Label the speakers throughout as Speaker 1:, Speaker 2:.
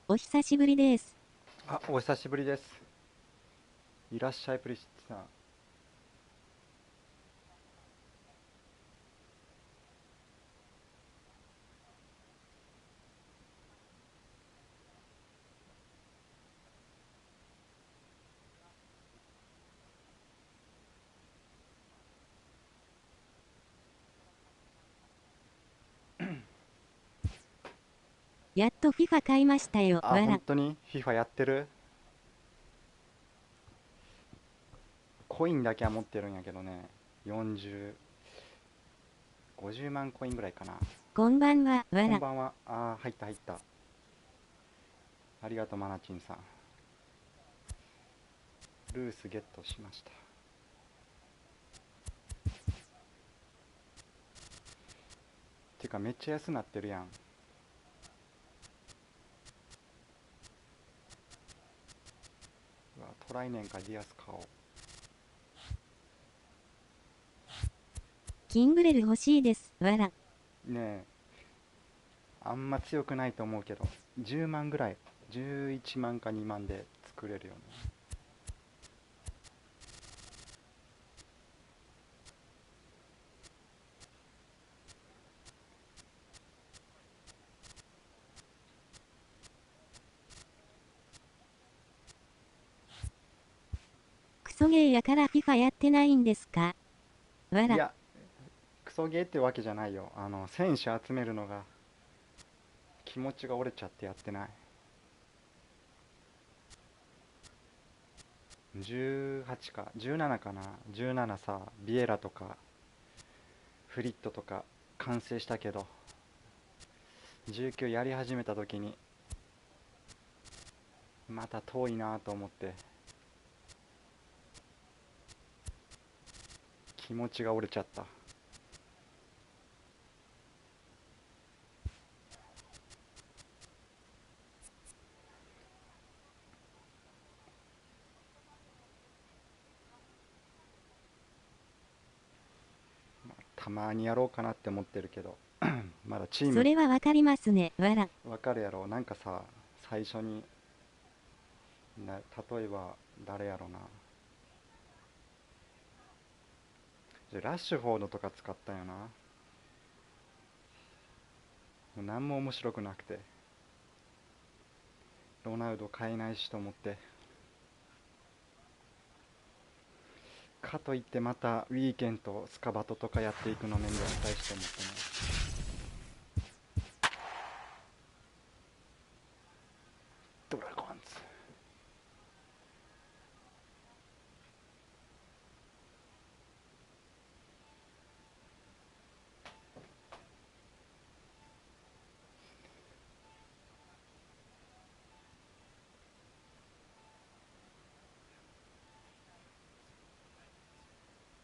Speaker 1: お久しぶりです。
Speaker 2: あ、お久しぶりです。いらっしゃい、プリシッチさん。
Speaker 1: やっと FIFA 買いましたよ。
Speaker 2: あ、
Speaker 1: わら。
Speaker 2: 本当に FIFA やってる？コインだけは持ってるんやけどね。40、50万コインぐらいかな。
Speaker 1: こんばんは。わら。
Speaker 2: こんばんは。入った入った。ありがとう、マナチンさん。ルースゲットしました。てかめっちゃ安なってるやん。うわ、トライネンかディアス買おう。
Speaker 1: キングレル欲しいです。わら。
Speaker 2: ねえ、あんま強くないと思うけど、10万ぐらい、11万か2万で作れるよね。
Speaker 1: クソゲーやから FIFA やってないんですか？わら。
Speaker 2: いや、クソゲーってわけじゃないよ。選手集めるのが気持ちが折れちゃってやってない。18か17かな。17さ、ビエラとかフリットとか完成したけど、19やり始めた時にまた遠いなと思って気持ちが折れちゃった。たまにやろうかなって思ってるけどまだチーム
Speaker 1: それはわかりますね。わら。
Speaker 2: わかるやろ。なんかさ、最初に例えば誰やろな、ラッシュフォードとか使ったんよな。もう何も面白くなくて、ロナウド買えないしと思って、かといってまたウィーケンとスカバトとかやっていくの面倒くさいしと思ってね。ドラゴンズ。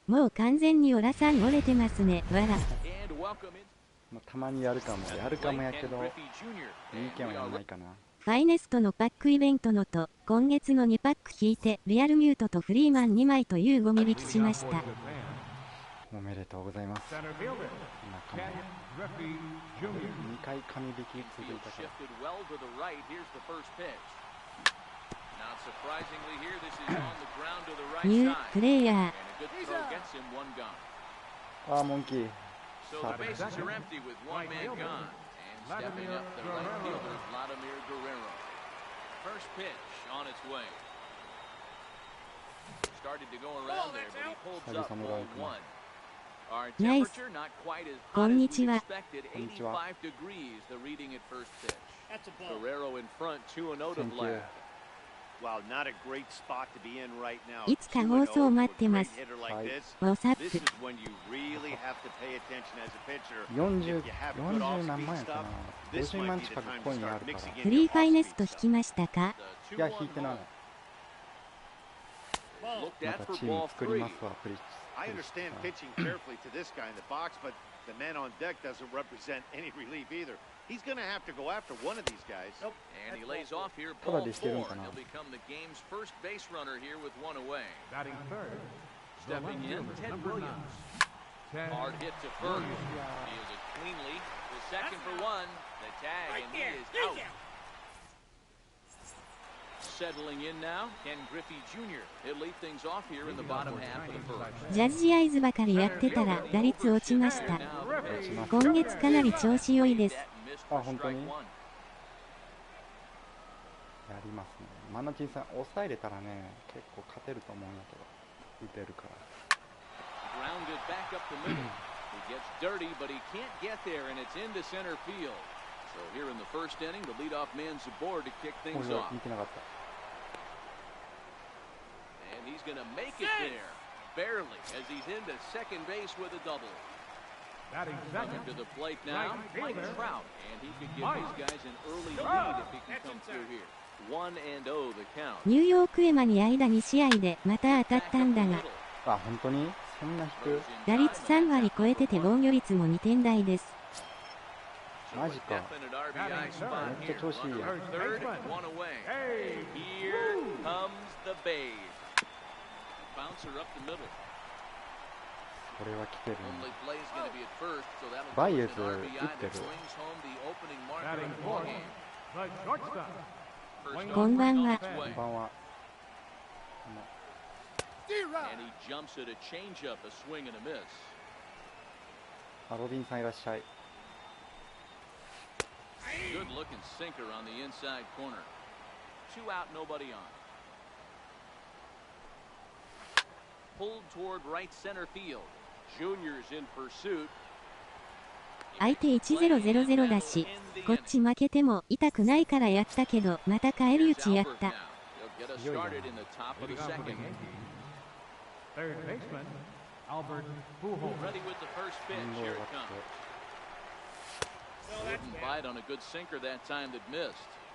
Speaker 1: もう完全にオラさん折れてますね。わら。
Speaker 2: まあ、たまにやるかもやけど、ウィーケンはやんないかな。
Speaker 1: ファイネストのパックイベントのと、今月の2パック引いて、リアルミュートとフリーマン2枚という5引きしました。
Speaker 2: おめでとうございます。仲間2回神引き続いたから。
Speaker 1: ニュープレイヤ
Speaker 2: ー。モンキー。
Speaker 1: ナイス。こんにちは。
Speaker 2: こんにちは。
Speaker 1: いつか放送待ってます。ウォサップ。
Speaker 2: 40何万やかな。50万近くコインあるから。
Speaker 1: フリーファイネスト引きましたか？
Speaker 2: いや、引いてない。またチーム作りますわ、プリッチ。
Speaker 3: I understand pitching carefully to this guy in the box, but the man on deck doesn't represent any relief either. He's going to have to go after one of these guys.
Speaker 4: And he lays off here, ball 4. He'll become the game's first base runner here with one away.
Speaker 5: Batting third.
Speaker 4: Stepping in, Ted Williams. Hard hit to first. Fielded cleanly. The second for one. The tag, and he is out.
Speaker 1: ジャッジアイズばかりやってたら打率落ちました。今月かなり調子良いです。
Speaker 2: あ、本当にやりますね。マナチンさん抑えれたらね、結構勝てると思うんだけど、打てるから。見てなかった。
Speaker 4: He's going to make it there, barely, as he's into second base with a double. Coming to the plate now, Mike Trout, and he could give these guys an early lead if he can come through here. 1-0 the count.
Speaker 1: ニューヨークエマに間2試合でまた当たったんだが、
Speaker 2: あ、本当にそんな低い？
Speaker 1: 打率3割超えてて防御率も2点台です。
Speaker 2: マジか。めっちゃ調子いいやん。これは来てるね。バイエズ打ってる。
Speaker 1: こんばんは。
Speaker 2: こんばんは。あ、ロビンさんいらっしゃい。
Speaker 4: Good looking sinker on the inside corner. 2 out, nobody on. Pulled toward right center field. Junior's in pursuit.
Speaker 1: 相手1000だし、こっち負けても痛くないからやったけど、また返り討ちやった。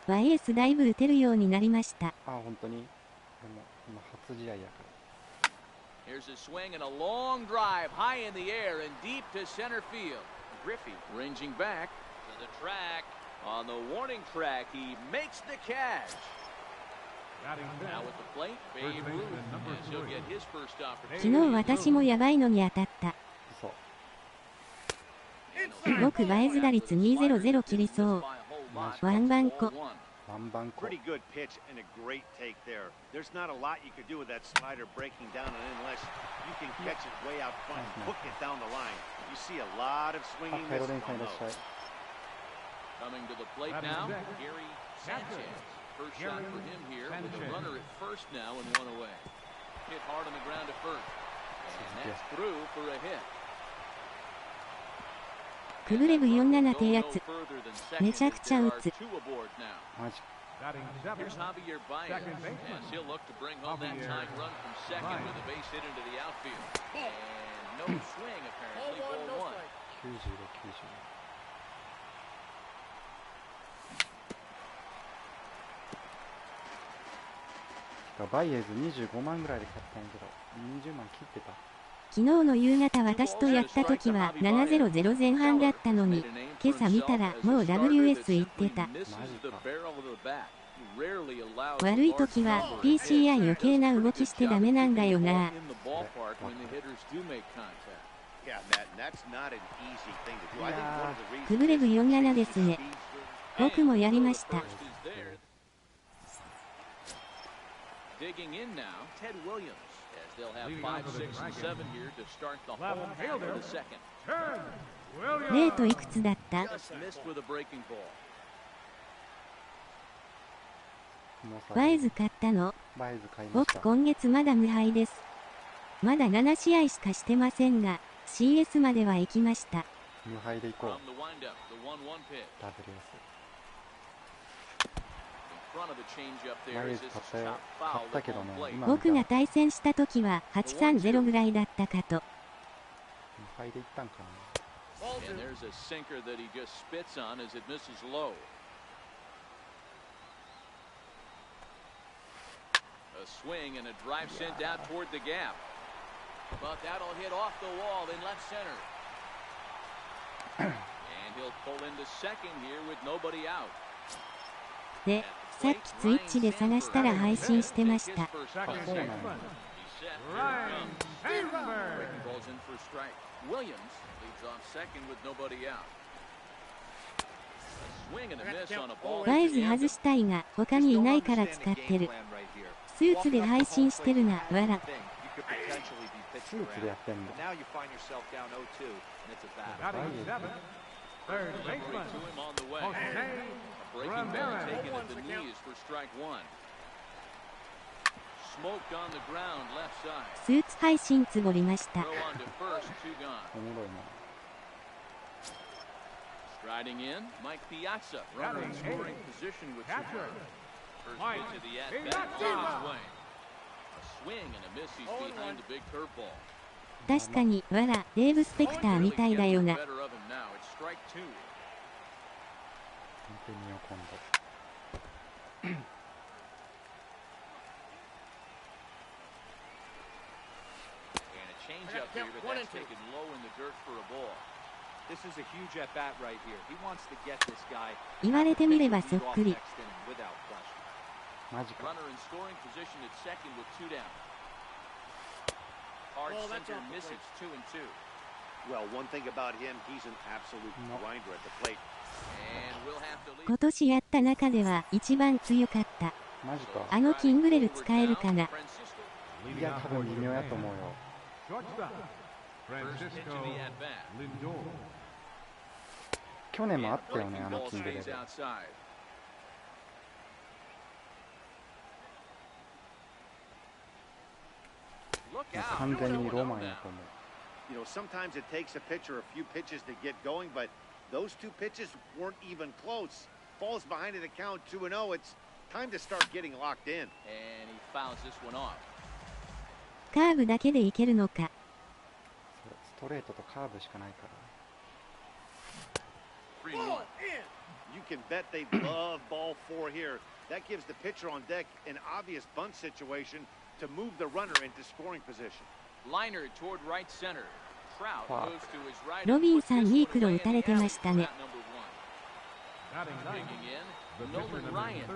Speaker 1: バイエスだいぶ打てるようになりました。
Speaker 2: あ、本当に。でも今初試合やから。
Speaker 4: Here's a swing and a long drive high in the air and deep to center field. Griffey ranging back to the track. On the warning track, he makes the catch. Now with the plate, Babe Ruth, as he'll get his first opportunity.
Speaker 1: 昨日私もやばいのに当たった。僕バイズ打率200切りそう。ワンバンコ。
Speaker 3: Pretty good pitch and a great take there. There's not a lot you could do with that slider breaking down and unless you can catch it way out front and hook it down the line. You see a lot of swinging misses on those.
Speaker 4: Coming to the plate now, Gary Sanchez. First shot for him here with a runner at first now and one away. Hit hard on the ground at first. And that's through for a hit.
Speaker 1: クブレブ47ってやつ。めちゃくちゃ打つ。
Speaker 2: マジ。
Speaker 4: Here's Javier Baez as he'll look to bring home that tying run from second with a base hit into the outfield. And no swing apparently, ball one.
Speaker 2: 90で90。バイエズ25万ぐらいで買ったんやけど、20万切ってた。
Speaker 1: 昨日の夕方私とやった時は700前半だったのに、今朝見たらもう WS 行ってた。悪い時は PCI 余計な動きしてダメなんだよな。クブレブ47ですね。僕もやりました。
Speaker 4: Digging in now, Ted Williams, as they'll have 5, 6, and 7 here to start the whole half of the second.
Speaker 1: レートいくつだった？
Speaker 4: Just missed with a breaking ball.
Speaker 1: バイズ買ったの？
Speaker 2: バイズ買いました。
Speaker 1: 僕今月まだ無敗です。まだ7試合しかしてませんが、CS までは行きました。
Speaker 2: 無敗で行こう。
Speaker 4: From the windup, the 1-1 pitch.
Speaker 2: WS。
Speaker 1: 僕が対戦した時は830ぐらいだったかと。
Speaker 2: 無敗でいったんかな。
Speaker 4: And there's a sinker that he just spits on as it misses low. A swing and a drive sent out toward the gap. But that'll hit off the wall in left center. And he'll pull into second here with nobody out.
Speaker 1: で、さっきツイッチで探したら配信してました。ワイズ外したいが他にいないから使ってる。スーツで配信してるな、わら。
Speaker 2: スーツでやってんの。
Speaker 1: スーツ配信つぼりました。
Speaker 2: おもろいな。
Speaker 4: Striding in, Mike Piazza, runner in scoring position with 2 runs. First pitch of the at-bat on his way. A swing and a miss, he's behind the big curveball.
Speaker 1: 確かに、わら、デーブ・スペクターみたいだよな。
Speaker 2: 見てみよう、今度。
Speaker 4: And a changeup here, but that's taken low in the dirt for a ball.
Speaker 5: This is a huge at bat right here. He wants to get this guy.
Speaker 1: 言われてみればそっくり。
Speaker 2: マジか。
Speaker 4: Runner in scoring position at second with 2 down. Hard center misses 2 and 2.
Speaker 3: Well, one thing about him, he's an absolute grinder at the plate.
Speaker 4: And we'll have to leave.
Speaker 1: 今年やった中では一番強かった。
Speaker 2: マジか。
Speaker 1: あのキングレル使えるかな。
Speaker 2: いや、多分微妙やと思うよ。去年もあったよね、あのキングレル。完全にロマンやと思う。
Speaker 3: You know, sometimes it takes a pitcher a few pitches to get going, but those 2 pitches weren't even close. Falls behind in the count 2-0. It's time to start getting locked in.
Speaker 4: And he fouls this one off.
Speaker 1: カーブだけでいけるのか。
Speaker 2: ストレートとカーブしかないから。
Speaker 3: You can bet they love ball 4 here. That gives the pitcher on deck an obvious bunt situation to move the runner into scoring position.
Speaker 4: Liner toward right center. Trout goes to his right.
Speaker 1: ロビンさんにいい黒打たれてましたね。
Speaker 4: Digging in, Nolan Ryan.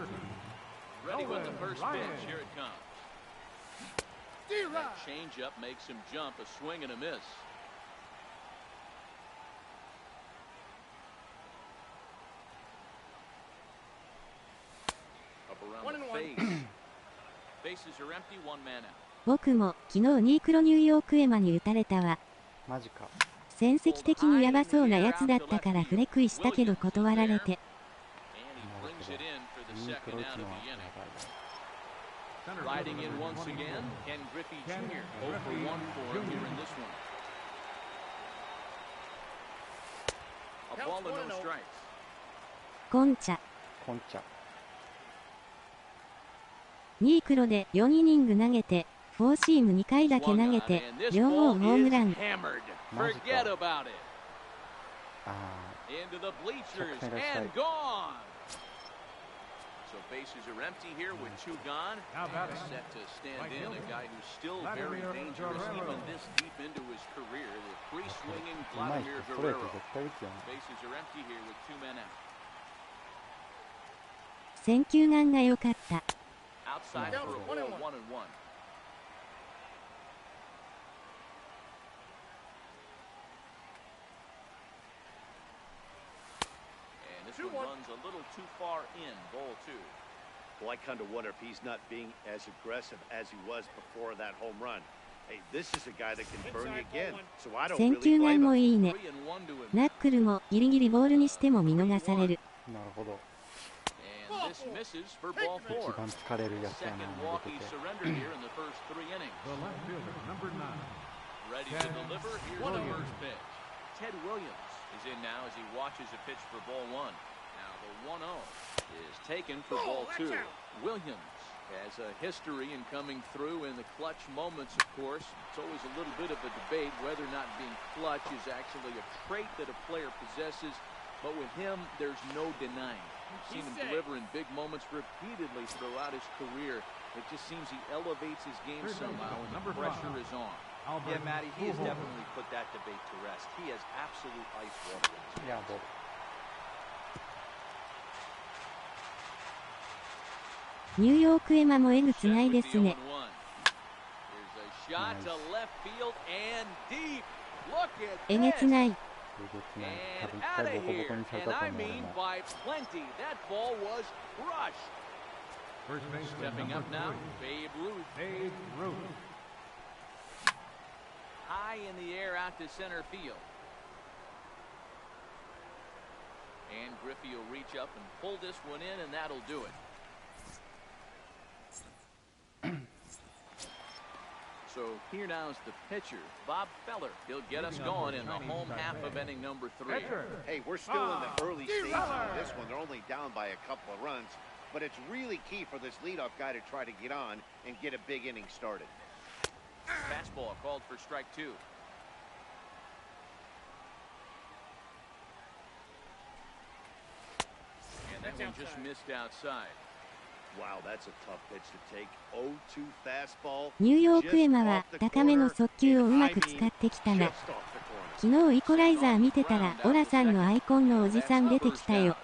Speaker 4: Ready with the first pitch. Here it comes. That changeup makes him jump. A swing and a miss. Bases are empty, 1 man out.
Speaker 1: 僕も昨日ニークロニューヨークエマに打たれたわ。
Speaker 2: マジか。
Speaker 1: 戦績的にヤバそうなやつだったからフレ食いしたけど断られて。
Speaker 4: Riding in once again, Ken Griffey Jr. 0 for 1 for him here in this one. A ball and no strikes.
Speaker 1: コンチャ。
Speaker 2: コンチャ。
Speaker 1: ニークロで4イニング投げて、フォーシーム2回だけ投げて、両方ホームラン。
Speaker 4: Forget about it.
Speaker 2: あ
Speaker 4: Into the bleachers and gone. So bases are empty here with 2 gone. Set to stand in a guy who's still very dangerous even this deep into his career. The free-swinging
Speaker 2: あ。うまい
Speaker 4: Vladimir
Speaker 2: 人ストレート
Speaker 4: Guerrero.
Speaker 2: 絶対打つよね。
Speaker 4: Bases are empty here with 2 men out.
Speaker 1: 選球眼が良かった。
Speaker 4: Outside for a ball, 1 and 1. And this one runs a little too far in, ball 2.
Speaker 3: Well, I kind of wonder if he's not being as aggressive as he was before that home run. Hey, this is a guy that can burn you again, so I don't
Speaker 1: 選
Speaker 3: really
Speaker 1: 球眼
Speaker 3: blame
Speaker 1: も
Speaker 3: him.
Speaker 1: いいね。
Speaker 4: 3 and 1 to him.
Speaker 1: ナックルもギリギリボールにしても見逃される。
Speaker 2: なるほど。
Speaker 4: And this misses for ball
Speaker 2: 一
Speaker 4: 4.
Speaker 2: 番疲れるやつや
Speaker 4: Second
Speaker 2: な、
Speaker 4: walk
Speaker 2: 出
Speaker 4: he
Speaker 2: てて。
Speaker 4: surrendered here in the first 3 innings. Ready to deliver. Here's the first pitch. Ted Williams is in now as he watches a pitch for ball 1. Now the 1-0 is taken for ball 2. Williams has a history in coming through in the clutch moments, of course. It's always a little bit of a debate whether or not being clutch is actually a trait that a player possesses. But with him, there's no denying. We've seen him deliver in big moments repeatedly throughout his career. It just seems he elevates his game somehow when the pressure is on.
Speaker 5: Yeah, Matty, he has definitely put that debate to rest. He has absolute ice water.
Speaker 2: いや、ボール。
Speaker 1: ニューヨークエマもえぐつないですね。
Speaker 4: Here's a shot to left field and deep. Look at
Speaker 1: えげつない。
Speaker 4: And out of here, and I mean by plenty. That ball was crushed. Stepping up now, Babe Ruth. High in the air out to center field. And Griffey will reach up and pull this one in, and that'll do it. So here now is the pitcher, Bob Feller. He'll get us going in the home half of inning number 3.
Speaker 3: Hey, we're still in the early stages of this one. They're only down by a couple of runs, but it's really key for this leadoff guy to try to get on and get a big inning started.
Speaker 4: Fastball called for strike 2. And that one just missed outside.
Speaker 3: Wow, that's a tough pitch to take. 0-2 fastball.
Speaker 1: ニューヨークエマは高めの速球をうまく使ってきたな。昨日イコライザー見てたらオラさんのアイコンのおじさん出てきたよ。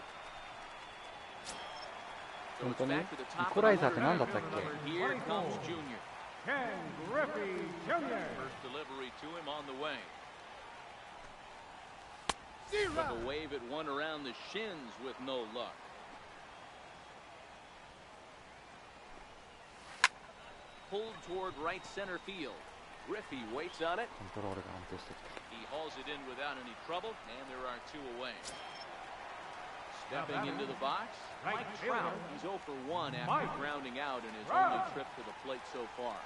Speaker 2: 本当にイコライザーって何だったっけ？
Speaker 4: Took a wave at one around the shins with no luck. Pulled toward right center field. Griffey waits on it.
Speaker 2: コントロールが安定してきた。
Speaker 4: He hauls it in without any trouble, and there are 2 away. Stepping into the box, Mike Trout. He's 0 for 1 after grounding out in his only trip to the plate so far.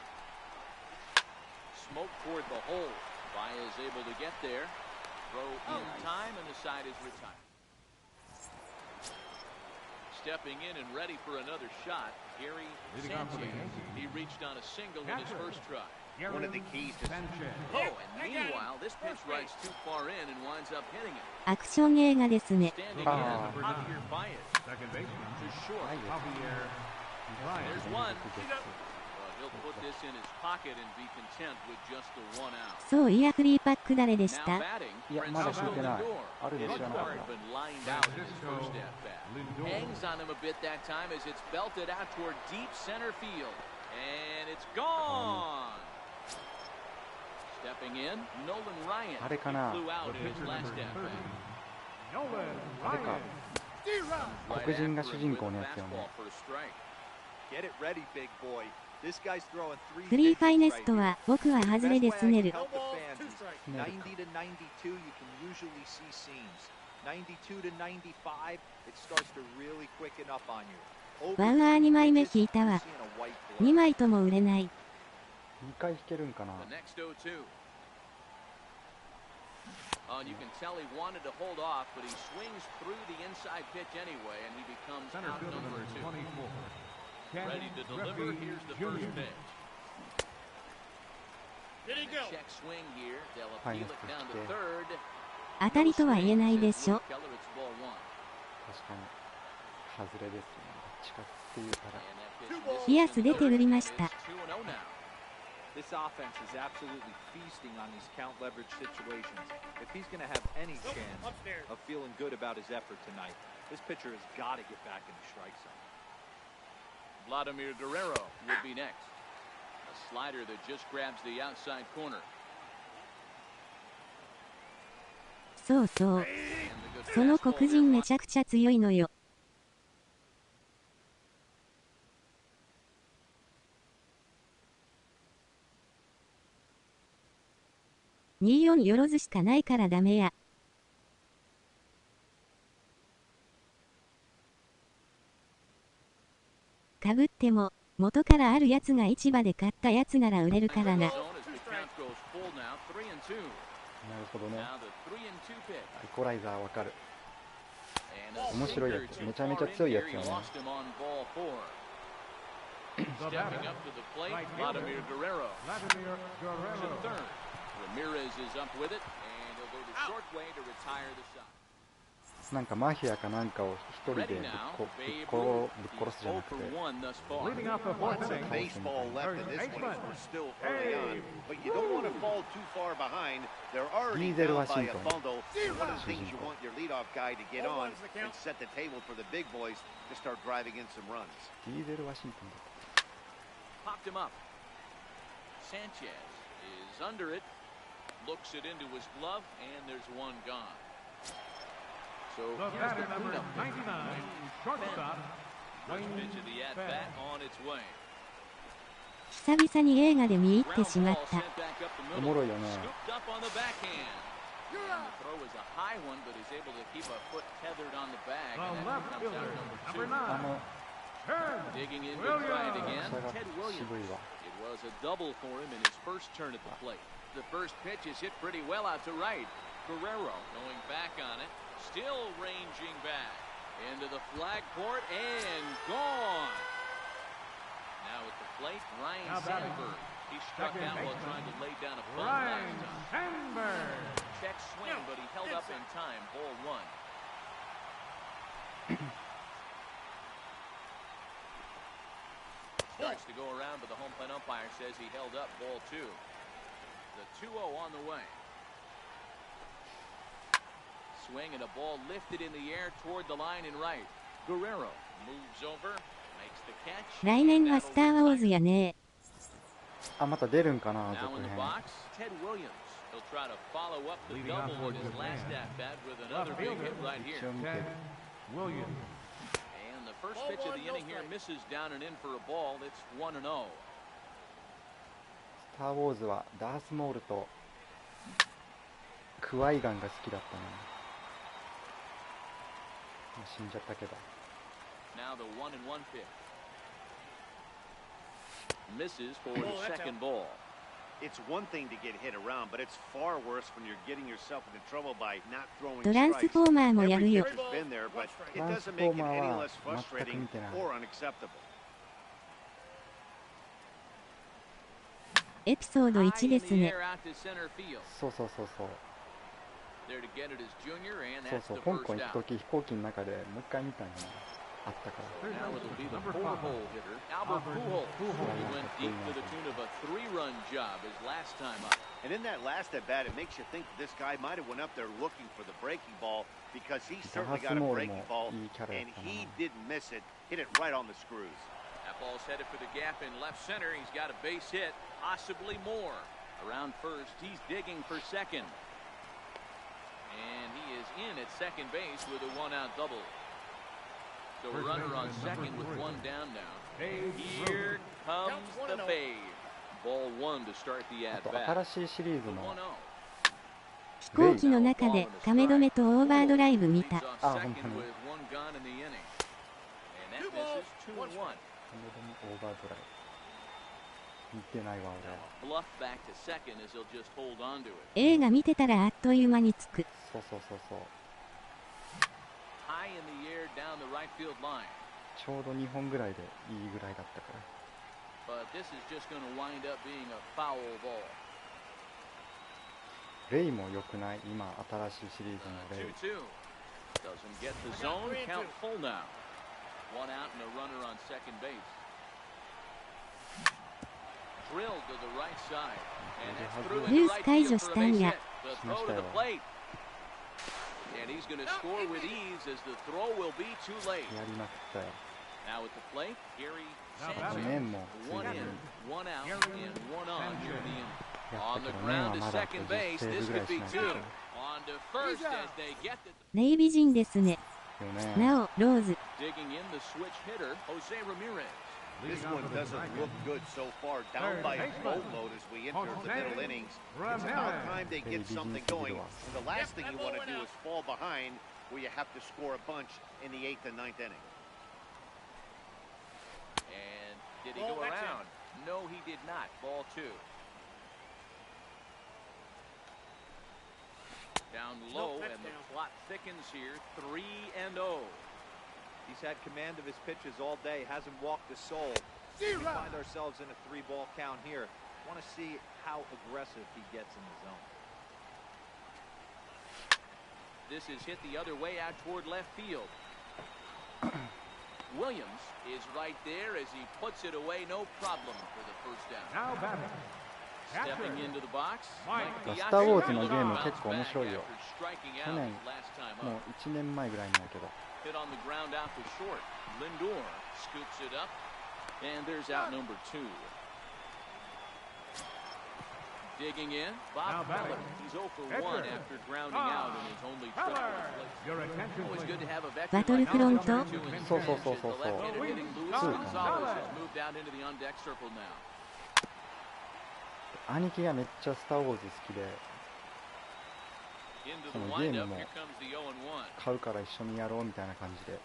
Speaker 4: Smoke toward the hole. Baez is able to get there. Throw in time, and the side is retired. Stepping in and ready for another shot, Gary Sanchez. He reached on a single in his first try.
Speaker 3: One of the keys to...
Speaker 4: Oh, and meanwhile, this pitch rides too far in and winds up hitting it.
Speaker 1: アクション映画ですね。
Speaker 4: Standing in, Javier Baez. To short. There's one. He'll put this in his pocket and be content with just the 1 out.
Speaker 1: そういやフリーパック誰でし
Speaker 4: Now
Speaker 1: た？
Speaker 4: batting,
Speaker 2: いや、まだ聞いてない。
Speaker 4: Lindor.
Speaker 2: あるの知らなかっ
Speaker 4: Lindor
Speaker 2: た。
Speaker 4: been lined out in his first at bat. Hangs on him a bit that time as it's belted out toward deep center field. And it's gone. Stepping in, Nolan Ryan.
Speaker 2: あれかな？
Speaker 4: Flew out in his last at bat.
Speaker 2: あれか。黒人が主人公のやつよね。
Speaker 4: For a strike.
Speaker 5: Get it ready, big boy. This guy's throwing
Speaker 1: フリーファイネストは僕は外れで拗ねる。
Speaker 5: 90 to 92, you can usually see seams. 92 to 95, it starts to really quicken up on you.
Speaker 1: ワンアー2枚目引いたわ。2枚とも売れない。
Speaker 2: 2回弾けるんかな？
Speaker 4: The next 0-2. And you can tell he wanted to hold off, but he swings through the inside pitch anyway, and he becomes out number 2. Ready to deliver. Here's the first pitch. Check swing here. They'll appeal it down to third.
Speaker 1: 当たりとは言えないでしょ。
Speaker 4: Keller, it's ball 1.
Speaker 2: 確かに。外れですね。近くっていうから。
Speaker 4: And that pitch
Speaker 1: ピアス出て売りました。
Speaker 4: 2-0 now.
Speaker 5: This offense is absolutely feasting on these count leverage situations. If he's going to have any chance of feeling good about his effort tonight, this pitcher has got to get back in the strike zone.
Speaker 4: Vladimir Guerrero would be next. A slider that just grabs the outside corner.
Speaker 1: そうそう。その黒人めちゃくちゃ強いのよ。24よろずしかないからダメや。かぶっても、元からあるやつが市場で買ったやつなら売れるからな。
Speaker 2: なるほどね。イコライザーわかる。面白いやつ。めちゃめちゃ強いやつよね。なんかマフィアかなんかを一人でぶっ殺すじゃなくて。
Speaker 3: Baseball left in this one as we're still early on, but you don't want to fall too far behind. They're already down by a bundle. One of the things you want your leadoff guy to get on and set the table for the big boys to start driving in some runs.
Speaker 2: ディーゼル・ワシントンだ。
Speaker 4: Popped him up. Sanchez is under it. Looks it into his glove, and there's one gone. So
Speaker 6: The
Speaker 4: here's
Speaker 6: batter
Speaker 4: the
Speaker 6: number
Speaker 4: cleanup.
Speaker 6: 99, shortstop,
Speaker 4: First pitch of the at-bat on its way.
Speaker 1: 久々に映画で見入ってし
Speaker 4: Ground
Speaker 1: まっ
Speaker 4: ball
Speaker 1: た。
Speaker 4: sent back up the
Speaker 2: お
Speaker 4: middle.
Speaker 2: もろいよね。
Speaker 4: Scooped up on the backhand. And the throw is a high one, but he's able to keep a foot tethered on the bag.
Speaker 6: the
Speaker 4: And
Speaker 6: left
Speaker 4: that comes
Speaker 6: fielder,
Speaker 4: out
Speaker 6: number
Speaker 4: number
Speaker 6: 9, Turn
Speaker 4: Digging in to try it again.
Speaker 2: 下が
Speaker 4: Ted
Speaker 2: 渋
Speaker 4: Williams.
Speaker 2: いわ。
Speaker 4: It was a double for him in his first turn at the plate. The first pitch is hit pretty well out to right. Guerrero going back on it. Still ranging back. Into the flag court and gone. Now at the plate, Ryan
Speaker 6: Now batting.
Speaker 4: Sandberg. He struck
Speaker 6: Second
Speaker 4: out while
Speaker 6: baseman,
Speaker 4: trying to lay down a bunt
Speaker 6: Ryan
Speaker 4: last time.
Speaker 6: Sandberg.
Speaker 4: Check swing, but he held up in time. Ball one. Starts to go around, but the home plate umpire says he held up. Ball two. The 2-0 on the way. Swing and a ball lifted in the air toward the line and right. Guerrero moves over, makes the catch.
Speaker 1: 来年はスター・ウォーズやね。
Speaker 2: あ、また出るんかな、
Speaker 4: Now
Speaker 2: 続
Speaker 4: in the
Speaker 2: 編。
Speaker 4: box, Ted Williams. He'll try to follow up the
Speaker 6: Leading off
Speaker 4: double in
Speaker 6: towards
Speaker 4: his
Speaker 6: the
Speaker 4: last
Speaker 6: man.
Speaker 4: at-bat with another big hit right
Speaker 2: 一
Speaker 4: here.
Speaker 2: 応見て
Speaker 6: Ted
Speaker 2: る。
Speaker 6: Williams.
Speaker 4: And the first pitch of the inning here misses down and in for a ball. It's 1-0.
Speaker 2: スター・ウォーズはダース・モールとクワイガンが好きだったな。もう死んじゃったけど。
Speaker 4: Now the 1-1 pitch. Misses for the second ball.
Speaker 3: It's one thing to get hit around, but it's far worse when you're getting yourself into trouble by not throwing
Speaker 1: トランス
Speaker 3: strikes.
Speaker 1: フォーマーもや
Speaker 3: Every
Speaker 1: るよ。
Speaker 3: pitcher's been there, but it doesn't make it any less frustrating or unacceptable.
Speaker 1: エピソード
Speaker 4: High
Speaker 1: 1
Speaker 4: in
Speaker 1: で
Speaker 4: the
Speaker 1: すね。
Speaker 4: air out to center field.
Speaker 2: そうそうそうそう。
Speaker 4: There to get it is Junior, and
Speaker 2: そう
Speaker 4: that's
Speaker 2: そう、
Speaker 4: the
Speaker 2: 香
Speaker 4: first
Speaker 2: 港行く
Speaker 4: out.
Speaker 2: とき飛行機の中でもう一回見たんやな。あったから。
Speaker 4: Now it'll be the
Speaker 6: Number
Speaker 4: 4-hole
Speaker 6: five.
Speaker 4: hitter, Albert Pujols.
Speaker 6: Pujols.
Speaker 4: He went deep to the tune of a 3-run job his last time up.
Speaker 3: And in that last at bat, it makes you think that this guy might have went up there looking for the breaking ball because he certainly got a breaking ball, and he didn't miss it. Hit it right on the screws.
Speaker 4: That ball's headed for the gap in left center. He's got a base hit, possibly more. Around first, he's digging for second. And he is in at second base with a one-out double. So a runner on second with one down now. Here comes the fade. Ball one to start the
Speaker 2: あと
Speaker 4: at-bat.
Speaker 2: 新しいシリーズ
Speaker 4: The
Speaker 2: の
Speaker 4: 1-0.
Speaker 1: 飛行機の中でため止めとオーバードライブ見
Speaker 4: Leads
Speaker 1: た。
Speaker 4: off
Speaker 2: あ、
Speaker 4: second
Speaker 2: 本当に。
Speaker 4: with one gone in the inning. And that misses 2-1.
Speaker 2: オーバードライ。見てないわ俺。
Speaker 4: Bluff back to second as he'll just hold on to it.
Speaker 1: 映画見てたらあっという間に着く。
Speaker 2: そうそうそうそう。
Speaker 4: High in the air down the right field line.
Speaker 2: ちょうど2本ぐらいでいいぐらいだったから。
Speaker 4: But this is just going to wind up being a foul ball.
Speaker 2: レイも良くない今新しいシリーズのレイ。
Speaker 4: 2-2. Doesn't get the zone. Count full now. One out and a runner on second base. Drilled to the right side. And that's through into right field for a base hit. The throw to the plate. And he's going to score with ease as the throw will be too late.
Speaker 2: やりまくったよ。
Speaker 4: Now at the plate, Gary
Speaker 2: 麺
Speaker 4: Sanchez.
Speaker 2: もつい
Speaker 4: One
Speaker 2: でに
Speaker 4: in, one out, and one on here in the inning.
Speaker 2: やっ
Speaker 4: On
Speaker 2: た
Speaker 4: the
Speaker 2: けど麺
Speaker 4: ground
Speaker 2: は
Speaker 4: to
Speaker 2: まだ
Speaker 4: second
Speaker 2: 50
Speaker 4: base.
Speaker 2: セー
Speaker 4: This
Speaker 2: ブぐら
Speaker 4: could
Speaker 2: いし
Speaker 4: be
Speaker 2: ない
Speaker 4: two.
Speaker 2: と。
Speaker 4: On to first as they get the
Speaker 1: ネイビ人ですね。
Speaker 2: よね。
Speaker 1: なお、ローズ。
Speaker 4: digging in the switch hitter, Jose Ramirez.
Speaker 3: This one doesn't look good so far. Down by a boatload as we enter the middle innings. It's about time they get something going. And the last thing you want to do is fall behind where you have to score a bunch in the 8th and 9th inning.
Speaker 4: And did he go around? No, he did not. Ball two. Down low, and the plot thickens here. 3-0.
Speaker 5: He's had command of his pitches all day, hasn't walked a soul. We find ourselves in a 3-ball count here. Want to see how aggressive he gets in the zone.
Speaker 4: This is hit the other way out toward left field. Williams is right there as he puts it away, no problem for the first down.
Speaker 6: Now batting.
Speaker 4: Stepping into the box.
Speaker 2: スター・ウォーズのゲーム結構面白いよ。
Speaker 4: Striking
Speaker 2: 去
Speaker 4: out
Speaker 2: 年
Speaker 4: last time
Speaker 2: もう
Speaker 4: up.
Speaker 2: 1年前ぐらいなんだけど。
Speaker 4: Hit on the ground out to short. Lindor scoops it up, and there's out number two. Digging in,
Speaker 6: Now
Speaker 4: Bob
Speaker 6: batting.
Speaker 4: Feller. He's 0 for
Speaker 6: Pitcher.
Speaker 4: 1 after grounding out in his only start.
Speaker 6: Your attention,
Speaker 4: Always good to
Speaker 6: please.
Speaker 4: have a veteran
Speaker 1: バトルフロント
Speaker 4: like two in
Speaker 2: そうそう
Speaker 4: bench
Speaker 2: そう
Speaker 4: as
Speaker 2: そう
Speaker 4: the
Speaker 2: そう
Speaker 4: left-handed hitting Luis
Speaker 2: そう
Speaker 4: Gonzalez has moved down into the on-deck circle now.
Speaker 2: 兄貴がめっちゃスター・ウォーズ好きで
Speaker 4: Into
Speaker 2: そ
Speaker 4: the
Speaker 2: のゲーム
Speaker 4: windup,
Speaker 2: も
Speaker 4: here comes the 0-1.
Speaker 2: 買うから一緒にやろうみたいな感じで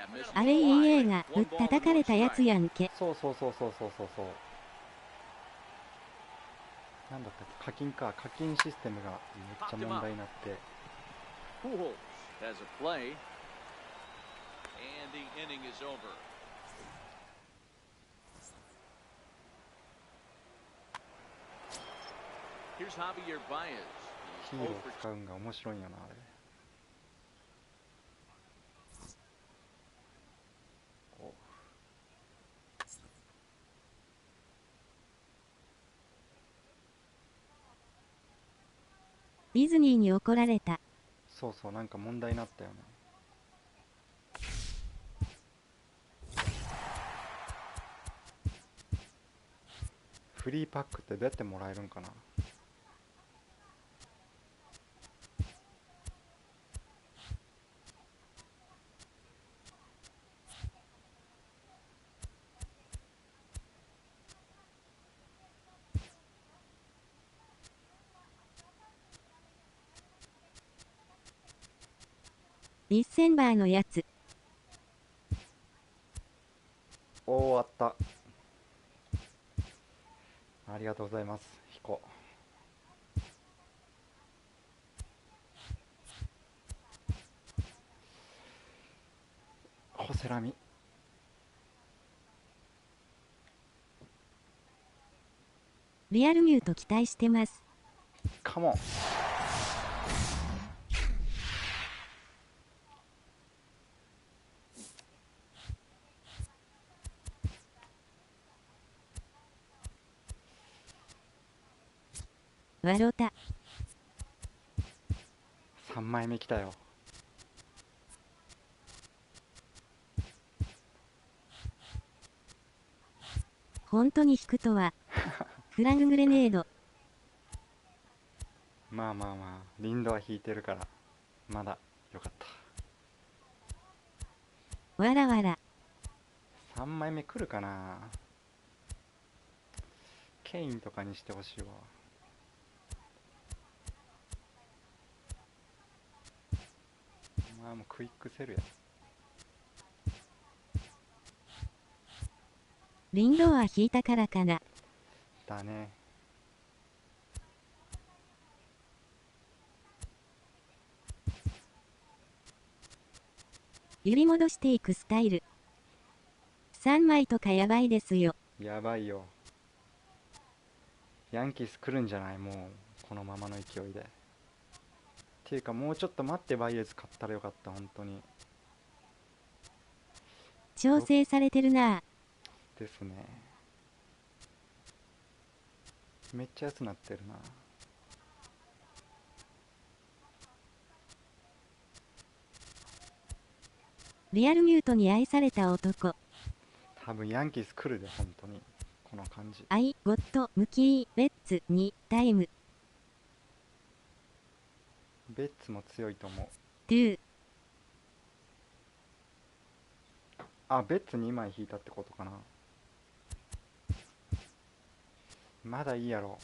Speaker 4: That missed
Speaker 1: あれ
Speaker 4: ball
Speaker 1: EA
Speaker 4: wide.
Speaker 1: が
Speaker 4: One
Speaker 1: ぶっ
Speaker 4: ball
Speaker 1: 叩
Speaker 4: and
Speaker 1: か
Speaker 4: one
Speaker 1: れたやつ
Speaker 4: strike.
Speaker 1: やんけ。
Speaker 2: そうそうそうそうそうそうそうなんだったっけ課金か課金システムがめっちゃ問題になって
Speaker 4: Pujols has a play, and the inning is over. Here's Javier Baez.
Speaker 2: ヒ
Speaker 4: He's
Speaker 2: ーロ
Speaker 4: 0
Speaker 2: ー
Speaker 4: for
Speaker 2: 使うんが面白いんよなあれお
Speaker 1: ディズニーに怒られた。
Speaker 2: そうそうなんか問題になったよねフリーパックってどうやってもらえるんかな
Speaker 1: ディッセンバーのやつ。
Speaker 2: おーあったありがとうございますヒコホセラミ
Speaker 1: リアルミュート期待してます。
Speaker 2: カモン
Speaker 1: わろた。
Speaker 2: 3枚目きたよ
Speaker 1: 本当に引くとは。フラググレネード。
Speaker 2: まあまあまあリンドは引いてるからまだよかった
Speaker 1: わらわら。
Speaker 2: 3枚目来るかなケインとかにしてほしいわまあもうクイックセルや
Speaker 1: リンドア引いたからかな。
Speaker 2: だね
Speaker 1: 揺り戻していくスタイル。3枚とかやばいですよ。
Speaker 2: やばいよヤンキース来るんじゃないもうこのままの勢いでっていうかもうちょっと待ってバイエズ買ったらよかった本当に
Speaker 1: 調整されてるなぁ。
Speaker 2: ですねめっちゃ安なってるな
Speaker 1: リアルミュートに愛された男。
Speaker 2: 多分ヤンキース来るで本当にこの感じ
Speaker 1: アイゴットムキーレッツ2タイム
Speaker 2: ベッツも強いと思う
Speaker 1: ドゥ
Speaker 2: あベッツ2枚引いたってことかなまだいいやろ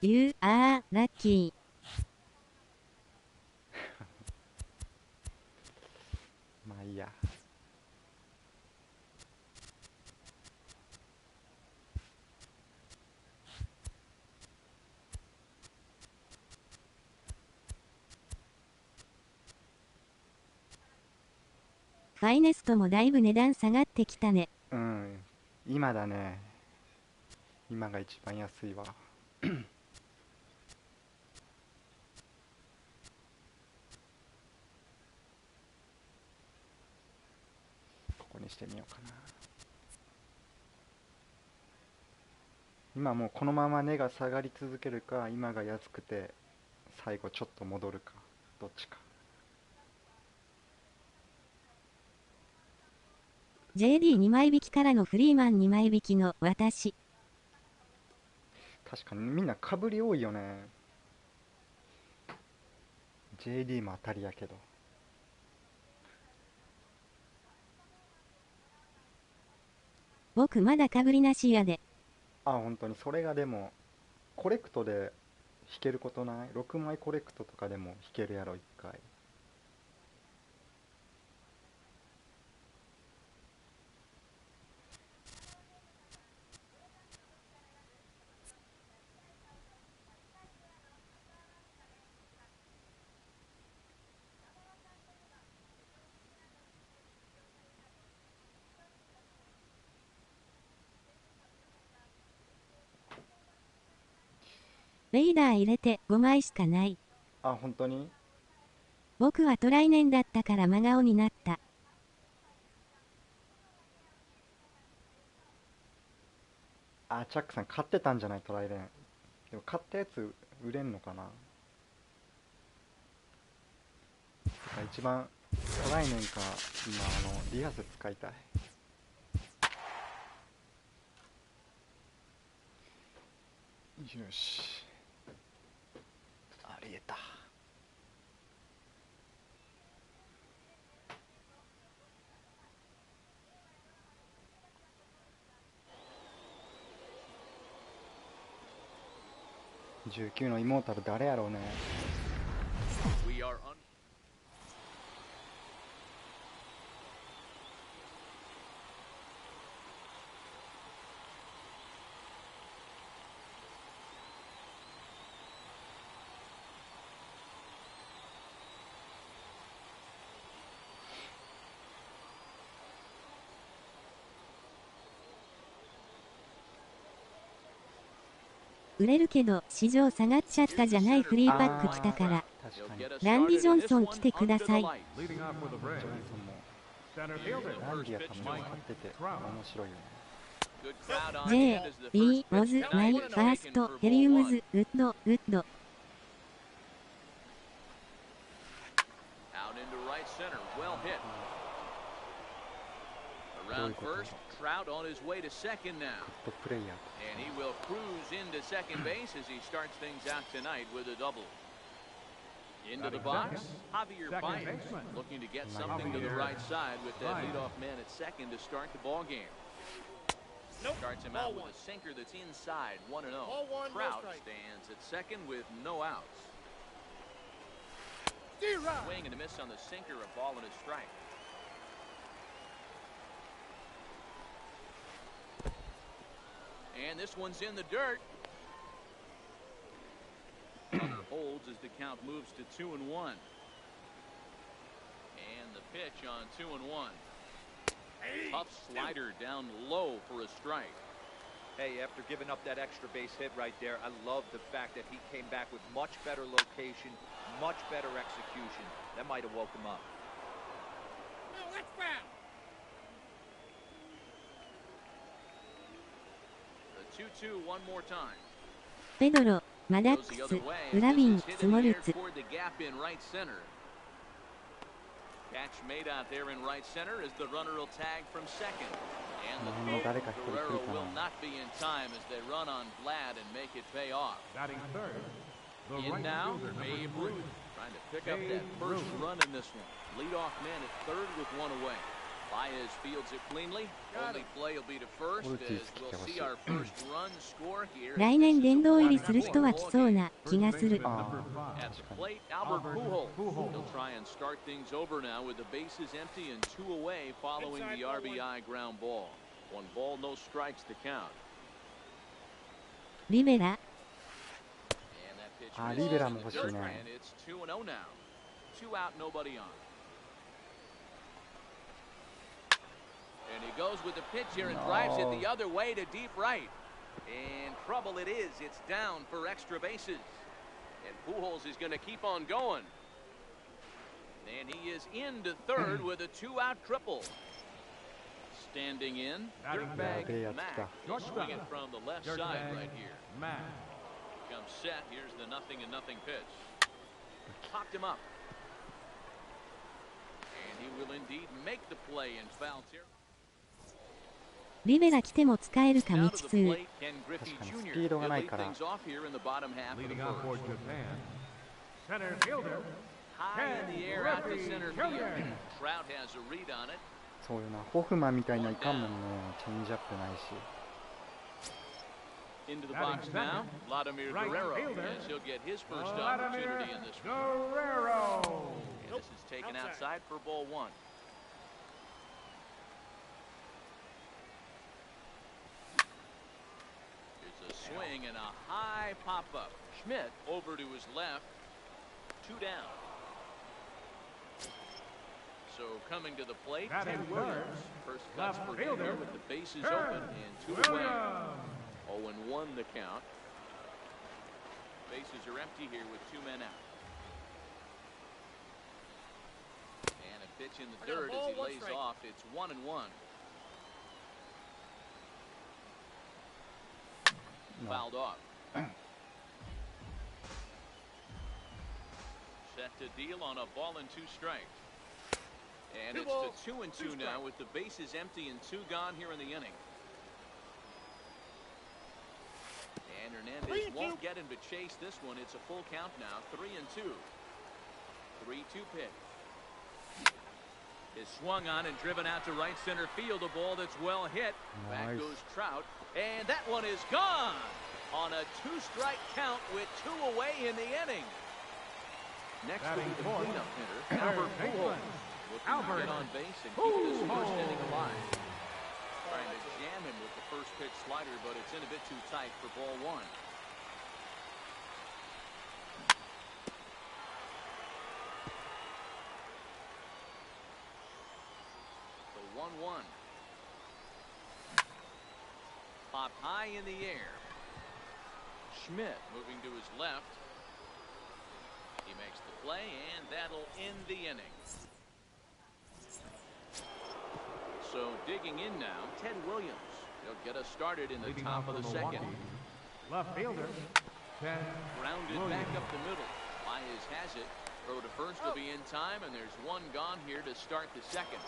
Speaker 1: ユーアーラッキ
Speaker 2: まあいいや
Speaker 1: ー。ファイネストもだいぶ値段下がってきたね。
Speaker 2: うん今だね今が一番安いわここにしてみようかな今もうこのまま値が下がり続けるか今が安くて最後ちょっと戻るかどっちか
Speaker 1: JD2 枚引きからのフリーマン2枚引きの私。
Speaker 2: 確かにみんなかぶり多いよね。 JD も当たりやけど。
Speaker 1: 僕まだかぶりなしやで。
Speaker 2: あ、本当にそれがでもコレクトで引けることない？ 6 枚コレクトとかでも引けるやろ1回。
Speaker 1: レイダー入れて5枚しかない。
Speaker 2: あ、本当に？
Speaker 1: 僕はトライネンだったから真顔になった。
Speaker 2: あ、チャックさん買ってたんじゃない？トライレン。でも買ったやつ売れんのかな。一番トライネンか今リアス使いたい。よし、ありえた。19のイモータル誰やろうね。
Speaker 1: 売れるけど市場下がっちゃったじゃない。フリーパック来たから。
Speaker 2: 確かに
Speaker 1: ランディ・ジョンソン来てください。
Speaker 2: ジョンソンもランディやったらもう勝ってて面白いよね。
Speaker 1: J、B、モズ、ナイ、ファースト、ヘリウムズ、ウッド、ウッド。
Speaker 4: Around first, Trout on his way to second now.
Speaker 2: トッププレイヤー。
Speaker 4: And he will cruise into second base as he starts things out tonight with a double. Into the box, Javier Baez looking to get something to the right side with that leadoff man at second to start the ball game. Starts him out with a sinker that's inside, 1-0. Trout stands at second with no outs. Swing and a miss on the sinker, a ball and a strike. And this one's in the dirt. Runner holds as the count moves to 2-1. And the pitch on 2-1. Tough slider down low for a strike.
Speaker 5: Hey, after giving up that extra base hit right there, I love the fact that he came back with much better location, much better execution. That might have woke him up.
Speaker 7: No, that's foul.
Speaker 4: The 2-2 one more time.
Speaker 1: ペドロ、マダックス、ウラビン、スモルツ。
Speaker 4: Catch made out there in right center as the runner will tag from second. And the Guerrero will not be in time as they run on Vlad and make it pay off.
Speaker 6: Batting third, the
Speaker 4: In
Speaker 6: right
Speaker 4: now,
Speaker 6: fielder,
Speaker 4: Babe
Speaker 6: number 3.
Speaker 4: Ruth trying to pick up that first run in this one. Leadoff man at third with one away. Baez fields it cleanly. Only play will be to first as we'll see our first run score here.
Speaker 1: 来年殿堂入りする人は来そうな気がする。
Speaker 4: At the plate, Albert Pujols. He'll try and start things over now with the bases empty and two away following the RBI ground ball. 1 ball, no strikes to count.
Speaker 1: リベラ。
Speaker 4: And that pitch
Speaker 2: あ、
Speaker 4: misses
Speaker 2: リベラも
Speaker 4: in
Speaker 2: 欲
Speaker 4: the
Speaker 2: しい
Speaker 4: dirt,
Speaker 2: ね。
Speaker 4: and it's 2-0 now. 2 out, nobody on. And he goes with the pitch here and drives it the other way to deep right. And trouble it is. It's down for extra bases. And Pujols is going to keep on going. And he is into third with a 2-out triple. Standing in, dirtbag Mac. Swinging from the left side right here. Comes set. Here's the 0-0 pitch. Popped him up. And he will indeed make the play in foul territory.
Speaker 1: リベラ来ても使えるか
Speaker 4: Now
Speaker 1: 未
Speaker 4: to
Speaker 1: 知
Speaker 4: the
Speaker 1: 数。
Speaker 4: plate, Ken Griffey
Speaker 2: 確かに
Speaker 4: Jr.
Speaker 2: スピードが
Speaker 4: He'll
Speaker 2: ない
Speaker 4: lead
Speaker 2: から。
Speaker 4: things off here in the bottom half of the
Speaker 6: Leading on for
Speaker 4: first.
Speaker 6: Japan, center fielder.
Speaker 4: High in the air out to center field. Trout has a read on it.
Speaker 2: そういうな、ホフマンみたいないかんもんね。チェンジアップないし。
Speaker 4: Into the box now, Vladimir
Speaker 6: Right
Speaker 4: Guerrero,
Speaker 6: fielder.
Speaker 4: as he'll get his first
Speaker 6: Vladimir
Speaker 4: opportunity in this one.
Speaker 6: Guerrero.
Speaker 4: And this is taken outside for ball one. Here's a swing and a high pop-up. Schmidt over to his left. 2 down. So coming to the plate,
Speaker 6: Batting
Speaker 4: Ted Williams.
Speaker 6: first,
Speaker 4: First cuts
Speaker 6: left
Speaker 4: for him
Speaker 6: fielder,
Speaker 4: here with the bases
Speaker 6: Ted
Speaker 4: open and 2 away.
Speaker 6: Williams.
Speaker 4: 0-1 the count. Bases are empty here with 2 men out. And a pitch in the dirt as he lays off. It's 1-1.
Speaker 2: No.
Speaker 4: Fouled off. Set to deal on a ball and 2 strikes. And it's to 2-2 now with the bases empty and 2 gone here in the inning. And Hernandez won't get him to chase this one. It's a full count now. 3-2. 3-2 pitch. Is swung on and driven out to right center field. A ball that's well hit. Back
Speaker 2: Nice.
Speaker 4: goes Trout. And that one is gone on a 2-strike count with 2 away in the inning. Next will be the cleanup hitter, Albert Pujols. Looking to get on base and keep this first inning alive. Trying to jam him with the first pitch slider, but it's in a bit too tight for ball one. The 1-1. Popped high in the air. Schmidt moving to his left. He makes the play, and that'll end the inning. So digging in now, Ted Williams. He'll get us started in the
Speaker 6: Leading
Speaker 4: top
Speaker 6: off
Speaker 4: of the
Speaker 6: for Milwaukee,
Speaker 4: second.
Speaker 6: left fielder, Ted
Speaker 4: Grounded back up the middle. Baez has it. Throw to first will be in time, and there's 1 gone here to start the second.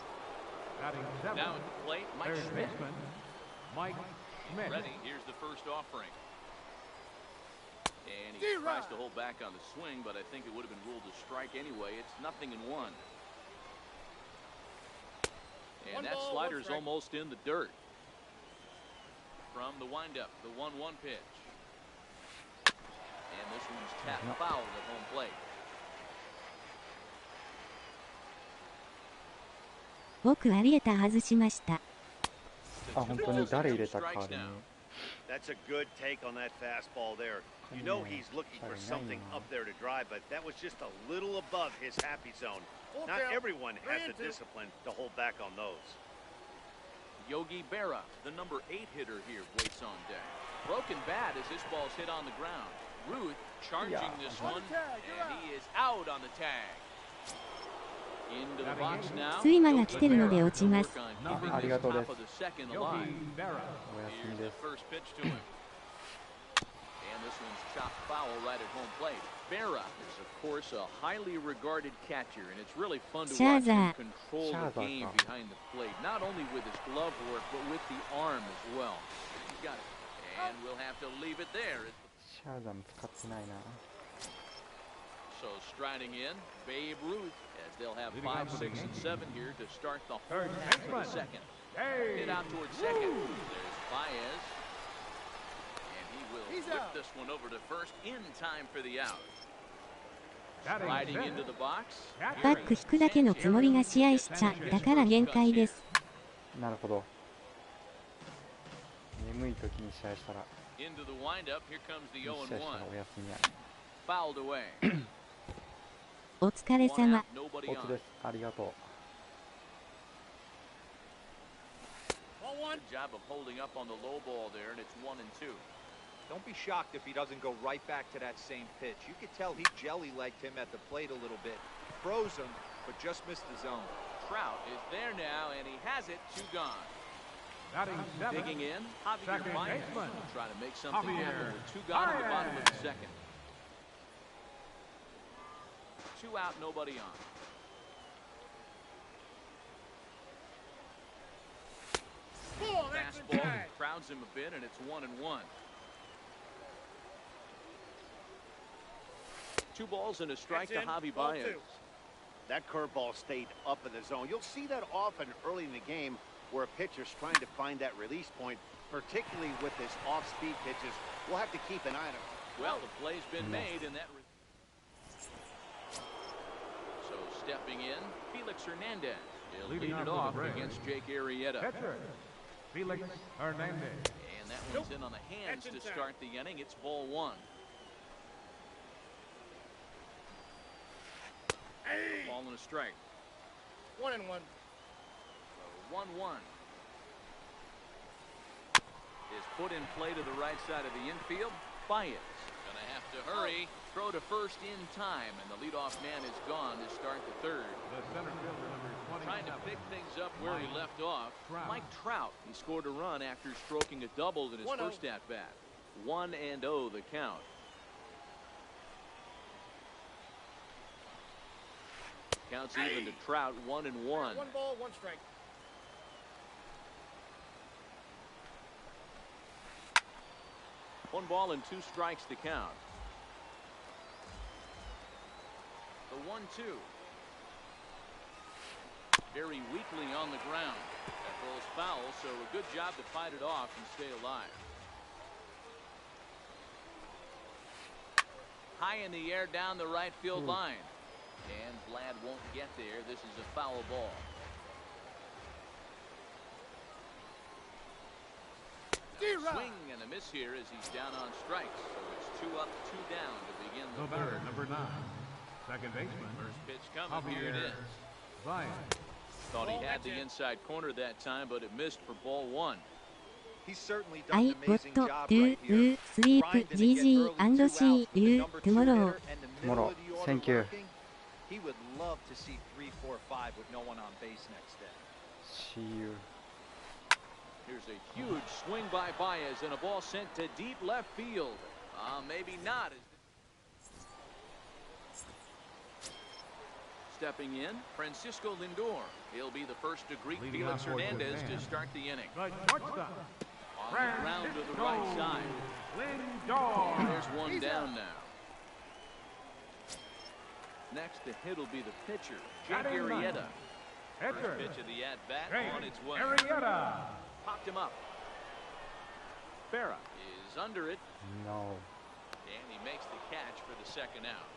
Speaker 6: batting 7th.
Speaker 4: Now at the plate, Mike
Speaker 6: Third
Speaker 4: Schmidt.
Speaker 6: baseman, Mike Schmidt.
Speaker 4: Ready. Here's the first offering. And he tries to hold back on the swing, but I think it would have been ruled a strike anyway. It's 0-1. And that slider's almost in the dirt. From the windup, the 1-1 pitch. And this one's tapped foul at home plate.
Speaker 1: 僕アリエタ外しました。
Speaker 2: あ、本当に誰入れたかあれね。
Speaker 3: That's a good take on that fastball there. You know he's looking for something up there to drive, but that was just a little above his happy zone. Not everyone has the discipline to hold back on those.
Speaker 4: Yogi Berra, the number 8 hitter here, waits on deck. Broken bat as this ball's hit on the ground. Ruth charging this one, and he is out on the tag. Into the box now.
Speaker 1: 睡魔が来てるので落ちます。
Speaker 2: ありがとうです。
Speaker 4: Second
Speaker 6: Yogi
Speaker 4: alive.
Speaker 6: Berra.
Speaker 2: おやすみ
Speaker 4: Here's
Speaker 2: で
Speaker 4: the
Speaker 2: す。
Speaker 4: first pitch to him. And this one's chopped foul right at home plate. Berra is, of course, a highly regarded catcher, and it's really fun to watch him control the game behind the plate, not only with his glove work, but with the arm as well. He's got it. And we'll have to leave it there.
Speaker 2: シャーザム使ってないな。
Speaker 4: So striding in, Babe Ruth, as they'll have 5, 6, and 7 here to start the whole half of the second. Hit out towards second. There's Baez. And he will whip this one over to first in time for the out. Sliding into the box.
Speaker 1: バック引くだけのつもりが試合しちゃだから限界です。
Speaker 2: なるほど。眠い時に試合したら、
Speaker 4: Into the windup. Here comes the
Speaker 2: 試合した
Speaker 4: 0-1.
Speaker 2: らお休みや。
Speaker 4: Fouled away.
Speaker 1: お疲れ
Speaker 4: One
Speaker 1: 様。
Speaker 4: out, nobody
Speaker 2: オツ
Speaker 4: on.
Speaker 2: です。ありがとう。
Speaker 4: Good job of holding up on the low ball there, and it's 1-2.
Speaker 5: Don't be shocked if he doesn't go right back to that same pitch. You could tell he jelly-legged him at the plate a little bit. Froze him, but just missed the zone.
Speaker 4: Trout is there now, and he has it. 2 gone.
Speaker 6: Batting 7th.
Speaker 4: Digging in, Javier
Speaker 6: Second
Speaker 4: Baez
Speaker 6: baseman,
Speaker 4: will try to make something
Speaker 6: Javier
Speaker 4: happen with 2 gone in the bottom of the
Speaker 6: Baez.
Speaker 4: second. 2 out, nobody on. curveball crowds him a bit, and it's 1-1. 2 balls and a strike to Javi Baez.
Speaker 3: That curveball stayed up in the zone. You'll see that often early in the game where a pitcher's trying to find that release point, particularly with this off-speed pitches. We'll have to keep an eye on it.
Speaker 4: Well, the play's been made, and that. So stepping in, Felix Hernandez. He'll lead it off against Jake Arrieta.
Speaker 6: Pitcher, Felix Hernandez.
Speaker 4: And that one's in on the hands to start the inning. It's ball 1. Ball and a strike.
Speaker 7: 1-1.
Speaker 4: 1-1. Is put in play to the right side of the infield. Baez gonna have to hurry. Throw to first in time, and the leadoff man is gone to start the 3rd.
Speaker 6: The center fielder, number 27.
Speaker 4: Trying to pick things up where he left off. Mike Trout. He scored a run after stroking a double in his first at bat. 1-0 the count. Counts even to Trout. 1-1.
Speaker 7: 1 ball, 1 strike.
Speaker 4: One ball and 2 strikes to count. The 1-2. Very weakly on the ground. That ball's foul, so a good job to fight it off and stay alive. High in the air down the right field line. And Vlad won't get there. This is a foul ball. Swing and a miss here as he's down on strikes. So it's 2 up, 2 down to begin the
Speaker 6: batter,
Speaker 4: 3rd.
Speaker 6: number 9. Second baseman.
Speaker 4: First pitch coming. Here it is.
Speaker 6: Baez.
Speaker 4: Thought he had the inside corner that time, but it missed for ball 1.
Speaker 5: He's certainly done
Speaker 1: I
Speaker 5: an
Speaker 1: got
Speaker 5: amazing
Speaker 1: to
Speaker 5: job
Speaker 1: do
Speaker 5: right here.
Speaker 1: sleep
Speaker 5: Grinding to get
Speaker 1: GG
Speaker 5: early
Speaker 1: and
Speaker 5: 2 outs
Speaker 1: see
Speaker 5: with the
Speaker 1: you
Speaker 5: number 2
Speaker 1: tomorrow.
Speaker 5: hitter and the middle of the order
Speaker 2: Thank you.
Speaker 5: working. He would love to see 3, 4, 5 with no one on base next day.
Speaker 2: See you.
Speaker 4: Here's a huge swing by Baez and a ball sent to deep left field. Maybe not. Stepping in, Francisco Lindor. He'll be the first to greet
Speaker 6: Leading
Speaker 4: Felix
Speaker 6: off for
Speaker 4: Hernandez
Speaker 6: Japan.
Speaker 4: to start the inning.
Speaker 6: The shortstop,
Speaker 4: On the ground to the right side.
Speaker 6: Lindor.
Speaker 4: There's one down now. Next to hit will be the pitcher, Jake
Speaker 6: Batting ninth.
Speaker 4: Arrieta. First
Speaker 6: Pitcher,
Speaker 4: pitch of the at-bat
Speaker 6: Jake
Speaker 4: on its way.
Speaker 6: Arrieta.
Speaker 4: Popped him up. Farah is under it,
Speaker 2: No.
Speaker 4: and he makes the catch for the 2nd out.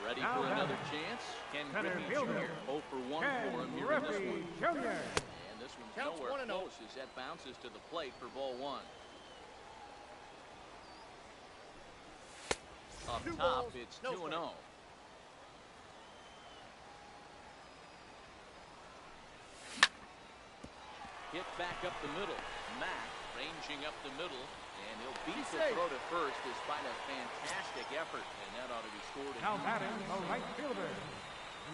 Speaker 4: Ready
Speaker 6: Now
Speaker 4: for another
Speaker 6: batting.
Speaker 4: chance. Ken
Speaker 6: Center
Speaker 4: Griffey
Speaker 6: fielder.
Speaker 4: Jr. 0 for 1
Speaker 6: Ken
Speaker 4: for him here in this
Speaker 6: Griffey
Speaker 4: one.
Speaker 6: Jr.
Speaker 4: And this one's
Speaker 7: Counts
Speaker 4: nowhere
Speaker 7: 1-0.
Speaker 4: close as that bounces to the plate for ball 1. Up
Speaker 7: 2
Speaker 4: top,
Speaker 7: balls,
Speaker 4: it's
Speaker 7: no
Speaker 4: 2-0. Hit back up the middle. Mack ranging up the middle, and he'll beat the throw to first despite a fantastic effort, and that ought to be scored.
Speaker 6: Now batting, the right fielder,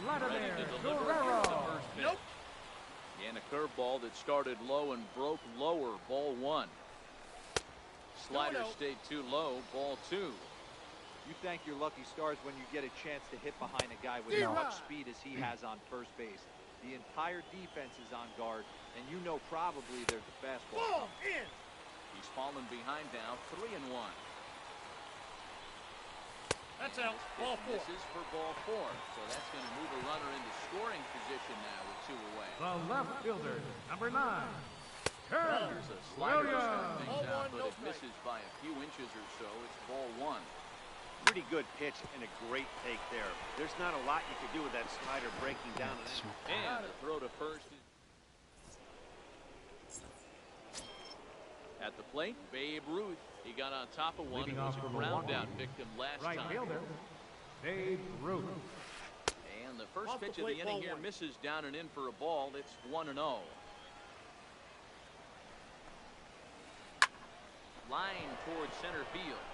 Speaker 4: Ready
Speaker 6: Vladimir
Speaker 4: to deliver
Speaker 6: Guerrero.
Speaker 4: the first pitch. And a curveball that started low and broke lower. Ball 1. Slider stayed too low. Ball 2.
Speaker 5: You thank your lucky stars when you get a chance to hit behind a guy with as much speed as he has on first base. The entire defense is on guard, and you know probably there's a fastball coming.
Speaker 4: He's fallen behind now. 3-1.
Speaker 7: That's out. Ball 4.
Speaker 4: This is for ball 4. So that's going to move a runner into scoring position now with 2 away.
Speaker 6: The left fielder, number 9.
Speaker 4: There's a slider to start
Speaker 7: Ball
Speaker 4: things out,
Speaker 7: 1,
Speaker 4: but
Speaker 7: no
Speaker 4: it
Speaker 7: strike.
Speaker 4: misses by a few inches or so. It's ball 1.
Speaker 3: Pretty good pitch and a great take there. There's not a lot you could do with that slider breaking down.
Speaker 4: And the throw to first. At the plate, Babe Ruth. He got on top of one.
Speaker 6: Leading
Speaker 4: It was
Speaker 6: off
Speaker 4: a
Speaker 6: for
Speaker 4: ground
Speaker 6: Milwaukee.
Speaker 4: out victim last
Speaker 6: Right
Speaker 4: time.
Speaker 6: fielder, Babe Ruth.
Speaker 4: And the first
Speaker 7: Off the
Speaker 4: pitch of the
Speaker 7: plate,
Speaker 4: inning
Speaker 7: ball
Speaker 4: here
Speaker 7: 1.
Speaker 4: misses down and in for a ball. It's 1-0. Line towards center field.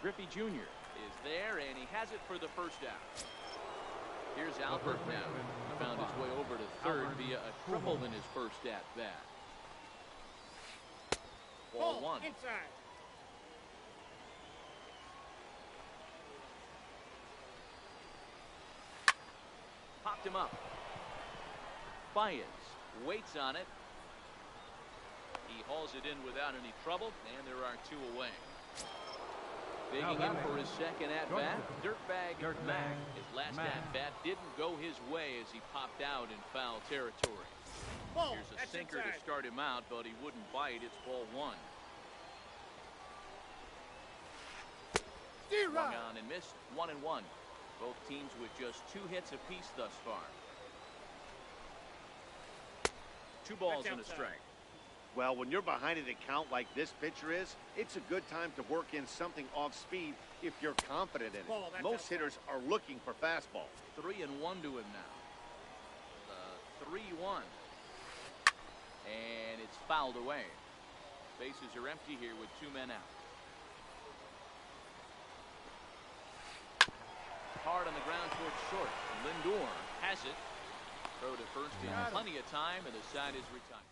Speaker 4: Griffey Jr. is there, and he has it for the first out. Here's Albert now. He found his way over to third via a triple in his first at-bat. Ball 1.
Speaker 7: Inside.
Speaker 4: Popped him up. Baez waits on it. He hauls it in without any trouble, and there are 2 away. Digging in for his second at-bat, Dirtbag Mac. His last at-bat didn't go his way as he popped out in foul territory. Here's a sinker to start him out, but he wouldn't bite. It's ball 1. Swung on and missed, 1-1. Both teams with just 2 hits apiece thus far. 2 balls and a strike.
Speaker 3: Well, when you're behind an account like this pitcher is, it's a good time to work in something off speed if you're confident in it. Most hitters are looking for fastball.
Speaker 4: 3-1 to him now. The 3-1. And it's fouled away. Bases are empty here with 2 men out. Hard on the ground towards short. Lindor has it. Throw to first in plenty of time, and the side is retired.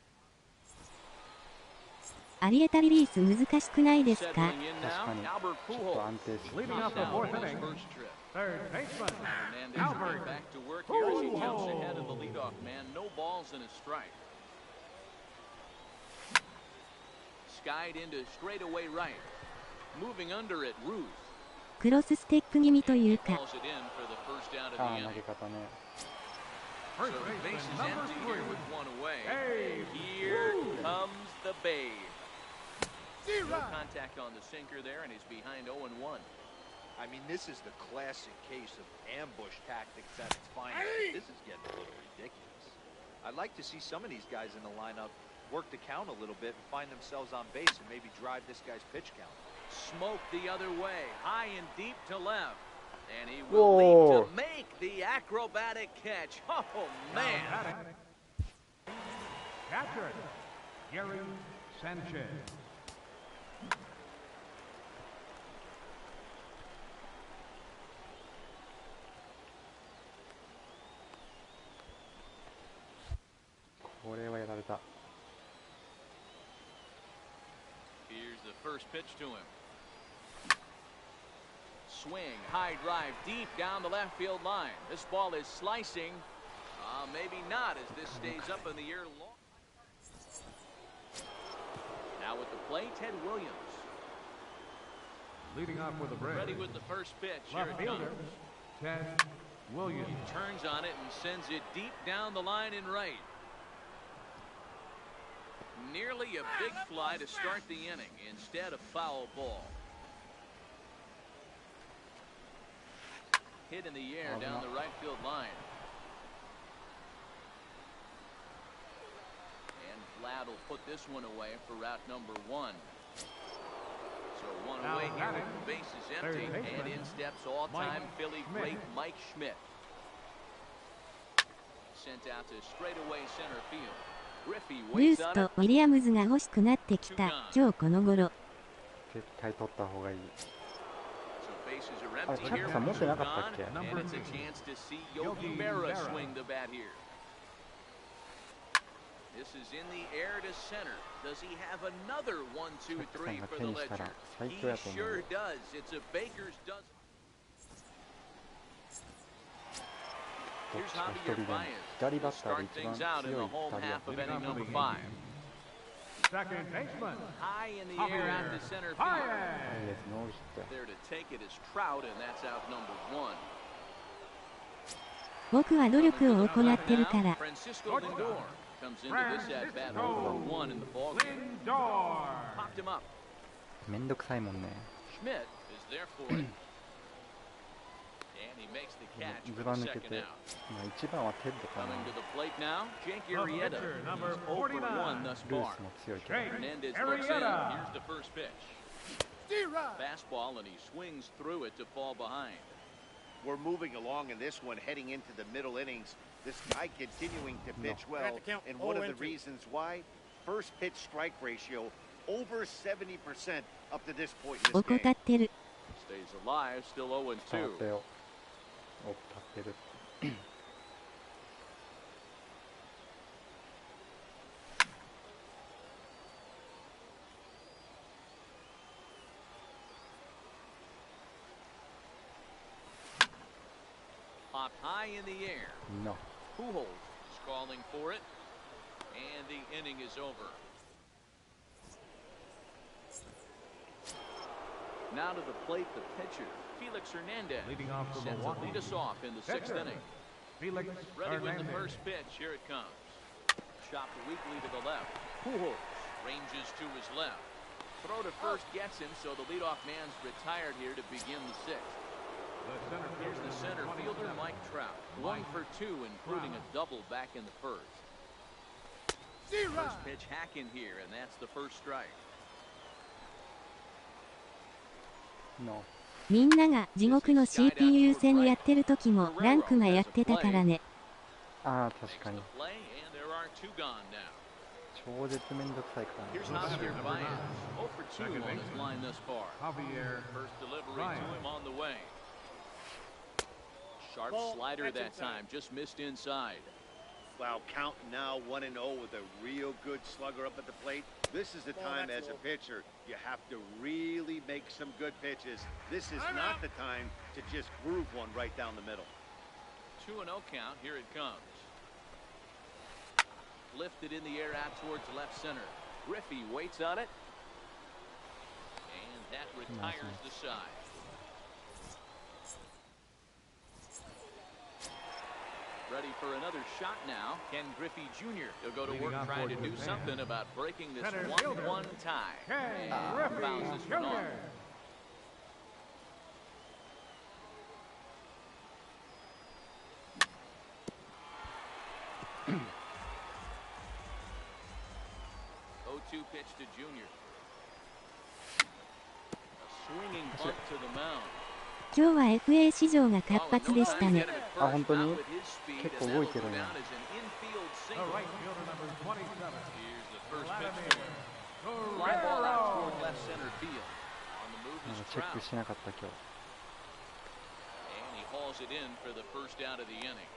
Speaker 1: アリエタリリース難しくないですか？
Speaker 2: 確かにちょっと安定して
Speaker 6: Leading off the 4th inning, third baseman, Albert.
Speaker 4: Back to work here as he jumps ahead of the leadoff man. No balls and a strike. Skied into straightaway right. Moving under it, Ruth.
Speaker 1: クロスステップ気味というか。
Speaker 4: Calls it in for the first out of the
Speaker 2: ああ、投
Speaker 4: inning.
Speaker 2: げ方ね。
Speaker 4: So
Speaker 6: First
Speaker 4: the base is
Speaker 6: baseman, number
Speaker 4: empty here
Speaker 6: 3.
Speaker 4: with 1 away.
Speaker 6: Babe
Speaker 4: Here
Speaker 6: Ruth.
Speaker 4: comes the Babe. No contact on the sinker there, and he's behind 0-1.
Speaker 5: I mean, this is the classic case of ambush tactics at its finest. This is getting a little ridiculous. I'd like to see some of these guys in the lineup work the count a little bit and find themselves on base and maybe drive this guy's pitch count.
Speaker 4: Smoke the other way, high and deep to left. And he will leap to make the acrobatic catch. Oh, man.
Speaker 6: Catcher, Gary Sanchez.
Speaker 2: これはやられた。
Speaker 4: Here's the first pitch to him. Swing, high drive, deep down the left field line. This ball is slicing. Maybe not as this stays up in the air long. Now with the plate, Ted Williams.
Speaker 6: Leading off with a break.
Speaker 4: Ready with the first pitch. Here
Speaker 6: Left
Speaker 4: it
Speaker 6: fielder,
Speaker 4: comes.
Speaker 6: Ted Williams.
Speaker 4: He turns on it and sends it deep down the line in right. Nearly a big fly to start the inning. Instead, a foul ball. Hit in the air down the right field line. And Vlad will put this one away for route number 1. So 1
Speaker 6: Now
Speaker 4: away here
Speaker 6: batting,
Speaker 4: with the base is empty.
Speaker 6: third baseman,
Speaker 4: And in steps all-time
Speaker 6: Mike
Speaker 4: Philly
Speaker 6: Schmidt.
Speaker 4: great Mike Schmidt. Sent out to straightaway center field. Griffey
Speaker 1: ルー
Speaker 4: waits
Speaker 1: ス
Speaker 4: on
Speaker 1: と
Speaker 4: it.
Speaker 1: ウィリアムズが欲しくなってきた今日この頃。
Speaker 2: 絶対取った方がいい。
Speaker 4: So bases are
Speaker 2: あれ、
Speaker 4: empty
Speaker 2: チャッ
Speaker 4: here
Speaker 2: クさん
Speaker 4: with
Speaker 2: 持って
Speaker 4: two
Speaker 2: なかったっ
Speaker 4: gone,
Speaker 2: け？
Speaker 4: and it's a chance to see Yogi Berra swing the bat here. This is in the air to center. Does he have another 1-2-3 for the Ledger? He sure does. It's a Baker's dozen. Here's Javier Baez to start things out in the home half of inning number 5.
Speaker 6: Second baseman,
Speaker 4: High in the air out to center field.
Speaker 6: Baez.
Speaker 4: There to take it is Trout, and that's out number 1.
Speaker 1: 僕は努力を行ってるから。
Speaker 4: Francisco Lindor comes into this at bat over 1 in the ball game.
Speaker 6: Lindor.
Speaker 4: Popped him up.
Speaker 2: めんどくさいもんね。
Speaker 4: Schmidt is there for it. And he makes the catch
Speaker 2: ず
Speaker 4: for
Speaker 2: ば
Speaker 4: the
Speaker 2: 抜け
Speaker 4: second
Speaker 2: て、
Speaker 4: out.
Speaker 2: まあ一番はテッドかな。
Speaker 4: Coming to the plate now, Jake
Speaker 6: The
Speaker 4: Arrieta.
Speaker 6: pitcher, number
Speaker 4: He's 0 for 1
Speaker 6: 49.
Speaker 4: thus
Speaker 2: ルー
Speaker 4: far.
Speaker 2: スも強いけど。
Speaker 6: Jake
Speaker 4: Hernandez looks in.
Speaker 6: Arrieta.
Speaker 4: Here's the first pitch. Fastball, and he swings through it to fall behind.
Speaker 3: We're moving along in this one, heading into the middle innings. This guy continuing to pitch well,
Speaker 7: Have to count
Speaker 3: and one of the
Speaker 7: 0-2.
Speaker 3: reasons why, first pitch strike ratio over 70% up to this point in this
Speaker 1: 怠
Speaker 3: game.
Speaker 1: ってる。
Speaker 4: Stays alive, still 0-2.
Speaker 2: 立てよ。お、立ってる。
Speaker 4: Popped high in the air.
Speaker 2: No.
Speaker 4: Pujols is calling for it, and the inning is over. Now to the plate, the pitcher, Felix Hernandez.
Speaker 6: Leading off for
Speaker 4: Sets to
Speaker 6: Milwaukee.
Speaker 4: lead us off in the sixth
Speaker 6: Pitcher,
Speaker 4: inning.
Speaker 6: Felix
Speaker 4: Ready with the
Speaker 6: Hernandez.
Speaker 4: first pitch. Here it comes. Chopped weakly to the left. Pujols ranges to his left. Throw to first gets him, so the leadoff man's retired here to begin the sixth. Here's the center fielder, Mike Trout. 1 for 2, including a double back in the first. First pitch hack in here, and that's the first strike.
Speaker 2: No.
Speaker 1: みんなが地獄の CPU 戦やってる時もランクがやってたからね。
Speaker 2: ああ、確かに。
Speaker 4: Play, and there are 2 gone now.
Speaker 2: 超絶めんどくさいから
Speaker 4: Here's
Speaker 2: な。
Speaker 4: Javier Baez. 0 for 2 on his line thus far.
Speaker 6: Javier
Speaker 4: First delivery to him on the way. Sharp
Speaker 7: Ball,
Speaker 4: slider
Speaker 7: that's
Speaker 4: that time,
Speaker 7: inside.
Speaker 4: just missed inside.
Speaker 3: Wow, count now 1-0 with a real good slugger up at the plate. This is the
Speaker 7: Ball,
Speaker 3: time
Speaker 7: that's
Speaker 3: as a
Speaker 7: low.
Speaker 3: pitcher you have to really make some good pitches. This is
Speaker 7: I'm
Speaker 3: not
Speaker 7: out.
Speaker 3: the time to just groove one right down the middle.
Speaker 4: 2-0 count. Here it comes. Lifted in the air out towards left center. Griffey waits on it. And that retires the side. Ready for another shot now. Ken Griffey Jr. He'll go to work trying to do something about breaking this 1-1 tie.
Speaker 6: Ken
Speaker 4: And
Speaker 6: Griffey
Speaker 4: fouls this one off.
Speaker 6: Jr.
Speaker 4: Two pitch to Junior. A swinging bunt to the mound.
Speaker 1: 今日は FA 市場が活発でしたね。
Speaker 2: あ、本当に結構動いてるね。
Speaker 6: The right fielder number 27.
Speaker 4: Here's the first pitch to him. Fly ball out toward left center field. On the move
Speaker 2: なん
Speaker 4: is
Speaker 2: かチェッ
Speaker 4: Trout.
Speaker 2: クしなかった今日。
Speaker 4: And he hauls it in for the first out of the inning.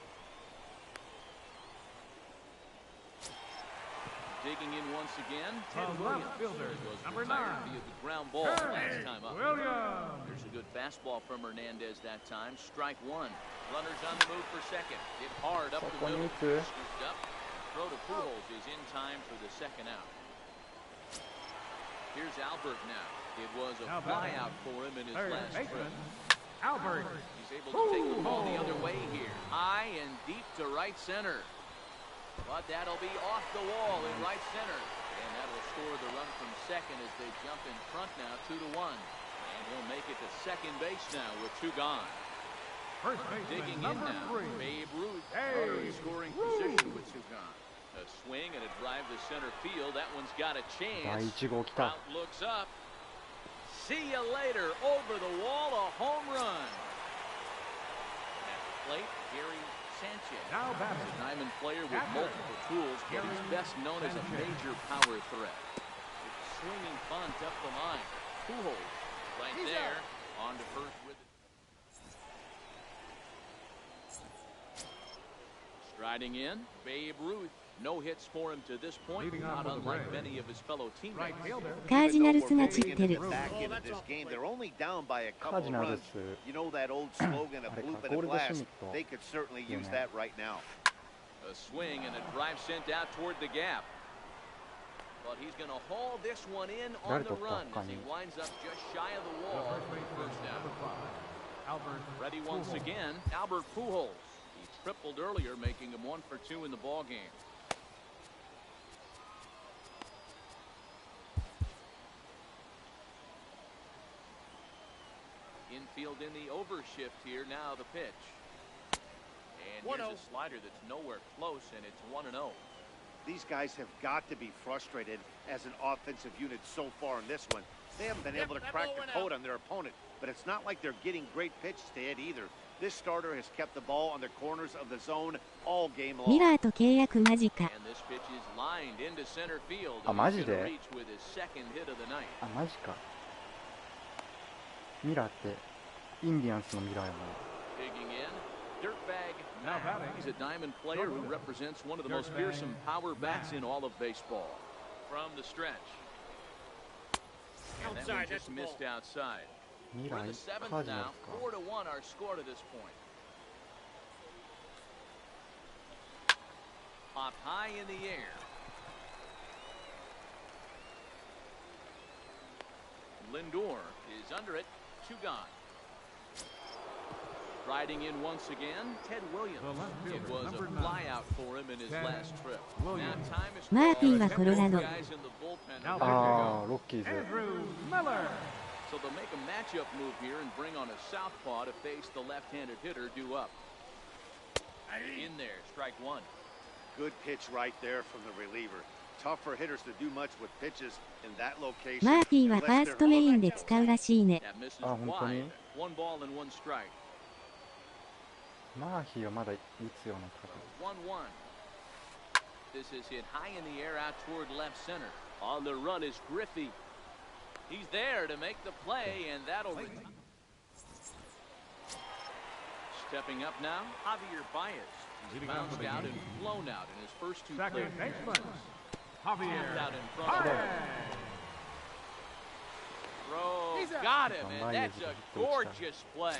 Speaker 4: Digging in once again, Ted
Speaker 6: The
Speaker 4: Williams.
Speaker 6: left fielder,
Speaker 4: It was
Speaker 6: number
Speaker 4: retired
Speaker 6: 9.
Speaker 4: via the ground ball last
Speaker 6: Ted
Speaker 4: time up.
Speaker 6: Williams.
Speaker 4: There's a good fastball from Hernandez that time. Strike 1. Runners on the move for second. Hit hard up the middle. Scooped up. Throw to Pujols is in time for the second out. Here's Albert now. It was a flyout for him in his
Speaker 6: Third
Speaker 4: last trip.
Speaker 6: baseman, Albert.
Speaker 4: He's able to take the ball the other way here. High and deep to right center. But that'll be off the wall in right center. And that'll score the run from second as they jump in front now, 2-1. And he'll make it to second base now with 2 gone.
Speaker 6: First
Speaker 4: Digging
Speaker 6: baseman,
Speaker 4: in
Speaker 6: number
Speaker 4: now,
Speaker 6: 3.
Speaker 4: Babe Ruth.
Speaker 6: Babe
Speaker 4: Runner in scoring position with 2 gone. A swing and a drive to center field. That one's got a
Speaker 2: 第
Speaker 4: chance.
Speaker 2: 1号来た。
Speaker 4: Trout looks up. See you later. Over the wall, a home run. At the plate, Gary Sanchez.
Speaker 6: Now batting.
Speaker 4: A diamond player with multiple tools, but he's best known as a major power threat. With a swinging bunt up the line. Pujols right there on to first with it. Striding in, Babe Ruth. No hits for him to this point,
Speaker 6: Leading off
Speaker 4: not
Speaker 6: for the
Speaker 4: unlike
Speaker 6: Braves.
Speaker 4: many of his fellow
Speaker 6: Right
Speaker 4: teammates.
Speaker 6: fielder.
Speaker 1: カージナルスが散ってる。
Speaker 3: Back into this game, they're only down by a
Speaker 2: カー
Speaker 3: couple
Speaker 2: ジ
Speaker 3: of
Speaker 2: ナル
Speaker 3: runs.
Speaker 2: ス
Speaker 3: You know that old slogan, a
Speaker 2: あれか
Speaker 3: bloop
Speaker 2: ゴー
Speaker 3: and
Speaker 2: ル
Speaker 3: a
Speaker 2: ドシュ
Speaker 3: blast?
Speaker 2: ミット
Speaker 3: They could certainly use
Speaker 2: Yeah.
Speaker 3: that right now.
Speaker 4: A swing and a drive sent out toward the gap. But he's going to haul this one in on the run as he winds up just shy of the
Speaker 6: The
Speaker 4: wall.
Speaker 6: first baseman,
Speaker 4: First down.
Speaker 6: number 5. Albert.
Speaker 4: Ready once
Speaker 6: Pujols.
Speaker 4: again, Albert Pujols. He tripled earlier, making him 1 for 2 in the ball game. Infield in the overshift here. Now the pitch. And here's
Speaker 7: 1-0.
Speaker 4: a slider that's nowhere close, and it's 1-0.
Speaker 3: These guys have got to be frustrated as an offensive unit so far in this one. They haven't been able to
Speaker 7: that
Speaker 3: crack
Speaker 7: ball
Speaker 3: the
Speaker 7: went
Speaker 3: code
Speaker 7: out.
Speaker 3: on their opponent, but it's not like they're getting great pitches to hit either. This starter has kept the ball on the corners of the zone all game
Speaker 1: ミ
Speaker 3: long.
Speaker 1: ラーと契約間近。
Speaker 4: And this pitch is lined into center field.
Speaker 2: あ、
Speaker 4: And
Speaker 2: マ
Speaker 4: he's
Speaker 2: ジ
Speaker 4: gonna
Speaker 2: で
Speaker 4: reach with his second hit of the night.
Speaker 2: あ、マジか。ミラーってインディアンスのミラーやもん。
Speaker 4: Digging in, Dirtbag
Speaker 6: Now
Speaker 4: Mac.
Speaker 6: batting.
Speaker 4: He's a diamond player who represents one of the most
Speaker 6: Dirtbag
Speaker 4: fearsome power bats in all of baseball. From the stretch. And that one
Speaker 7: Outside, that's
Speaker 4: just
Speaker 7: the ball.
Speaker 4: missed outside.
Speaker 2: ミ
Speaker 4: We're
Speaker 2: ラ
Speaker 4: in
Speaker 2: ー
Speaker 4: the
Speaker 2: カ
Speaker 4: seventh
Speaker 2: ージナル
Speaker 4: now.
Speaker 2: スか。
Speaker 4: 4-1 our score to this point. Popped high in the air. Lindor is under it. 2 gone. Riding in once again, Ted Williams. It was a flyout for him in his last trip. Now time is
Speaker 1: マーティンはコロラド。
Speaker 4: guys in the bullpen.
Speaker 2: ああ、ロッキーズ。
Speaker 4: So they'll make a matchup move here and bring on a southpaw to face the left-handed hitter due up. In there, strike 1.
Speaker 3: Good pitch right there from the reliever. Tough for hitters to do much with pitches in that location.
Speaker 1: マーティンはファーストメインで使うらしいね。
Speaker 4: That misses
Speaker 2: あ、本当に
Speaker 4: wide. 1 ball and 1 strike.
Speaker 2: マーヒーはまだ打つような多分。
Speaker 4: 1-1. This is hit high in the air out toward left center. On the run is Griffey. He's there to make the play, and that'll retire. Stepping up now, Javier Baez. He's bounced out and flown out in his first 2
Speaker 6: Second
Speaker 4: clearances.
Speaker 6: baseman, Javier
Speaker 4: Out in front of him. Throw, got him, and that's a gorgeous play.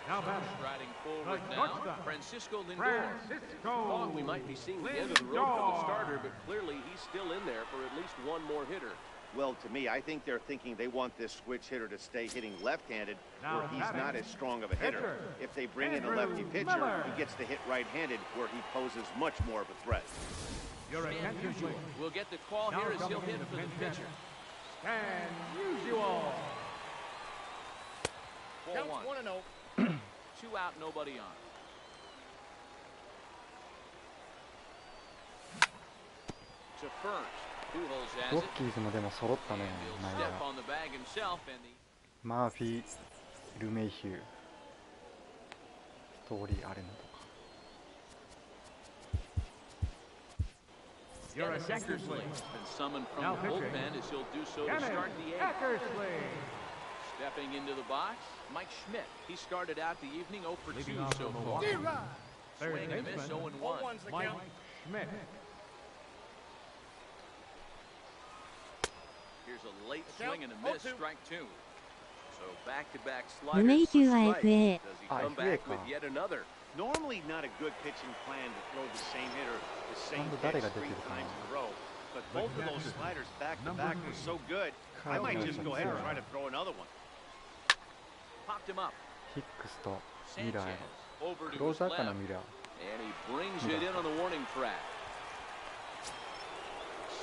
Speaker 6: Now batting,
Speaker 4: Striding forward
Speaker 6: the
Speaker 4: now,
Speaker 6: shortstop,
Speaker 4: Francisco Lindor.
Speaker 6: Francisco.
Speaker 8: We might be seeing the end of the road for the starter, but clearly he's still in there for at least one more hitter.
Speaker 3: Well, to me, I think they're thinking they want this switch hitter to stay hitting left-handed, where he's not as strong of a hitter. If they bring in a lefty pitcher, he gets to hit right-handed, where he poses much more of a threat.
Speaker 6: Your attention, please.
Speaker 4: We'll get the call here as he'll hit for the pitcher.
Speaker 6: Stand usual.
Speaker 7: Counts
Speaker 4: 4-1.
Speaker 7: 1-0.
Speaker 4: 2 out, nobody on. To first. Pujols
Speaker 2: ロ
Speaker 4: has
Speaker 2: ッ
Speaker 4: it.
Speaker 2: キーズもでも揃ったね、
Speaker 4: He'll
Speaker 2: 内
Speaker 4: step
Speaker 2: 野。
Speaker 4: on the bag himself, and the
Speaker 2: マーフィー、ルメイヒュー、ストーリーアレナとか。
Speaker 6: Your
Speaker 4: Dennis
Speaker 6: attention,
Speaker 4: Eckersley
Speaker 6: please.
Speaker 4: has been summoned from
Speaker 6: Now
Speaker 4: the
Speaker 6: pitching.
Speaker 4: bullpen as he'll do so to
Speaker 6: Dennis
Speaker 4: start the 8th.
Speaker 6: Eckersley.
Speaker 4: Stepping into the box, Mike Schmidt. He started out the evening 0 for 2
Speaker 6: Leading off
Speaker 4: so
Speaker 6: from
Speaker 4: far.
Speaker 6: Milwaukee. Third
Speaker 4: Swing and a miss,
Speaker 6: baseman,
Speaker 4: 0-1.
Speaker 7: 0-1's the
Speaker 6: Mike
Speaker 7: count.
Speaker 6: Schmidt.
Speaker 4: Here's a late
Speaker 7: The count,
Speaker 4: swing and a miss,
Speaker 7: 0-2.
Speaker 4: strike 2. So back-to-back
Speaker 1: ルメイ
Speaker 4: sliders
Speaker 1: ヒュー
Speaker 4: for
Speaker 1: は
Speaker 4: strike.
Speaker 1: FA。
Speaker 8: Does he
Speaker 2: Ah,
Speaker 8: come
Speaker 2: FA
Speaker 8: back
Speaker 2: か。
Speaker 8: with yet another?
Speaker 3: Normally not a good pitching plan to throw the same hitter the same
Speaker 2: 今度
Speaker 3: pitch
Speaker 2: 誰が出て
Speaker 3: 3
Speaker 2: るかな。
Speaker 3: times in a row. But both of those sliders back-to-back were so good, I might just go ahead and try to throw another one.
Speaker 4: Popped him up.
Speaker 2: ヒックスとミ
Speaker 4: Sanchez
Speaker 2: ラーや。
Speaker 4: over
Speaker 2: ク
Speaker 4: to
Speaker 2: ロー
Speaker 4: his
Speaker 2: ザーかな、
Speaker 4: left.
Speaker 2: ミラー。
Speaker 4: And he brings it in on the warning track.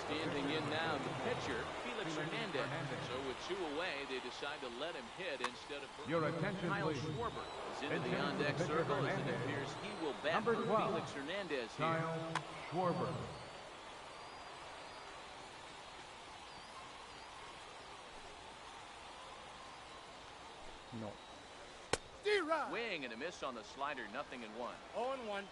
Speaker 4: Standing in now, the pitcher, Felix Hernandez. So with 2 away, they decide to let him hit instead of
Speaker 6: Your attention,
Speaker 4: Kyle
Speaker 6: please.
Speaker 4: Schwarber is into the
Speaker 6: Attention,
Speaker 4: on-deck
Speaker 6: pitcher
Speaker 4: circle as it
Speaker 6: Hernandez.
Speaker 4: appears he will bat
Speaker 6: Number
Speaker 4: for
Speaker 6: 12,
Speaker 4: Felix Hernandez here.
Speaker 6: Kyle Schwarber.
Speaker 2: No。
Speaker 7: D-Rod.
Speaker 4: Swing and a miss on the slider, 0-1.
Speaker 7: 0-1.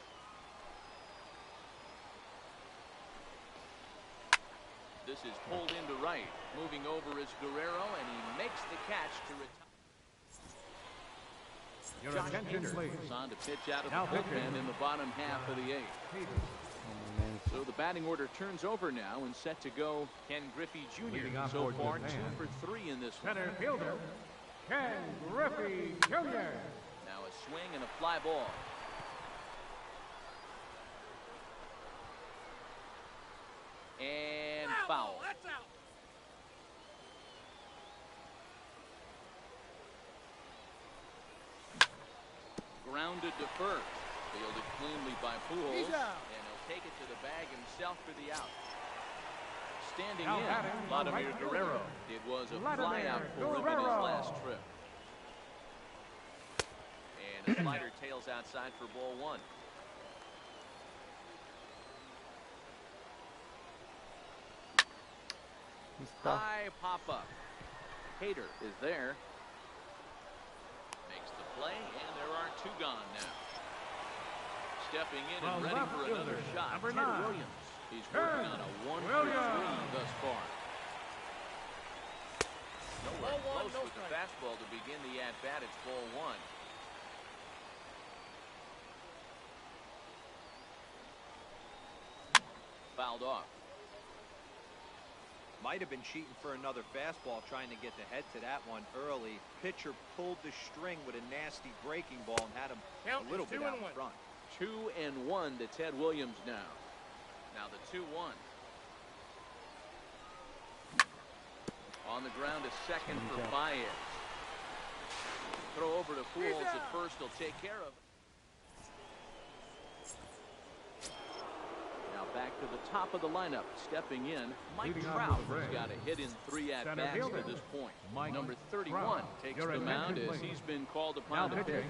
Speaker 4: This is pulled into right. Moving over is Guerrero, and he makes the catch to retire.
Speaker 6: Your
Speaker 4: Josh
Speaker 6: attention,
Speaker 4: Hader
Speaker 6: please.
Speaker 4: is on to pitch out of
Speaker 6: Now
Speaker 4: the bullpen
Speaker 6: pitching.
Speaker 4: in the bottom half of the 8th. So the batting order turns over now and set to go Ken Griffey Jr.
Speaker 6: Leading off
Speaker 4: So
Speaker 6: towards
Speaker 4: far,
Speaker 6: the
Speaker 4: 2
Speaker 6: man.
Speaker 4: for 3 in this one.
Speaker 6: Center fielder, Ken Griffey Jr.
Speaker 4: Now a swing and a fly ball. And foul.
Speaker 7: That's out.
Speaker 4: Grounded to first. Fielded cleanly by Pujols.
Speaker 7: He's out.
Speaker 4: And he'll take it to the bag himself for the out. Standing
Speaker 6: Now
Speaker 4: in,
Speaker 6: batting,
Speaker 4: Vladimir
Speaker 6: right
Speaker 4: Guerrero.
Speaker 6: fielder.
Speaker 4: It was a
Speaker 6: Vladimir
Speaker 4: flyout for him in his
Speaker 6: Guerrero.
Speaker 4: last trip. And a slider tails outside for ball 1. High pop up. Hader is there. Makes the play, and there are 2 gone now. Stepping in and
Speaker 6: Well,
Speaker 4: ready
Speaker 6: left
Speaker 4: for another
Speaker 6: fielder,
Speaker 4: shot.
Speaker 6: number
Speaker 4: Ted
Speaker 6: 9.
Speaker 4: Williams. He's working on a 1 for 3
Speaker 6: Williams.
Speaker 4: thus far. Nowhere
Speaker 7: Ball 1,
Speaker 4: close
Speaker 7: no
Speaker 4: with the
Speaker 7: strike.
Speaker 4: fastball to begin the at-bat. It's ball 1. Fouled off.
Speaker 5: Might have been cheating for another fastball, trying to get the head to that one early. Pitcher pulled the string with a nasty breaking ball and had him
Speaker 7: Count
Speaker 5: a little
Speaker 7: is
Speaker 5: bit
Speaker 7: 2
Speaker 5: out
Speaker 7: and
Speaker 5: in
Speaker 7: 1.
Speaker 5: front.
Speaker 4: 2-1 to Ted Williams now. Now the 2-1. On the ground, a second for Baez. Throw over to Pujols at first. He'll take care of it. Now back to the top of the lineup. Stepping in, Mike Trout has got a hit in 3 at-bats to this point. Number 31 takes the mound as he's been called upon to pitch.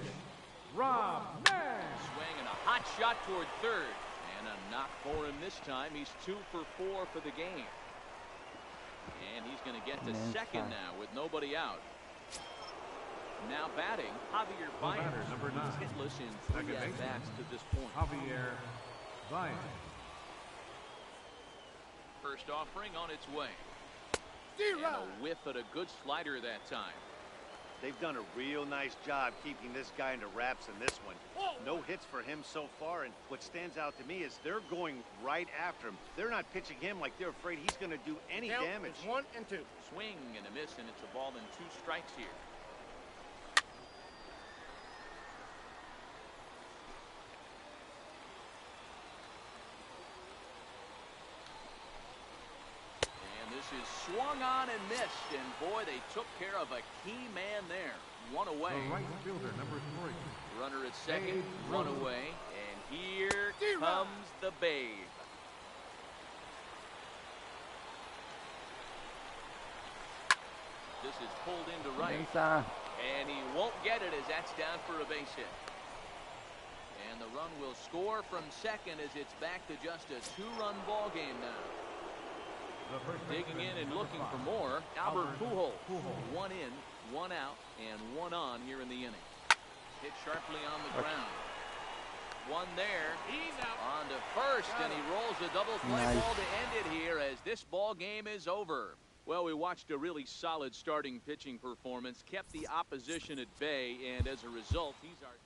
Speaker 4: Swing and a hot shot toward third. And a knock for him this time. He's 2 for 4 for the game. And he's going to get to second now with nobody out. Now batting, Javier Baez. He's hitless in 3 at-bats to this point.
Speaker 6: Javier Baez.
Speaker 4: First offering on its way. And a whiff at a good slider that time.
Speaker 3: They've done a real nice job keeping this guy into wraps in this one. No hits for him so far, and what stands out to me is they're going right after him. They're not pitching him like they're afraid he's going to do any damage.
Speaker 7: 1 and 2.
Speaker 4: Swing and a miss, and it's a ball and 2 strikes here. This is swung on and missed, and boy, they took care of a key man there. 1 away.
Speaker 6: The right fielder, number 3.
Speaker 4: Runner at second, run away, and here comes the Babe. This is pulled into right, and he won't get it as that's down for a base hit. And the run will score from second as it's back to just a 2-run ball game now. Digging in and looking for more, Albert Pujols. 1 in, 1 out, and 1 on here in the inning. Hit sharply on the ground. 1 there. He's out. On to first, and he rolls a double play ball to end it here as this ball game is over. Well, we watched a really solid starting pitching performance, kept the opposition at bay, and as a result, he's our top.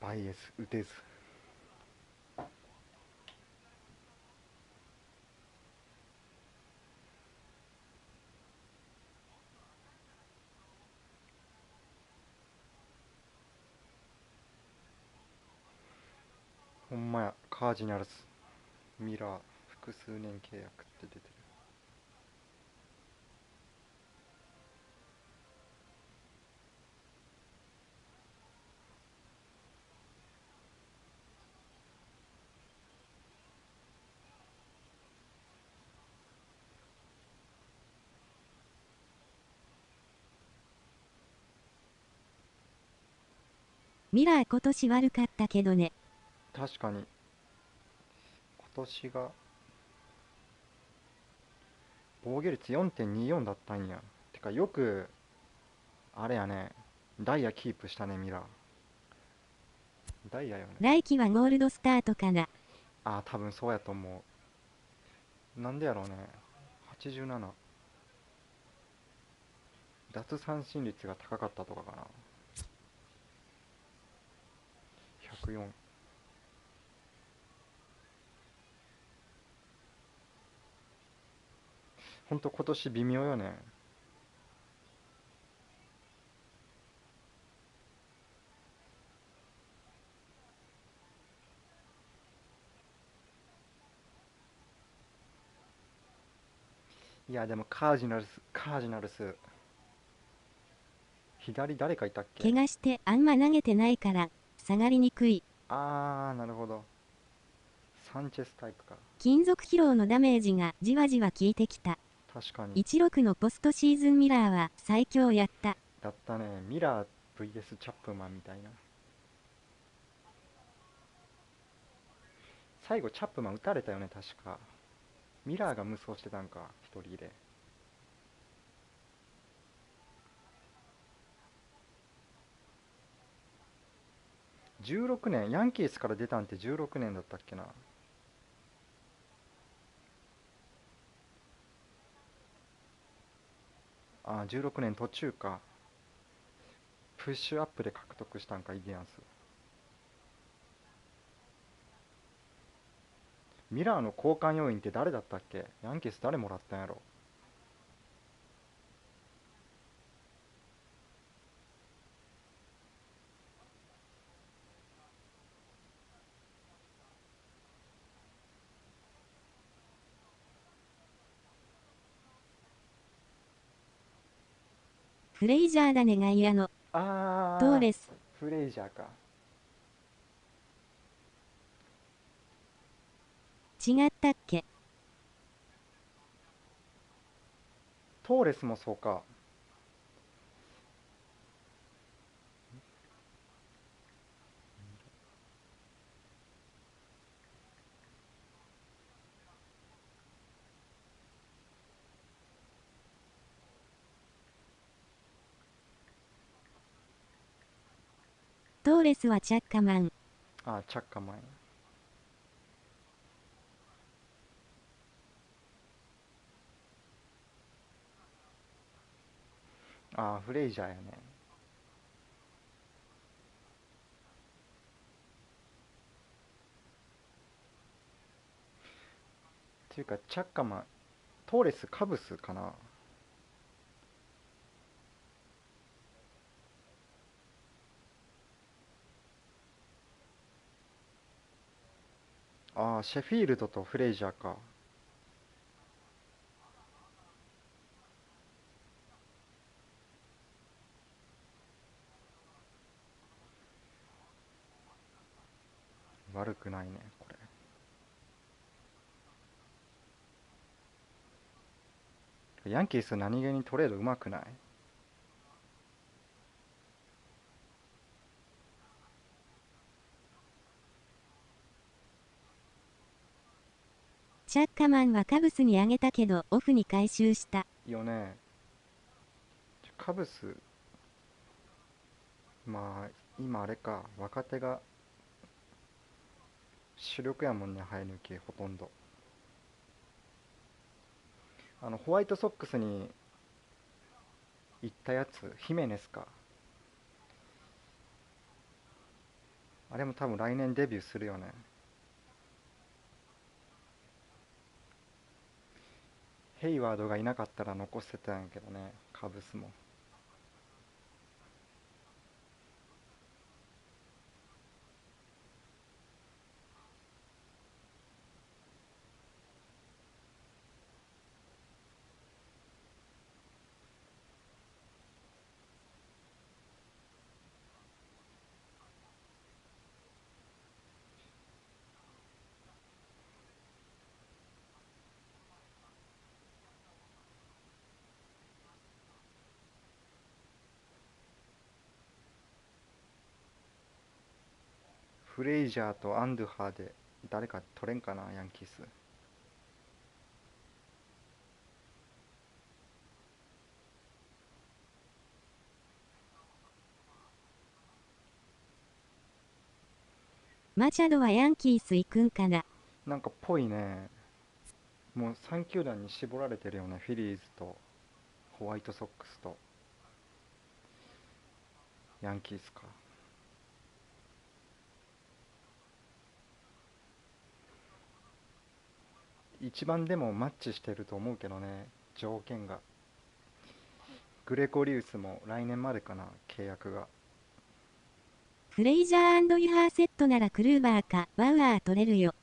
Speaker 2: バイエス打てず。ほんまや、カージナルスミラー複数年契約って出てる。
Speaker 1: ミラー今年悪かったけどね。
Speaker 2: 確かに今年が防御率 4.24 だったんや。てかよくあれやね、ダイヤキープしたね。ミラーダイヤよね。
Speaker 1: 来季はゴールドスタートかな。
Speaker 2: ああ、多分そうやと思う。なんでやろうね。87奪三振率が高かったとかかな。104。ほんと今年微妙よね。いやでもカージナルス左誰かいたっけ。
Speaker 1: 怪我してあんま投げてないから下がりにくい。
Speaker 2: あーなるほど。サンチェスタイプか。
Speaker 1: 金属疲労のダメージがじわじわ効いてきた。
Speaker 2: 確かに。
Speaker 1: 16のポストシーズンミラーは最強やった。
Speaker 2: だったね。ミラー VS チャップマンみたいな。最後チャップマン撃たれたよね、確か。ミラーが無双してたんか、一人で。16年、ヤンキースから出たんって16年だったっけな。あ、16年途中か。プッシュアップで獲得したんか、イディアンス。ミラーの交換要員って誰だったっけ？ヤンキース誰もらったんやろ？
Speaker 1: フレイジャーだね、外野の。
Speaker 2: あ
Speaker 1: トーレス。
Speaker 2: フレイジャーか。
Speaker 1: 違ったっけ？
Speaker 2: トーレスもそうか。
Speaker 1: トーレスはチャッカマン。
Speaker 2: あ、チャッカマン。あ、フレイジャーやね。っていうかチャッカマン、トーレスカブスかな。あ、シェフィールドとフレイジャーか。悪くないね、これ。ヤンキース何気にトレードうまくない？
Speaker 1: チャッカマンはカブスにあげたけどオフに回収した。
Speaker 2: よね。カブス、まあ今あれか、若手が主力やもんね、生え抜きほとんど。ホワイトソックスに行ったやつ、ヒメネスか。あれも多分来年デビューするよね。ヘイワードがいなかったら残してたんやけどね、カブスも。フレイジャーとアンドゥハーで誰か取れんかな、ヤンキース。
Speaker 1: マチャドはヤンキース行くんかな。
Speaker 2: なんかぽいね。もう3球団に絞られてるよね。フィリーズとホワイトソックスとヤンキースか。一番でもマッチしてると思うけどね、条件が。グレコリウスも来年までかな、契約が。
Speaker 1: フレイジャー&ユハーセットならクルーバーかバウアー取れるよ。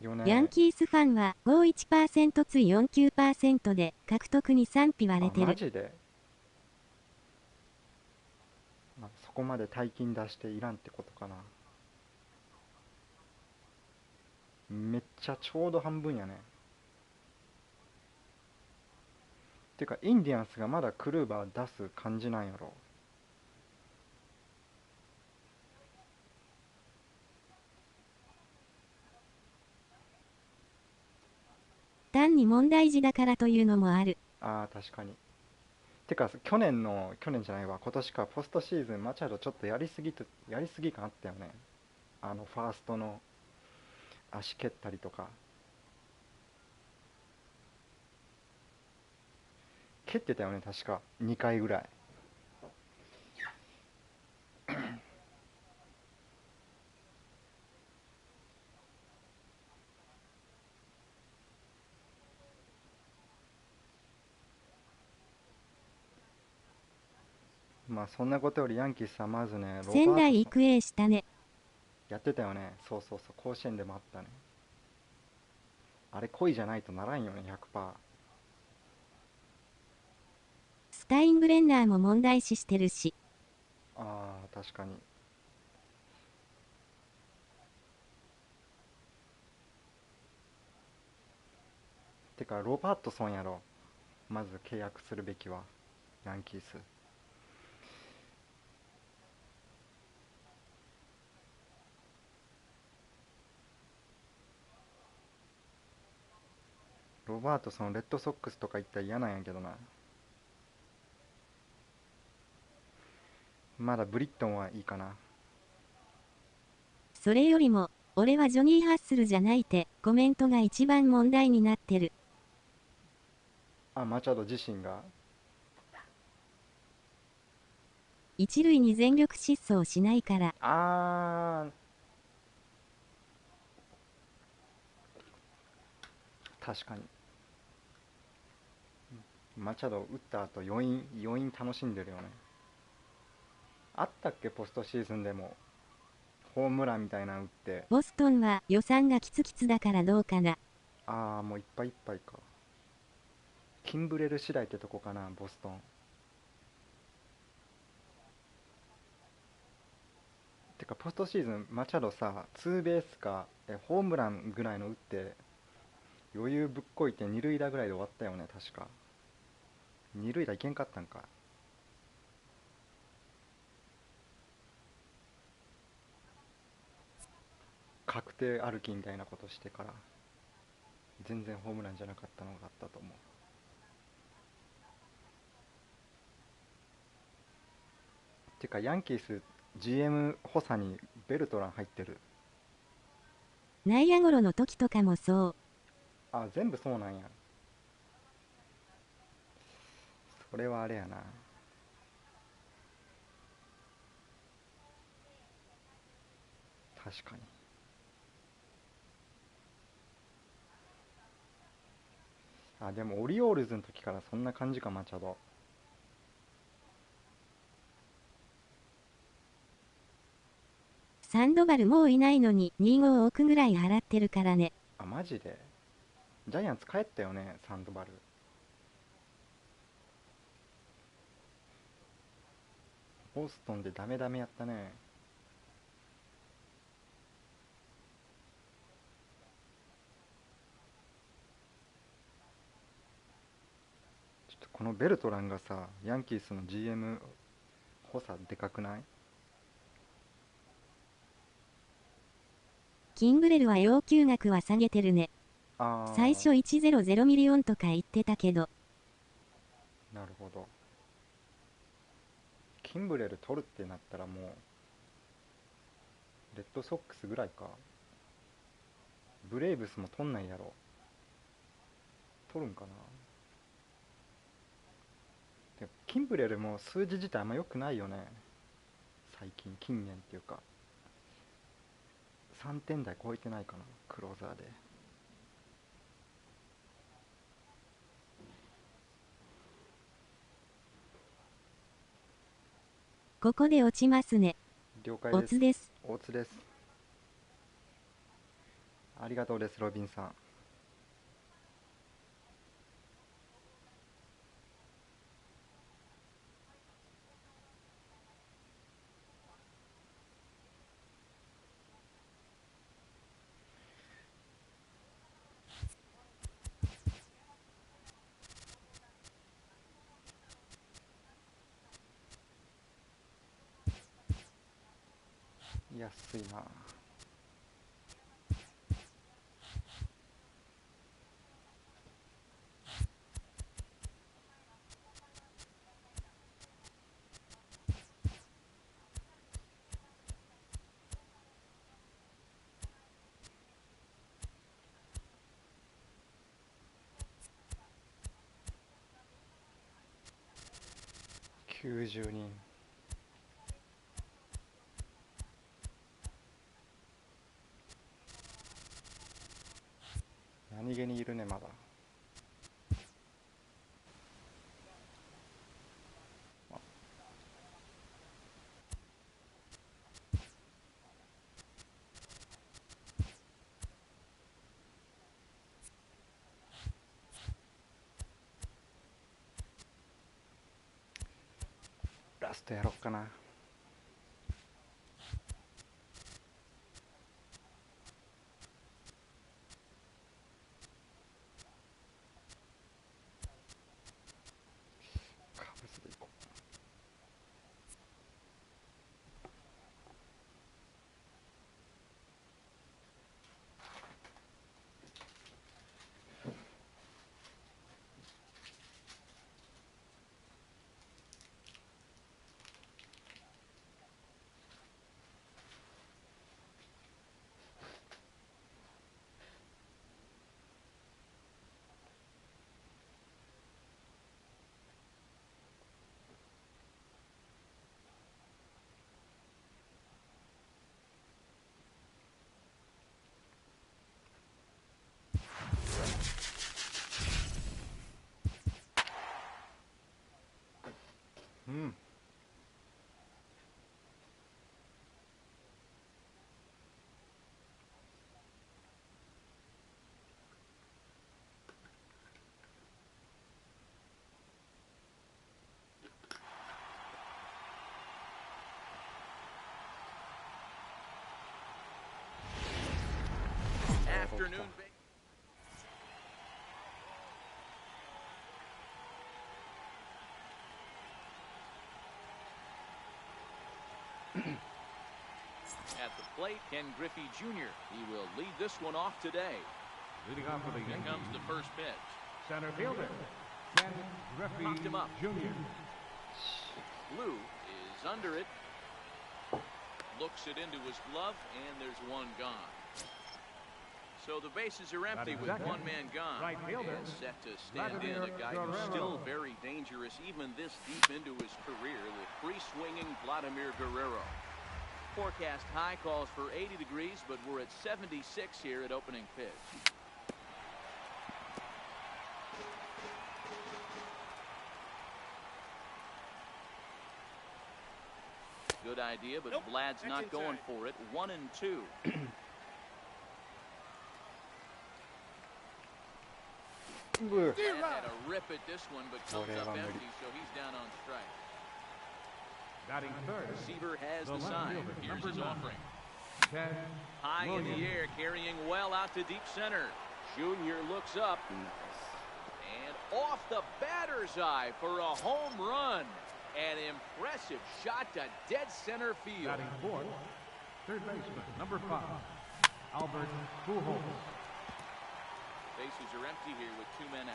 Speaker 2: よね。
Speaker 1: ヤンキースファンは 51% つい 49% で獲得に賛否割れてる。
Speaker 2: マジで？そこまで大金出していらんってことかな。めっちゃちょうど半分やね。てかインディアンスがまだクルーバー出す感じなんやろ。
Speaker 1: 単に問題児だからというのもある。
Speaker 2: ああ確かに。てか去年じゃないわ、今年か、ポストシーズンマチャドちょっとやりすぎ感あったよね。ファーストの足蹴ったりとか蹴ってたよね、確か2回ぐらい。まあそんなことよりヤンキースはまずね、ロバートソン
Speaker 1: 仙台育英したね。
Speaker 2: やってたよね。そうそうそう、甲子園でもあったね。あれ恋じゃないとならんよね、100%。
Speaker 1: スタインブレンナーも問題視してるし。
Speaker 2: ああ確かに。てかロバートソンやろ、まず契約するべきは、ヤンキース。ロバートソンレッドソックスとか行ったら嫌なんやけどな。まだブリットンはいいかな。
Speaker 1: それよりも、俺はジョニー・ハッスルじゃないってコメントが一番問題になってる。
Speaker 2: あ、マチャド自身が。
Speaker 1: 一塁に全力疾走しないから。
Speaker 2: 確かに。マチャド打った後余韻楽しんでるよね。あったっけ、ポストシーズンでもホームランみたいなの打って。
Speaker 1: ボストンは予算がキツキツだからどうかな。
Speaker 2: ああもういっぱいいっぱいか。キンブレル次第ってとこかな、ボストン。てかポストシーズンマチャドさ、ツーベースかホームランぐらいの打って余裕ぶっこいて二塁打ぐらいで終わったよね、確か。二塁打いけんかったんか。確定歩きみたいなことしてから全然ホームランじゃなかったのがあったと思う。てかヤンキース GM 補佐にベルトラン入ってる。
Speaker 1: 内野ゴロの時とかもそう。
Speaker 2: あ、全部そうなんや。それはあれやな。確かに。あ、でもオリオールズの時からそんな感じか、マチャド。
Speaker 1: サンドバルもういないのに25億ぐらい払ってるからね。
Speaker 2: あ、マジで。ジャイアンツ帰ったよね、サンドバル。ボストンでダメダメやったね。ちょっとこのベルトランがさ、ヤンキースの GM 補佐でかくない？
Speaker 1: キンブレルは要求額は下げてるね。最初100ミリオンとか言ってたけど。
Speaker 2: なるほど。キンブレル取るってなったらもうレッドソックスぐらいか。ブレイブスも取んないやろ。取るんかな。でキンブレルも数字自体あんま良くないよね、最近。近年っていうか3点台超えてないかな、クローザーで。
Speaker 1: ここで落ちますね。
Speaker 2: 了解です。
Speaker 1: オツです。
Speaker 2: オツです。ありがとうです、ロビンさん。安いな。90人。何気にいるねまだ。ラストやろっかな。カブスでいこう。うん。
Speaker 4: Afternoon. At the plate, Ken Griffey Jr. He will lead this one off today.
Speaker 6: Leading off for the
Speaker 4: Here
Speaker 6: Yankees,
Speaker 4: comes the first pitch.
Speaker 6: center fielder, Ken Griffey
Speaker 4: Knocked him up.
Speaker 6: Jr.
Speaker 4: Blue is under it. Looks it into his glove, and there's one gone. So the bases are empty with one man gone.
Speaker 6: Right fielder,
Speaker 4: And set to stand in a guy who's
Speaker 6: Guerrero.
Speaker 4: still very dangerous, even this deep into his career, the free-swinging Vladimir Guerrero. Forecast high calls for 80 degrees, but we're at 76 here at opening pitch. Good idea, but Vlad's not going for it. 1-2. Vlad had a rip at this one, but comes up empty, so he's down on strike.
Speaker 6: Batting third,
Speaker 4: Receiver has the
Speaker 6: left
Speaker 4: sign.
Speaker 6: fielder,
Speaker 4: Here's
Speaker 6: number
Speaker 4: his
Speaker 6: 9,
Speaker 4: offering.
Speaker 6: Ken
Speaker 4: High in the
Speaker 6: Williams.
Speaker 4: air, carrying well out to deep center. Junior looks up. And off the batter's eye for a home run. An impressive shot to dead center field.
Speaker 6: Batting fourth, third baseman, number 5, Albert Pujols.
Speaker 4: Bases are empty here with 2 men out.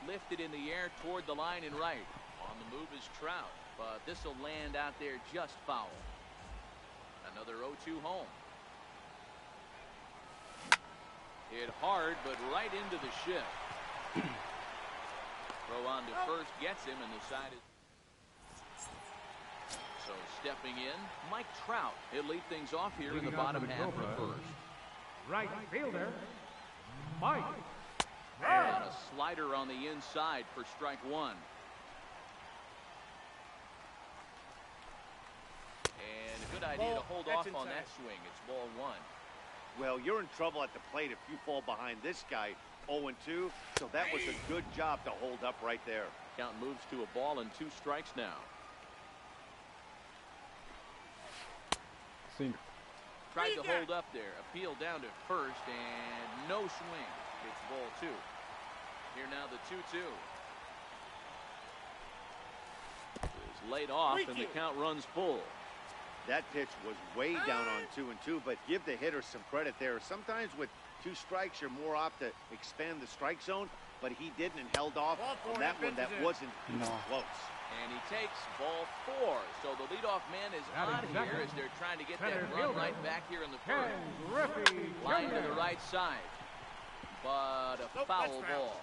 Speaker 4: Lifted in the air toward the line and right. On the move is Trout, but this will land out there just foul. Another 0-2 home. Hit hard, but right into the shift. Throw on to first gets him, and the side is. So stepping in, Mike Trout. He'll lead things off here in the bottom half of the first.
Speaker 6: Right fielder, Mike.
Speaker 4: And a slider on the inside for strike one. And a good idea to hold off on that swing. It's ball one.
Speaker 3: Well, you're in trouble at the plate if you fall behind this guy 0-2, so that was a good job to hold up right there.
Speaker 4: Count moves to a ball and 2 strikes now.
Speaker 2: Swing.
Speaker 4: Tried to hold up there. Appeal down to first, and no swing. It's ball 2. Here now the 2-2. Is laid off, and the count runs full.
Speaker 3: That pitch was way down on 2-2, but give the hitter some credit there. Sometimes with 2 strikes, you're more apt to expand the strike zone, but he didn't and held off on that one that wasn't even close.
Speaker 4: And he takes ball 4. So the leadoff man is on here as they're trying to get that run right back here in the first. Line to the right side. But a foul ball.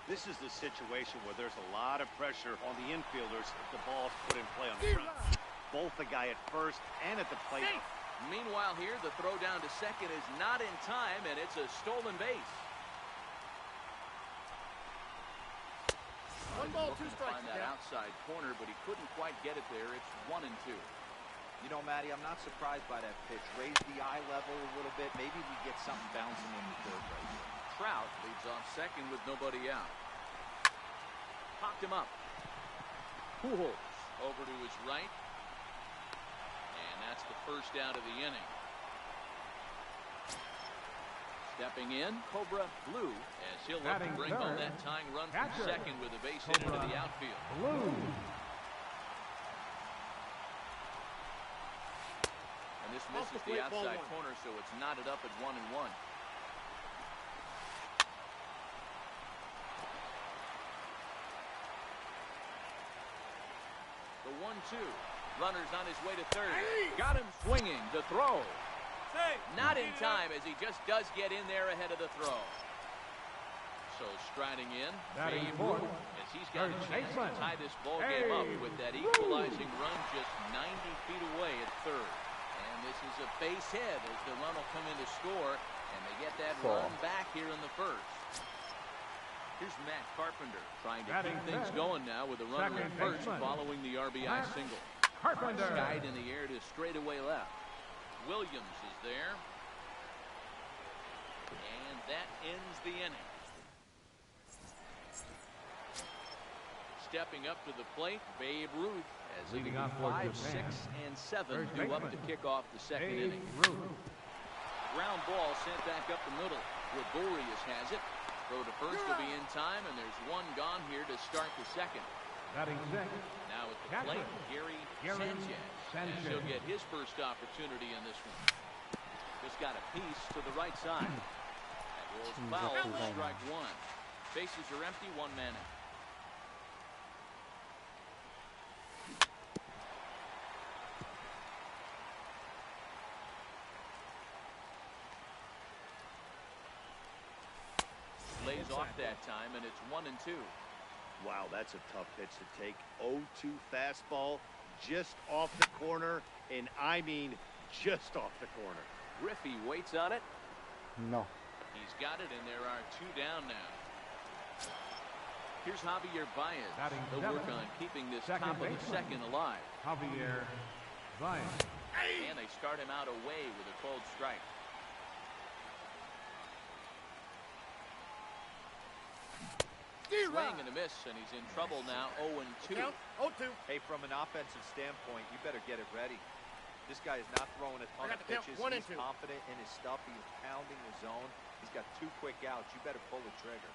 Speaker 3: This is the situation where there's a lot of pressure on the infielders if the ball's put in play on the ground. Both the guy at first and at the plate.
Speaker 4: Meanwhile here, the throw down to second is not in time, and it's a stolen base.
Speaker 7: 1 ball, 2
Speaker 4: Looking to
Speaker 7: strikes.
Speaker 4: find that outside corner, but he couldn't quite get it there. It's 1-2.
Speaker 5: You know, Matty, I'm not surprised by that pitch. Raise the eye level a little bit. Maybe we get something bouncing in the third base.
Speaker 4: Trout leads off second with nobody out. Popped him up. Pujols over to his right. And that's the first out of the inning. Stepping in, Cobra Blue, as he'll look to bring home that tying run from second with a base hit into the outfield.
Speaker 6: Blue.
Speaker 4: And this misses the outside corner, so it's knotted up at 1-1. The 1-2. Runner's on his way to third. Got him swinging. The throw. Not in time, as he just does get in there ahead of the throw. So striding in, Babe Ruth, as he's got a chance to tie this ball game up with that equalizing run just 90 feet away at third. And this is a base hit as the run will come in to score, and they get that run back here in the first. Here's Matt Carpenter trying to keep things going now with a runner at first following the RBI single.
Speaker 6: Carpenter.
Speaker 4: Skied in the air to straightaway left. Williams is there. And that ends the inning. Stepping up to the plate, Babe Ruth, as
Speaker 6: Leading
Speaker 4: it'll
Speaker 6: off
Speaker 4: be
Speaker 6: for
Speaker 4: 5,
Speaker 6: Japan.
Speaker 4: 6, and 7
Speaker 6: First
Speaker 4: due up
Speaker 6: baseman.
Speaker 4: to kick off the second inning.
Speaker 6: Ruth.
Speaker 4: Ground ball sent back up the middle. Gregorius has it. Throw to first will be in time, and there's one gone here to start the second.
Speaker 6: Batting second.
Speaker 4: Now at the
Speaker 6: Catcher.
Speaker 4: plate, Gary Sanchez. As he'll get his first opportunity in this one. Just got a piece to the right side. That rolls foul for strike 1. Bases are empty, 1 man out. Lays off that time, and it's 1-2.
Speaker 3: Wow, that's a tough pitch to take. 0-2 fastball just off the corner, and I mean just off the corner.
Speaker 4: Griffey waits on it.
Speaker 2: No.
Speaker 4: He's got it, and there are 2 down now. Here's Javier Baez.
Speaker 6: Batting
Speaker 4: He'll work
Speaker 6: seventh.
Speaker 4: on keeping this
Speaker 6: Second
Speaker 4: top of the
Speaker 6: baseman.
Speaker 4: second alive.
Speaker 6: Javier Baez.
Speaker 4: And they start him out away with a cold strike. Swing and a miss, and he's in trouble now. 0-2.
Speaker 7: 0-2.
Speaker 5: Hey, from an offensive standpoint, you better get it ready. This guy is not throwing a ton
Speaker 7: I got
Speaker 5: of
Speaker 7: the count.
Speaker 5: pitches.
Speaker 7: 1 and
Speaker 5: He's
Speaker 7: 2.
Speaker 5: confident in his stuff. He's pounding the zone. He's got 2 quick outs. You better pull the trigger.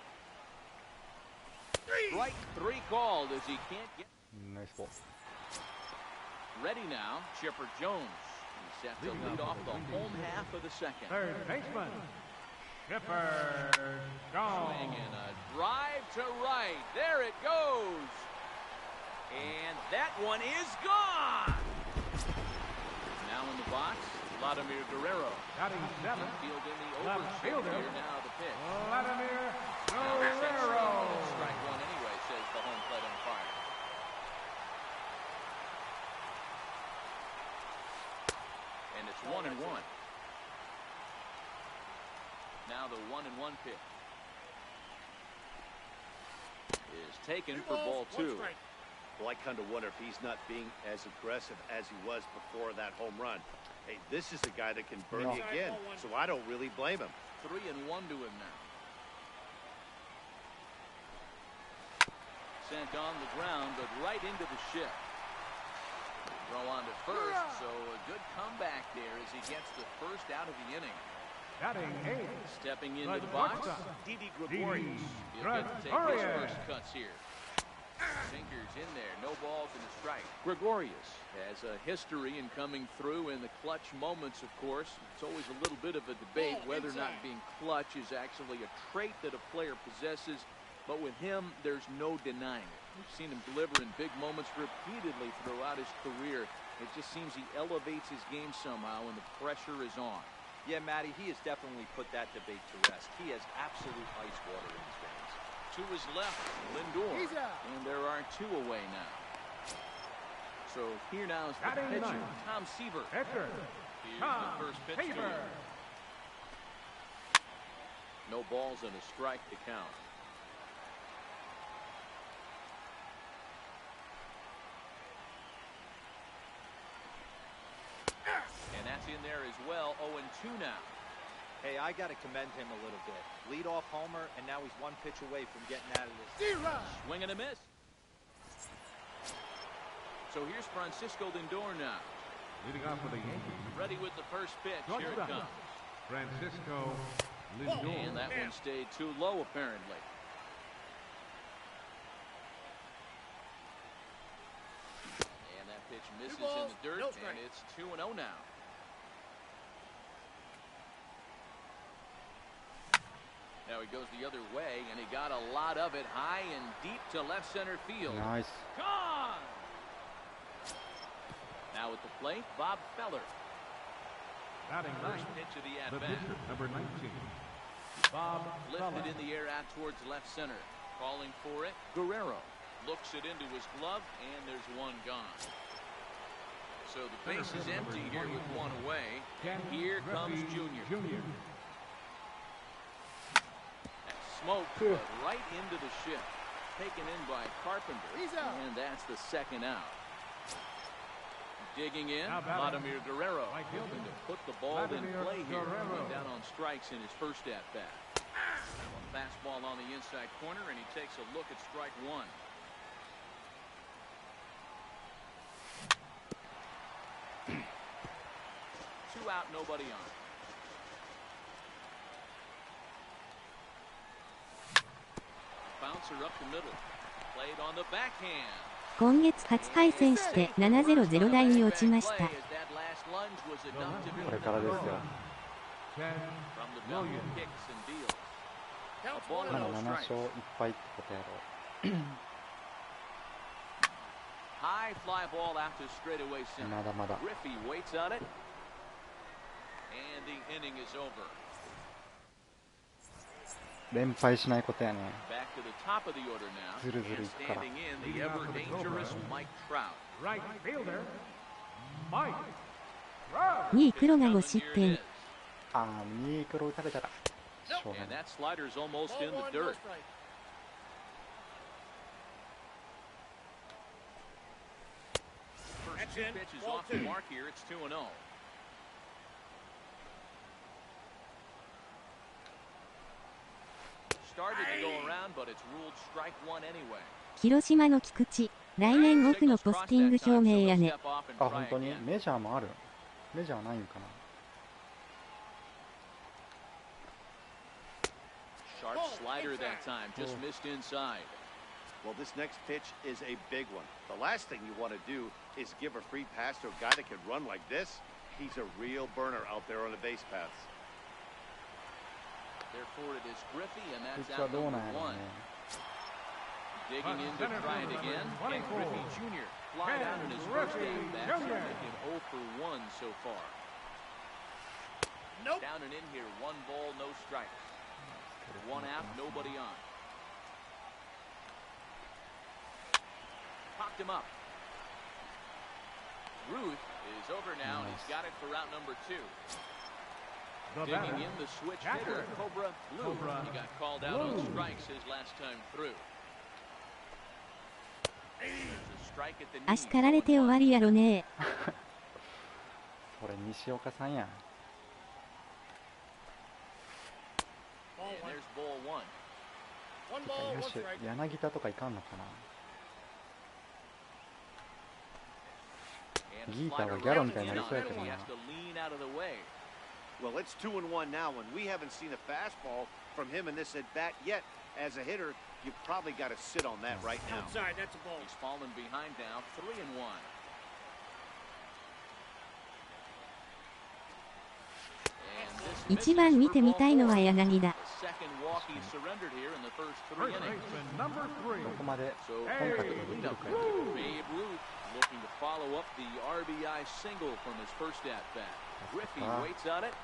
Speaker 4: Strike 3 called as he can't get
Speaker 2: Nice ball.
Speaker 4: ready now. Chipper Jones. He's set to lead off the home half of the second.
Speaker 6: Third baseman. Chipper Jones.
Speaker 4: Swing and a drive to right. There it goes. And that one is gone. Now in the box, Vladimir Guerrero.
Speaker 6: Batting seventh.
Speaker 4: Infield in the
Speaker 6: Left
Speaker 4: overshift
Speaker 6: fielder.
Speaker 4: here now the pitch.
Speaker 6: Vladimir
Speaker 4: Now it's that
Speaker 6: Guerrero.
Speaker 4: swing. Strike 1 anyway, says the home plate umpire. And it's 1-1. Now the 1-1 pitch is taken for ball 2.
Speaker 3: Well, I kind of wonder if he's not being as aggressive as he was before that home run. Hey, this is a guy that can burn you again, so I don't really blame him.
Speaker 4: 3-1 to him now. Sent on the ground, but right into the shift. Throw on to first, so a good comeback there as he gets the first out of the inning.
Speaker 6: Batting 8.
Speaker 4: Stepping into the box,
Speaker 3: Didi Gregorius.
Speaker 4: He'll get to take his first cuts here. Sinkers in there, no balls and a strike. Gregorius has a history in coming through in the clutch moments, of course. It's always a little bit of a debate whether or not being clutch is actually a trait that a player possesses, but with him, there's no denying it. We've seen him deliver in big moments repeatedly throughout his career. It just seems he elevates his game somehow when the pressure is on.
Speaker 5: Yeah, Matty, he has definitely put that debate to rest. He has absolute ice water in his veins.
Speaker 4: To his left, Lindor.
Speaker 7: He's out.
Speaker 4: And there are 2 away now. So here now is the
Speaker 6: Batting
Speaker 4: pitcher,
Speaker 6: 9.
Speaker 4: Tom Seaver.
Speaker 6: Pitcher.
Speaker 4: Here's
Speaker 6: Tom
Speaker 4: the first pitch to
Speaker 6: Seaver.
Speaker 4: him. No balls and a strike to count. And that's in there as well. 0-2 now.
Speaker 5: Hey, I got to commend him a little bit. Lead-off homer, and now he's 1 pitch away from getting out of this.
Speaker 7: D-Rod.
Speaker 4: Swing and a miss. So here's Francisco Lindor now.
Speaker 6: Leading off for the Yankees.
Speaker 4: Ready with the first pitch. Here it comes.
Speaker 6: Francisco Lindor.
Speaker 4: And that one stayed too low, apparently. And that pitch misses in the dirt, and it's 2-0 now. Now he goes the other way, and he got a lot of it high and deep to left center field.
Speaker 2: Nice.
Speaker 4: Gone! Now at the plate, Bob Feller.
Speaker 6: Batting 9.
Speaker 4: First pitch of the
Speaker 6: The
Speaker 4: at-bat.
Speaker 6: pitcher, number 19. Bob
Speaker 4: Lifted
Speaker 6: Feller.
Speaker 4: in the air out towards left center. Calling for it, Guerrero. Looks it into his glove, and there's one gone. So the base is empty here with 1 away. And here comes Junior. Smoke right into the shift. Taken in by Carpenter.
Speaker 7: He's out.
Speaker 4: And that's the second out. Digging in,
Speaker 6: Now batting.
Speaker 4: Vladimir Guerrero.
Speaker 6: Right fielder.
Speaker 4: Looking to put the ball in
Speaker 6: Vladimir
Speaker 4: play here.
Speaker 6: Guerrero.
Speaker 4: Went down on strikes in his first at-bat. Fastball on the inside corner, and he takes a look at strike 1. Two out, nobody on. Bouncer up the middle. Played on the backhand.
Speaker 1: 今月初対戦して7-0-0台に落ちました。
Speaker 2: これからですよ。 まだ7勝1敗ってことやろ。
Speaker 4: High fly ball out to straightaway center.
Speaker 2: まだまだ。
Speaker 4: Griffey waits on it. And the inning is over.
Speaker 2: 連敗しないことやね。
Speaker 4: Back to the top of the order now.
Speaker 2: ずるずるい
Speaker 4: And
Speaker 2: くから。
Speaker 4: standing in the ever dangerous Mike Trout.
Speaker 6: Right fielder, Mike Trout.
Speaker 1: 2位黒が5失点。
Speaker 2: あー、2黒打たれたら。しょうが
Speaker 4: And
Speaker 2: ない。
Speaker 4: that slider's almost in the dirt. First 2 pitches off the mark here. It's 2-0. Started to go around, but it's ruled strike 1 anyway.
Speaker 1: 広島の菊池、来年オフのポスティング表明やね。
Speaker 2: あ、本当にメジャーもある。メジャーないんかな。
Speaker 4: Sharp slider that time, just missed inside.
Speaker 3: Well, this next pitch is a big one. The last thing you want to do is give a free pass to a guy that can run like this. He's a real burner out there on the base paths.
Speaker 4: Therefore, it is Griffey, and
Speaker 2: こい
Speaker 4: that's
Speaker 2: つは
Speaker 4: out
Speaker 2: どう
Speaker 4: number
Speaker 2: なんやろ
Speaker 4: 1.
Speaker 2: ね。
Speaker 4: Digging in to try it again, and Griffey Jr. flied out in his first at-bat, so making 0 for 1 so far.
Speaker 7: Nope.
Speaker 4: Down and in here, 1 ball, no strikes. 1 out, nobody on. Popped him up. Ruth is over now, and he's got it for route number 2.
Speaker 6: The
Speaker 4: Digging
Speaker 6: batter,
Speaker 4: in the switch
Speaker 6: Catcher.
Speaker 4: hitter, Cobra Blue.
Speaker 6: Cobra
Speaker 4: He got called out on
Speaker 6: Blue.
Speaker 4: strikes his last time through. There's a strike at the knee.
Speaker 1: 足かられて終わりやろね。
Speaker 2: これ西岡さんやん。
Speaker 4: And there's ball 1.
Speaker 7: One
Speaker 2: てか
Speaker 7: ball,
Speaker 2: 野
Speaker 7: one
Speaker 2: 手
Speaker 7: strike.
Speaker 2: 柳田とかいかんのかな。
Speaker 4: And
Speaker 2: ギータはギャロみたいになりそうやけどな。
Speaker 3: Well, it's 2-1 now, and we haven't seen a fastball from him in this at bat yet. As a hitter, you've probably got to sit on that right now.
Speaker 4: Outside, that's a ball. He's fallen behind now, 3-1.
Speaker 1: 一番見てみたいのは柳だ。
Speaker 2: どこまでコンタクトできるか。
Speaker 4: Looking to follow up the RBI single from his first at bat. Griffey waits on it. No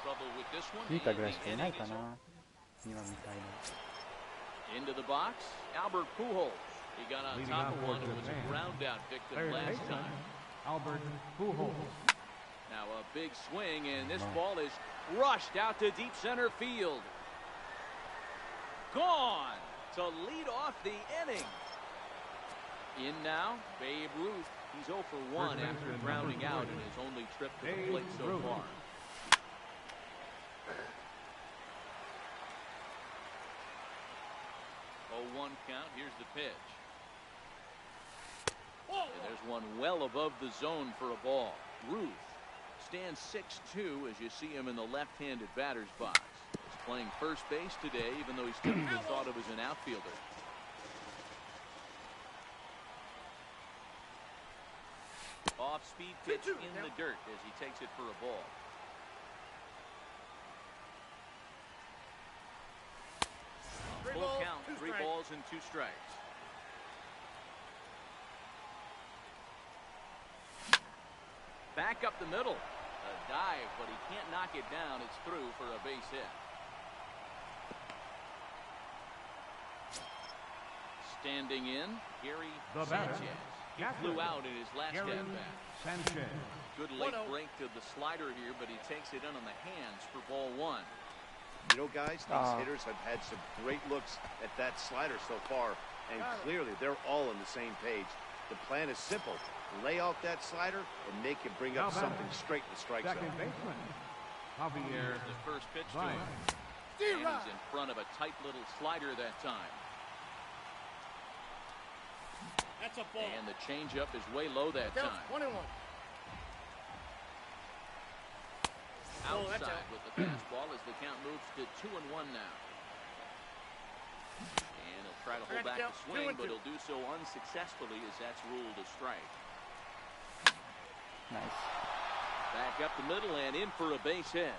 Speaker 4: trouble with this one.
Speaker 2: ギータぐらいしかいないかな。今みたいな。
Speaker 4: Into the box, Albert Pujols. He got on top of one who was a ground out victim last time.
Speaker 6: Albert Pujols.
Speaker 4: Now a big swing, and this ball is rushed out to deep center field. Gone to lead off the inning. In now, Babe Ruth. He's 0 for 1 after grounding out in his only trip to the plate so far. Oh, 1 count. Here's the pitch. And there's one well above the zone for a ball. Ruth stands 6'2" as you see him in the left-handed batter's box. He's playing first base today, even though he's typically thought of as an outfielder. Off-speed pitch in the dirt as he takes it for a ball. Full count, 3 balls and 2 strikes. Back up the middle. A dive, but he can't knock it down. It's through for a base hit. Standing in, Gary Sanchez. He flew out in his last at-bat. Good late break to the slider here, but he takes it in on the hands for ball 1.
Speaker 3: You know, guys, these hitters have had some great looks at that slider so far, and clearly they're all on the same page. The plan is simple. Lay out that slider and make him bring up something straight in the strike zone.
Speaker 6: Javier.
Speaker 4: The first pitch to him. And he's in front of a tight little slider that time.
Speaker 7: That's a ball.
Speaker 4: And the changeup is way low that time.
Speaker 7: 1-1.
Speaker 4: Outside with the fastball as the count moves to 2-1 now. And he'll try to hold back the swing, but he'll do so unsuccessfully as that's ruled a strike.
Speaker 2: Nice.
Speaker 4: Back up the middle and in for a base hit.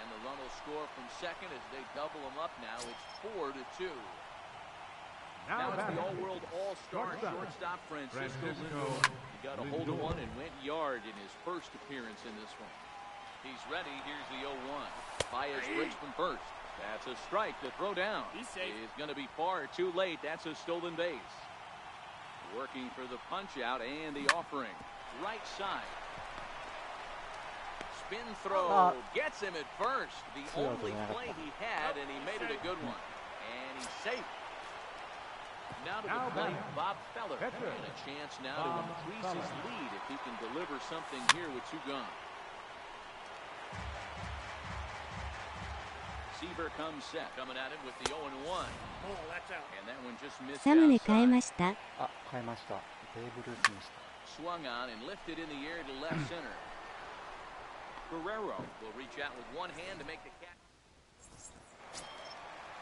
Speaker 4: And the run will score from second as they double him up now. It's 4-2. Now it's the all-world all-star shortstop Francisco Lindor. He got a hold of one and went yard in his first appearance in this one. He's ready. Here's the 0-1. Baez breaks from first. That's a strike to throw down. He's going to be far too late. That's a stolen base. Working for the punch-out and the offering. Right side. Spin throw. Gets him at first. The only play he had, and he made it a good one. And he's safe. Now to the plate, Bob Feller. And a chance now to increase his lead if he can deliver something here with 2 gone. Seaver comes set, coming at him with the 0-1.
Speaker 7: Oh, that's out.
Speaker 4: And that one just missed
Speaker 1: サムネ変え
Speaker 4: outside.
Speaker 1: ました。
Speaker 2: あ、変えました。ベーブ・ルースにした。
Speaker 4: Swung on and lifted in the air to left center. Guerrero will reach out with one hand to make the catch.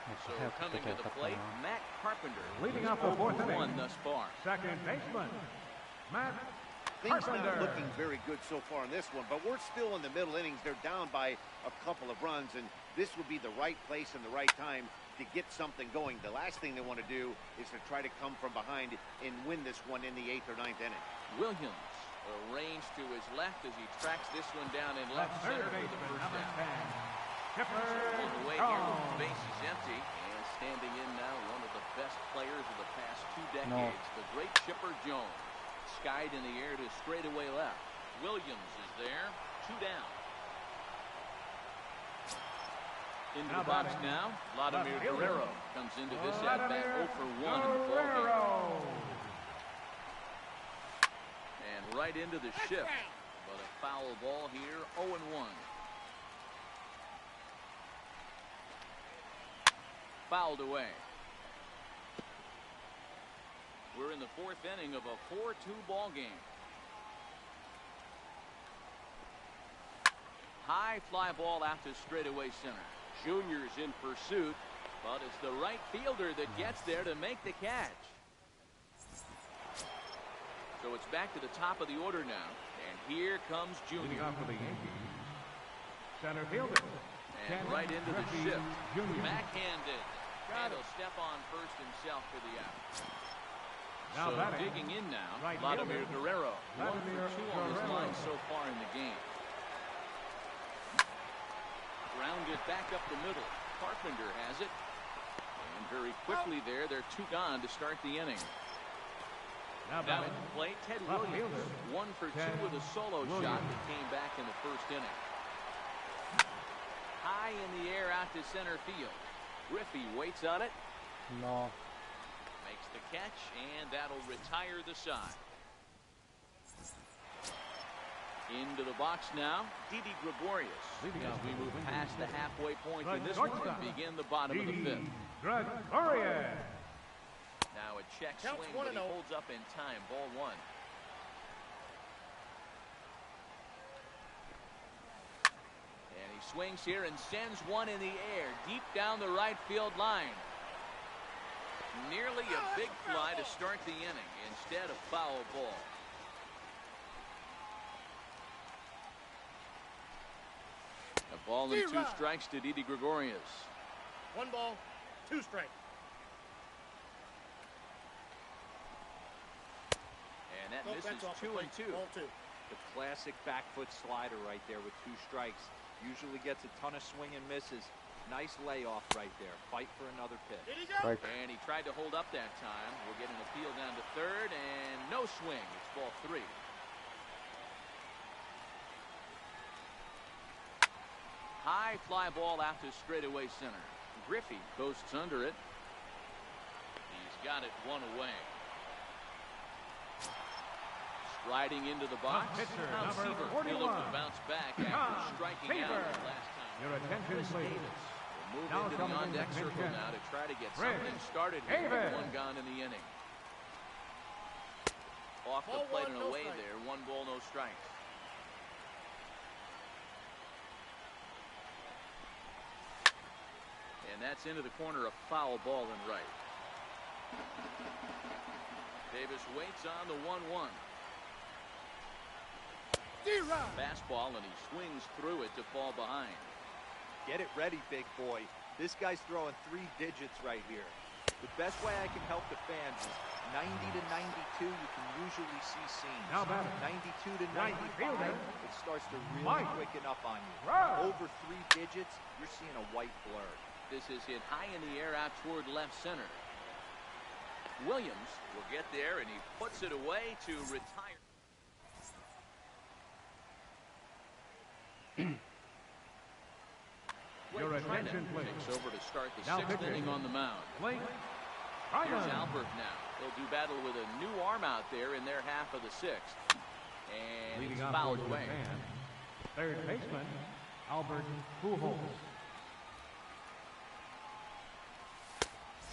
Speaker 2: もっ
Speaker 4: So
Speaker 2: と早く
Speaker 4: coming
Speaker 2: 来て
Speaker 4: to
Speaker 2: た
Speaker 4: the
Speaker 2: らよかった
Speaker 4: plate,
Speaker 2: な。
Speaker 4: Matt Carpenter.
Speaker 6: Leading off the fourth inning.
Speaker 4: 1 thus far.
Speaker 6: Second baseman, Matt
Speaker 3: Things not
Speaker 6: Carpenter.
Speaker 3: looking very good so far in this one, but we're still in the middle innings. They're down by a couple of runs, and this would be the right place and the right time to get something going. The last thing they want to do is to try to come from behind and win this one in the 8th or 9th inning.
Speaker 4: Williams arranged to his left as he tracks this one down in left
Speaker 6: Third
Speaker 4: center for the
Speaker 6: baseman,
Speaker 4: first
Speaker 6: number
Speaker 4: down.
Speaker 6: 10, Kipper
Speaker 4: All the way here, the
Speaker 6: Jones.
Speaker 4: base is empty, and standing in now, one of the best players of the past 2 decades, the great Chipper Jones. Skied in the air to straightaway left. Williams is there, 2 down. Into the box now, Vladimir Guerrero comes into this at-bat 0 for 1 in the ballgame. And right into the shift, but a foul ball here, 0-1. Fouled away. We're in the fourth inning of a 4-2 ball game. High fly ball out to straightaway center. Junior's in pursuit, but it's the right fielder that gets there to make the catch. So it's back to the top of the order now, and here comes Junior.
Speaker 6: Leading off for the Yankees, center fielder.
Speaker 4: And right into the shift. Backhanded. And he'll step on first himself for the out.
Speaker 6: Now
Speaker 4: So
Speaker 6: batting,
Speaker 4: digging in now,
Speaker 6: right
Speaker 4: Vladimir
Speaker 6: fielder,
Speaker 4: Guerrero. 1
Speaker 6: Vladimir
Speaker 4: for 2 on this
Speaker 6: Guerrero.
Speaker 4: line so far in the game. Grounded back up the middle. Carpenter has it. And very quickly there, they're 2 gone to start the inning.
Speaker 6: Now
Speaker 4: Now at
Speaker 6: batting,
Speaker 4: the plate, Ted
Speaker 6: left
Speaker 4: Williams.
Speaker 6: fielder,
Speaker 4: 1 for 2
Speaker 6: Ted
Speaker 4: with a solo
Speaker 6: Williams.
Speaker 4: shot that came back in the first inning. High in the air out to center field. Griffey waits on it.
Speaker 2: No.
Speaker 4: Makes the catch, and that'll retire the side. Into the box now, Didi Gregorius.
Speaker 6: Leading
Speaker 4: As
Speaker 6: off
Speaker 4: we
Speaker 6: for the
Speaker 4: move
Speaker 6: Yankees,
Speaker 4: past the halfway point
Speaker 6: right
Speaker 4: in this one
Speaker 6: shortstop,
Speaker 4: and begin the bottom of the
Speaker 6: Didi
Speaker 4: fifth.
Speaker 6: Gregorius.
Speaker 4: Now a check
Speaker 7: Counts
Speaker 4: swing,
Speaker 7: 1
Speaker 4: but he
Speaker 7: and 0.
Speaker 4: holds up in time. Ball 1. And he swings here and sends one in the air, deep down the right field line. Nearly a big fly to start the inning. Instead, a foul ball. A ball and 2 strikes to Didi Gregorius.
Speaker 7: 1 ball, 2 strikes.
Speaker 4: And that
Speaker 7: Nope,
Speaker 4: misses
Speaker 7: that's off the
Speaker 4: 2
Speaker 7: plate.
Speaker 4: and 2.
Speaker 7: Ball 2.
Speaker 5: The classic back foot slider right there with 2 strikes. Usually gets a ton of swing and misses. Nice layoff right there. Fight for another pitch.
Speaker 7: Did he go?
Speaker 2: Strike.
Speaker 4: And he tried to hold up that time. We'll get an appeal down to third, and no swing. It's ball 3. High fly ball out to straightaway center. Griffey coasts under it. He's got it 1 away. Striding into the box.
Speaker 6: Pitcher,
Speaker 4: Now
Speaker 6: number
Speaker 4: Seaver
Speaker 6: 41.
Speaker 4: will look to bounce back after striking out
Speaker 6: Seaver.
Speaker 4: the last time.
Speaker 6: Your attention,
Speaker 4: Chris
Speaker 6: please.
Speaker 4: Davis will move
Speaker 6: Now
Speaker 4: into the
Speaker 6: coming in
Speaker 4: on-deck
Speaker 6: the
Speaker 4: circle
Speaker 6: pitcher.
Speaker 4: now to try to get
Speaker 6: Chris
Speaker 4: something started here with
Speaker 6: Davis.
Speaker 4: 1 gone in the inning. Off the
Speaker 7: Ball
Speaker 4: plate
Speaker 7: 1,
Speaker 4: and
Speaker 7: no
Speaker 4: away
Speaker 7: strike.
Speaker 4: there. 1 ball, no strikes. And that's into the corner, a foul ball and right. Davis waits on the 1-1. Fastball, and he swings through it to fall behind.
Speaker 5: Get it ready, big boy. This guy's throwing 3 digits right here. The best way I can help the fans is 90 to 92, you can usually see seams.
Speaker 6: Now batting,
Speaker 5: 92 to
Speaker 6: right
Speaker 5: 95,
Speaker 6: fielder,
Speaker 5: it starts to really
Speaker 6: Mike.
Speaker 5: quicken up on you.
Speaker 6: Row.
Speaker 5: Over 3 digits, you're seeing a white blur.
Speaker 4: This is hit high in the air out toward left center. Williams will get there, and he puts it away to retire.
Speaker 6: Your
Speaker 4: Blake Trinan
Speaker 6: attention, please.
Speaker 4: takes over to start the
Speaker 6: Now
Speaker 4: 6th
Speaker 6: pitching.
Speaker 4: inning on the mound.
Speaker 6: Blake
Speaker 4: Here's
Speaker 6: Trinan.
Speaker 4: Albert now. He'll do battle with a new arm out there in their half of the 6th. And
Speaker 6: Leading
Speaker 4: it's
Speaker 6: off
Speaker 4: fouled
Speaker 6: towards the
Speaker 4: away.
Speaker 6: fan, third baseman, Albert Pujols.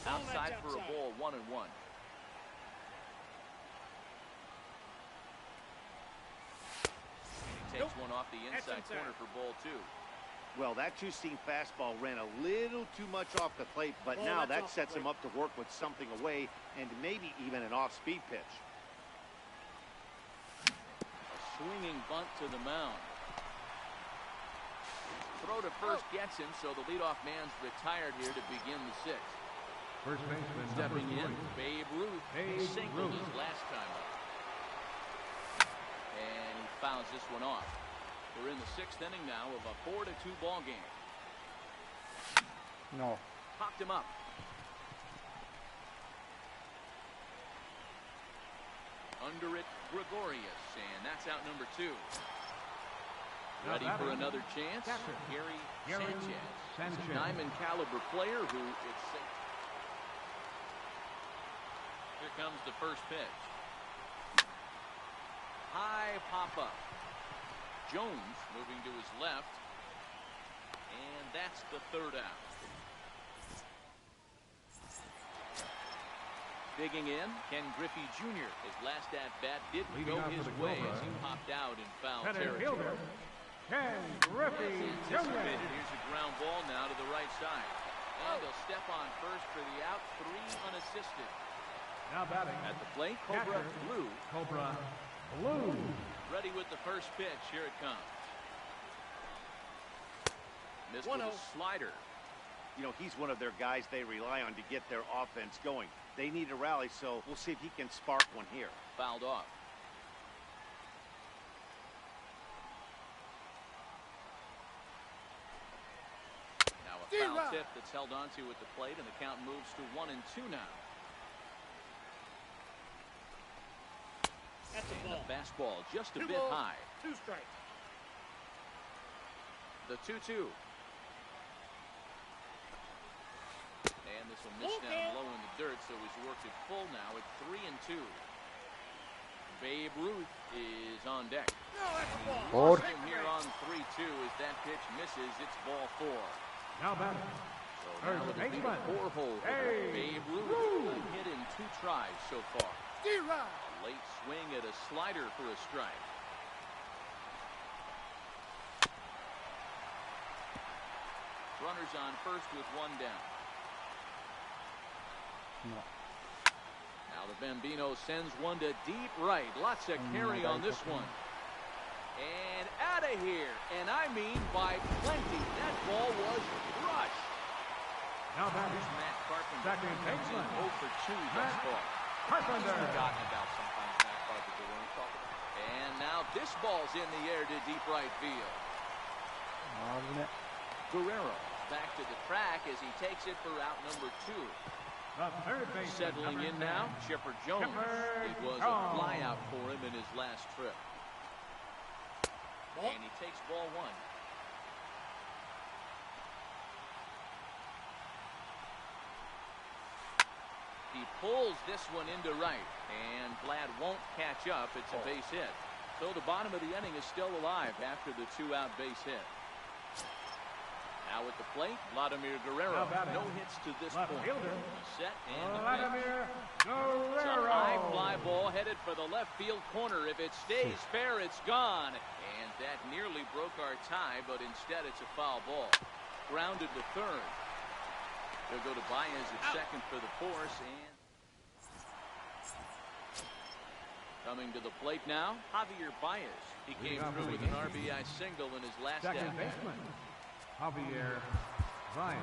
Speaker 4: Outside
Speaker 7: that's
Speaker 4: for a
Speaker 7: outside.
Speaker 4: ball, 1-1. He takes
Speaker 7: Nope.
Speaker 4: one off the
Speaker 7: That's
Speaker 4: inside
Speaker 7: inside.
Speaker 4: corner for ball 2.
Speaker 3: Well, that 2-seam fastball ran a little too much off the plate, but
Speaker 7: Oh,
Speaker 3: now
Speaker 7: that's
Speaker 3: that
Speaker 7: off the
Speaker 3: sets him
Speaker 7: plate.
Speaker 3: up to work with something away and maybe even an off-speed pitch.
Speaker 4: A swinging bunt to the mound. Throw to first gets him, so the leadoff man's retired here to begin the 6th.
Speaker 6: First baseman,
Speaker 4: Stepping
Speaker 6: number
Speaker 4: in,
Speaker 6: 3.
Speaker 4: Babe Ruth. He
Speaker 6: Babe
Speaker 4: singled
Speaker 6: Ruth.
Speaker 4: his last time up. And he fouls this one off. We're in the 6th inning now of a 4-2 ball game.
Speaker 2: No.
Speaker 4: Popped him up. Under it, Gregorius, and that's out number 2.
Speaker 6: Now
Speaker 4: Ready for
Speaker 6: batting,
Speaker 4: another chance?
Speaker 6: catcher,
Speaker 4: Gary
Speaker 6: Gary
Speaker 4: Sanchez. He's
Speaker 6: Sanchez.
Speaker 4: a diamond caliber player who it's. Here comes the first pitch. High pop up. Jones moving to his left. And that's the 3rd out. Digging in, Ken Griffey Jr. His last at-bat didn't
Speaker 6: Leading
Speaker 4: go
Speaker 6: off
Speaker 4: his
Speaker 6: for the
Speaker 4: way
Speaker 6: Cobra.
Speaker 4: as he popped out in foul
Speaker 6: Center
Speaker 4: territory.
Speaker 6: fielder, Ken Griffey Jr.
Speaker 4: Anticipated. Here's a ground ball now to the right side. And he'll step on first for the out, 3 unassisted.
Speaker 6: Now batting
Speaker 4: At the plate, Cobra
Speaker 6: catcher,
Speaker 4: Blue.
Speaker 6: Cobra Blue.
Speaker 4: Ready with the first pitch. Here it comes. Missed with a slider.
Speaker 3: You know, he's one of their guys they rely on to get their offense going. They need a rally, so we'll see if he can spark one here.
Speaker 4: Fouled off. Now a foul tip that's held onto at the plate, and the count moves to 1-2 now.
Speaker 7: That's a
Speaker 4: And
Speaker 7: ball.
Speaker 4: the fastball just a
Speaker 7: 2
Speaker 4: bit
Speaker 7: balls,
Speaker 4: high.
Speaker 7: 2 strikes.
Speaker 4: The 2-2. And this will miss down low in the dirt, so he's worked it full now at 3-2. Babe Ruth is on deck.
Speaker 7: No, that's a ball.
Speaker 2: Hold.
Speaker 4: Him here on 3-2 as that pitch misses. It's ball 4.
Speaker 6: Now batting
Speaker 4: So
Speaker 6: third
Speaker 4: now it'll be
Speaker 6: baseman,
Speaker 4: a 4-hole.
Speaker 6: Hey,
Speaker 4: Babe Ruth, a hit in 2 tries so far.
Speaker 7: D-Rod.
Speaker 4: Late swing at a slider for a strike. Runners on first with 1 down.
Speaker 2: No.
Speaker 4: Now the Bambino sends one to deep right. Lots of carry on this one. And out of here. And I mean by plenty. That ball was crushed.
Speaker 6: now batting
Speaker 4: Here's Matt Carpenter.
Speaker 6: second baseman,
Speaker 4: 0 for 2 thus
Speaker 6: Matt
Speaker 4: far.
Speaker 6: Carpenter.
Speaker 5: Forgotten about sometimes Matt Carpenter when we talk about.
Speaker 4: And now this ball's in the air to deep right field. Guerrero back to the track as he takes it for out number 2.
Speaker 6: The third baseman,
Speaker 4: Settling
Speaker 6: number
Speaker 4: in
Speaker 6: 10,
Speaker 4: now, Chipper Jones.
Speaker 6: Chipper
Speaker 4: It was a
Speaker 6: Jones.
Speaker 4: flyout for him in his last trip. And he takes ball 1. He pulls this one into right, and Vlad won't catch up. It's a base hit. So the bottom of the inning is still alive after the 2-out base hit. Now at the plate, Vladimir Guerrero.
Speaker 6: Now batting,
Speaker 4: No hits to this
Speaker 6: left
Speaker 4: point.
Speaker 6: fielder,
Speaker 4: Set and the pitch.
Speaker 6: Vladimir
Speaker 4: It's a
Speaker 6: Guerrero.
Speaker 4: high fly ball headed for the left field corner. If it stays fair, it's gone. And that nearly broke our tie, but instead it's a foul ball. Grounded to third. They'll go to Baez at second for the force. And coming to the plate now, Javier Baez. He came
Speaker 6: Leading off
Speaker 4: through
Speaker 6: for
Speaker 4: with
Speaker 6: the
Speaker 4: an
Speaker 6: Yankees.
Speaker 4: RBI single in his last
Speaker 6: Second
Speaker 4: at-bat.
Speaker 6: baseman, Javier Baez.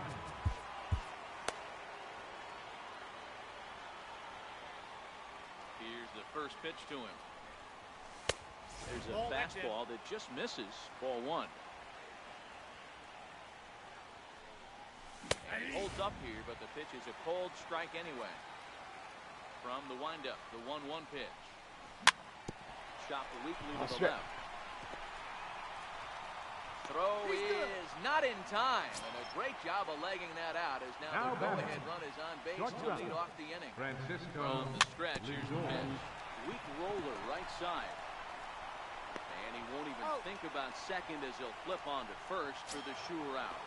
Speaker 4: Here's the first pitch to him. There's a
Speaker 7: Ball, that's it.
Speaker 4: fastball that just misses. Ball 1. And he holds up here, but the pitch is a cold strike anyway. From the windup, the 1-1 pitch. Chopped weakly to the left. Throw is not in time, and a great job of legging that out as now the
Speaker 6: batting,
Speaker 4: go-ahead run is on base
Speaker 6: shortstop,
Speaker 4: to lead off the inning.
Speaker 6: Francisco
Speaker 4: From the stretch, here's the
Speaker 6: Lindor.
Speaker 4: pitch. Weak roller right side. And he won't even think about second as he'll flip on to first for the sure out.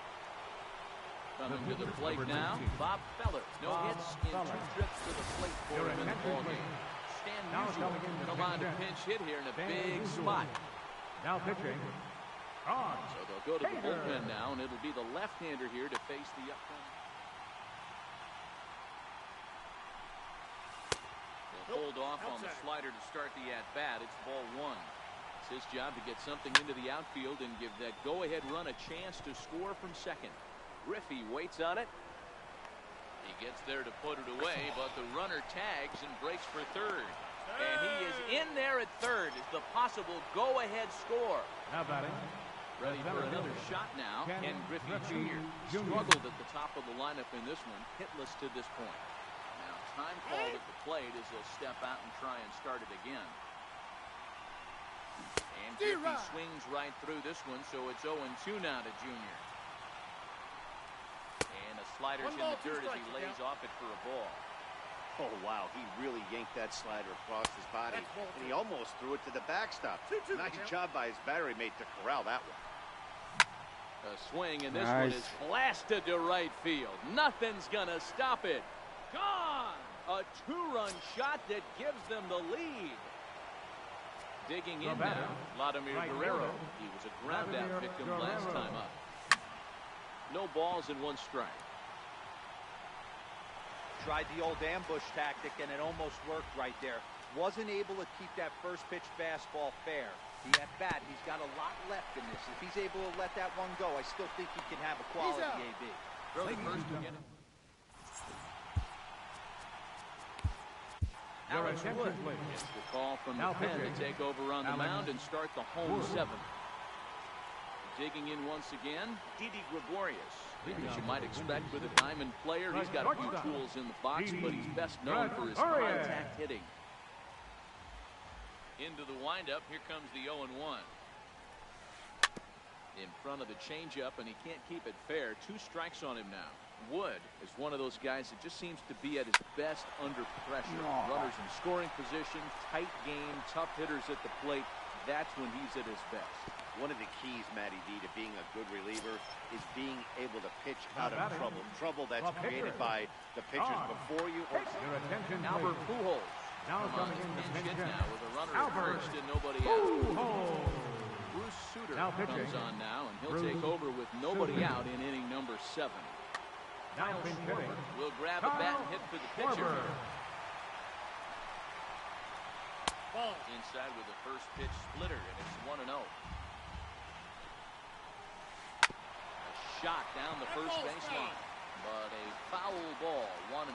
Speaker 4: Coming to the plate
Speaker 6: Number
Speaker 4: now,
Speaker 6: 19.
Speaker 4: Bob Feller. No
Speaker 6: Bob
Speaker 4: hits in
Speaker 6: Feller.
Speaker 4: 2 trips to the plate for
Speaker 6: You're
Speaker 4: him in the
Speaker 6: attention,
Speaker 4: ballgame.
Speaker 6: please.
Speaker 4: Stan
Speaker 6: Now
Speaker 4: Musial
Speaker 6: coming in to
Speaker 4: come on to
Speaker 6: pitch.
Speaker 4: pinch hit here in a
Speaker 6: Stan
Speaker 4: big
Speaker 6: Musial.
Speaker 4: spot.
Speaker 6: Now pitching, Ron
Speaker 4: So they'll go to the
Speaker 6: Hader.
Speaker 4: bullpen now, and it'll be the left-hander here to face the upcoming. He'll hold off on the slider to start the at-bat. It's ball 1. It's his job to get something into the outfield and give that go-ahead run a chance to score from second. Griffey waits on it. He gets there to put it away, but the runner tags and breaks for third. And he is in there at third as the possible go-ahead score.
Speaker 6: now batting,
Speaker 4: Ready for another shot now. Ken Griffey Jr. struggled at the top of the lineup in this one, hitless to this point. Now time called at the plate as he'll step out and try and start it again. And Griffey swings right through this one, so it's 0-2 now to Jr. And a slider's in the dirt as he lays off it for a ball.
Speaker 3: Oh, wow. He really yanked that slider across his body,
Speaker 7: That's ball 2.
Speaker 3: and he almost threw it to the backstop.
Speaker 7: 2-2
Speaker 3: Nice
Speaker 7: count.
Speaker 3: job by his battery mate to corral that one.
Speaker 4: A swing, and this one
Speaker 2: Nice.
Speaker 4: is blasted to right field. Nothing's gonna stop it. Gone! A two-run shot that gives them the lead. Digging in now, Vladimir Guerrero. He was a ground-out victim last time up. No balls and one strike.
Speaker 5: Tried the old ambush tactic, and it almost worked right there. Wasn't able to keep that first pitch fastball fair. The at-bat, he's got a lot left in this. If he's able to let that one go, I still think he can have a quality AB.
Speaker 4: Throw the first again. Alex Wood gets the call from the pen to take over on the mound and start the home seventh. Digging in once again, Didi Gregorius. As you might expect with a diamond player, he's got a few tools in the box, but he's best known for his contact hitting. Into the windup, here comes the 0-1. In front of the changeup, and he can't keep it fair. 2 strikes on him now. Wood is one of those guys that just seems to be at his best under pressure. Runners in scoring position, tight game, tough hitters at the plate. That's when he's at his best.
Speaker 3: One of the keys, Matty D, to being a good reliever is being able to pitch out of trouble. Trouble that's created by the pitchers before you. Or
Speaker 4: Albert Pujols.
Speaker 6: Now coming in the pinch
Speaker 4: now with a runner at first and nobody out. Bruce Sutter comes on now, and he'll take over with nobody out in inning number 7.
Speaker 6: Now
Speaker 4: will grab a bat and hit for the pitcher. Inside with the first pitch splitter, and it's 1-0. A shot down the first baseline, but a foul ball, 1-1.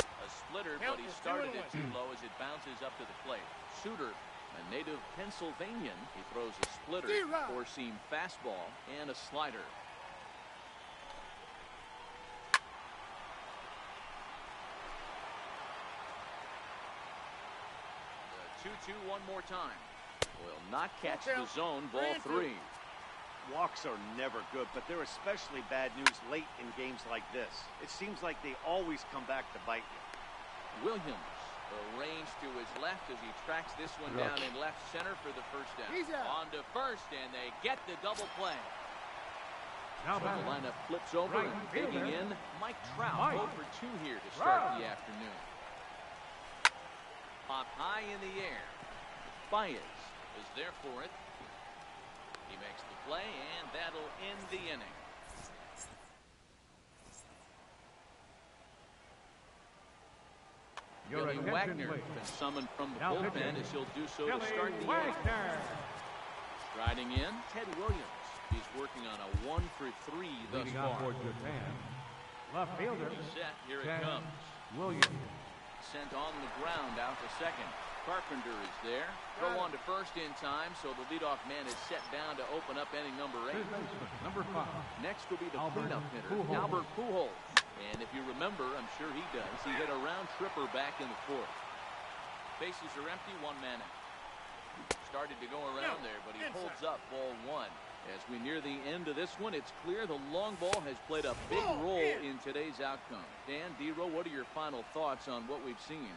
Speaker 4: A splitter, but he started it too low as it bounces up to the plate. Sutter, a native Pennsylvanian, he throws a splitter, four-seam fastball, and a slider. The 2-2 one more time. Will not catch the zone, ball 3.
Speaker 3: Walks are never good, but they're especially bad news late in games like this. It seems like they always come back to bite you.
Speaker 4: Williams arranged to his left as he tracks this one down in left center for the first down. On to first, and they get the double play.
Speaker 6: Now
Speaker 4: so the lineup flips over, and digging in, Mike Trout, 0 for 2 here to start the afternoon. Pop high in the air. Baez is there for it. He makes the play, and that'll end the inning. Billy Wagner has been summoned from the bullpen as he'll do so to start the inning. Striding in, Ted Williams. He's working on a 1 for 3 thus far.
Speaker 6: Left fielder.
Speaker 4: Set, here it comes.
Speaker 6: Williams.
Speaker 4: Sent on the ground out to second. Carpenter is there. Throw on to first in time, so the leadoff man is set down to open up inning number 8.
Speaker 6: Number 5.
Speaker 4: Next will be the cleanup hitter, Albert Pujols. And if you remember, I'm sure he does, he hit a round tripper back in the 4th. Bases are empty, 1 man out. Started to go around there, but he holds up, ball 1. As we near the end of this one, it's clear the long ball has played a big role in today's outcome. Dan, D-Row, what are your final thoughts on what we've seen?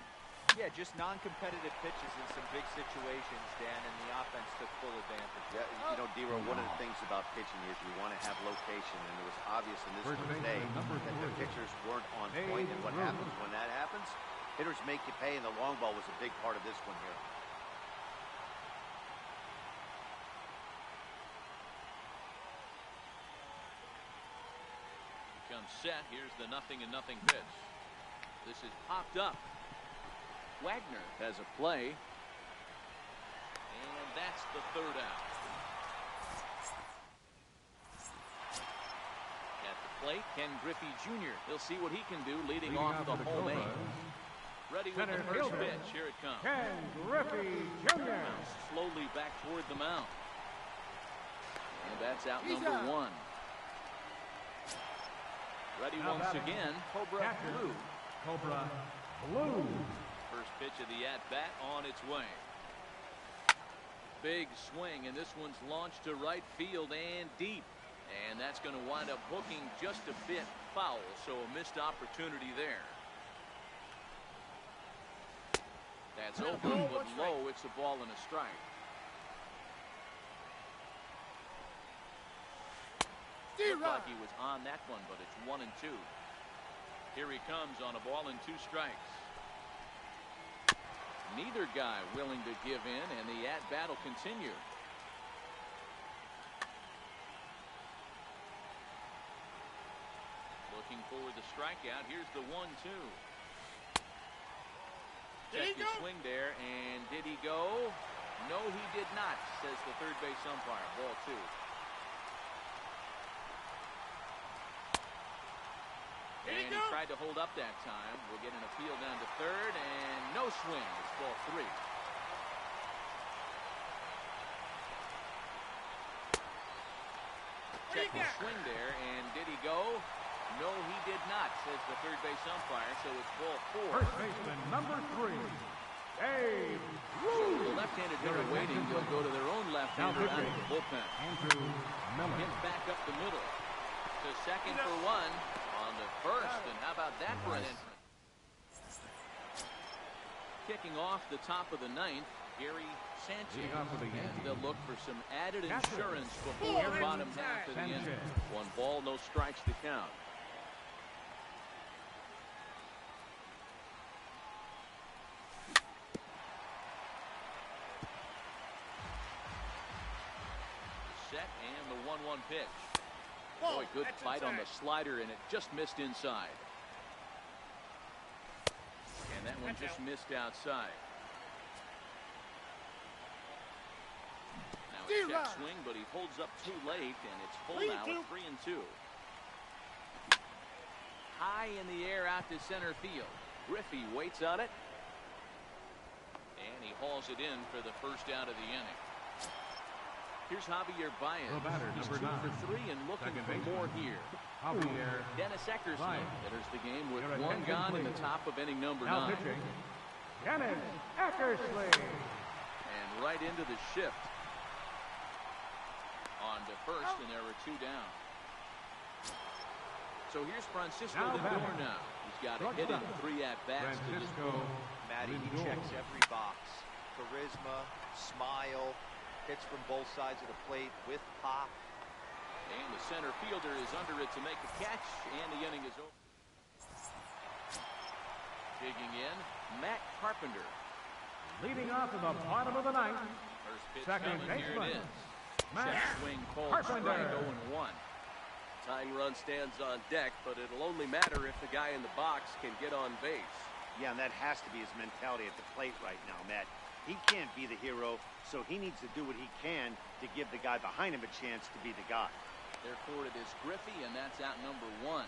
Speaker 5: Yeah, just non-competitive pitches in some big situations, Dan, and the offense took full advantage.
Speaker 3: Yeah, you know, D-Row, one of the things about pitching is we want to have location, and it was obvious in this one today that the pitchers weren't on point, and what happens when that happens? Hitters make you pay, and the long ball was a big part of this one here.
Speaker 4: Comes set. Here's the 0-0 pitch. This is popped up. Wagner has a play, and that's the 3rd out. At the plate, Ken Griffey Jr. He'll see what he can do leading off the home 8. Ready with the first pitch. Here it comes.
Speaker 6: Ken Griffey Jr.
Speaker 4: Bounced slowly back toward the mound. And that's out number 1. Ready once again, Cobra Blue.
Speaker 6: Cobra Blue.
Speaker 4: First pitch of the at-bat on its way. Big swing, and this one's launched to right field and deep. And that's going to wind up hooking just a bit foul, so a missed opportunity there. That's open, but low. It's a ball and a strike. Looked like he was on that one, but it's 1-2. Here he comes on a ball and 2 strikes. Neither guy willing to give in, and the at-bat will continue. Looking for the strikeout. Here's the 1-2. Check his swing there, and did he go? No, he did not, says the third base umpire. Ball 2. And he tried to hold up that time. We'll get an appeal down to third, and no swing. It's ball 3. Check his swing there, and did he go? No, he did not, says the third base umpire, so it's ball 4.
Speaker 6: First baseman number 3, Dave.
Speaker 4: So the left-handed hitter waiting. They'll go to their own left-hander out of the bullpen.
Speaker 6: Andrew Miller.
Speaker 4: Hit back up the middle. To second for 1 on the first, and how about that for an entrance? Kicking off the top of the 9th, Gary Sanchez, and they'll look for some added insurance before the bottom half of the inning. 1 ball, no strikes to count. Set and the 1-1 pitch. Boy, good fight on the slider, and it just missed inside. And that one just missed outside. Now a check swing, but he holds up too late, and it's full now at 3-2. High in the air out to center field. Griffey waits on it, and he hauls it in for the first out of the inning. Here's Javier Baez. He's 2 for 3 and looking for more here. Dennis Eckersley enters the game with 1 gone in the top of inning number 9.
Speaker 6: Dennis Eckersley.
Speaker 4: And right into the shift. On to first, and there are 2 down. So here's Francisco Lindor now. He's got a hit in 3 at-bats to this point.
Speaker 5: Matty, he checks every box. Charisma, smile, hits from both sides of the plate with pop.
Speaker 4: And the center fielder is under it to make a catch, and the inning is over. Digging in, Matt Carpenter.
Speaker 6: Leading off in the bottom of the 9th.
Speaker 4: First pitch
Speaker 6: Second
Speaker 4: coming, here it
Speaker 6: baseman,
Speaker 4: is.
Speaker 6: Matt
Speaker 4: Check swing, called
Speaker 6: Carpenter.
Speaker 4: strike, 0-1.
Speaker 8: Tying run stands on deck, but it'll only matter if the guy in the box can get on base.
Speaker 3: Yeah, and that has to be his mentality at the plate right now, Matt. He can't be the hero, so he needs to do what he can to give the guy behind him a chance to be the guy.
Speaker 4: Therefore, it is Griffey, and that's out number 1.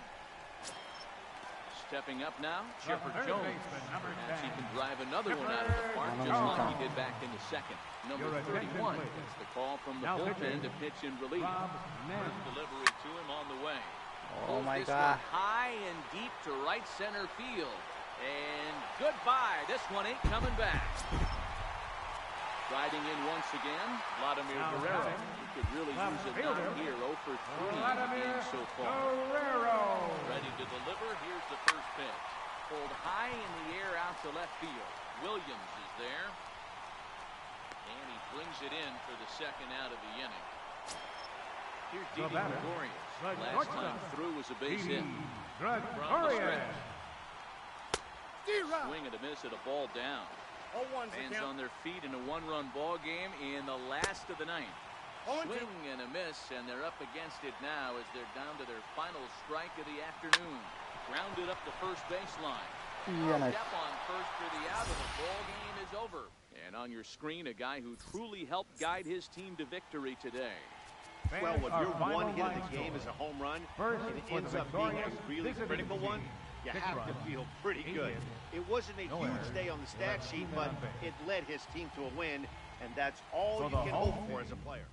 Speaker 4: Stepping up now, Chipper Jones. Perhaps he can drive another one out of the park, just like he did back in the second. Number 31 gets the call from the bullpen to pitch in relief. First delivery to him on the way.
Speaker 2: Oh my
Speaker 4: This
Speaker 2: God.
Speaker 4: one high and deep to right center field. And goodbye. This one ain't coming back. Riding in once again, Vladimir Guerrero. He could really use a knock here. 0 for 3 in the game so far. Ready to deliver. Here's the first pitch. Pulled high in the air out to left field. Williams is there. And he brings it in for the second out of the inning. Here's Didi Gregorius. Last time through was a base hit. From the stretch. Swing and a miss at a ball down. Fans on their feet in a 1-run ball game in the last of the 9th. Swing and a miss, and they're up against it now as they're down to their final strike of the afternoon. Grounded up the first baseline. Step on first for the out, and the ball game is over. And on your screen, a guy who truly helped guide his team to victory today.
Speaker 3: Well, when your one hit of the game is a home run, and it ends up being a really critical one, you have to feel pretty good. It wasn't a huge day on the stat sheet, but it led his team to a win, and that's all you can hope for as a player.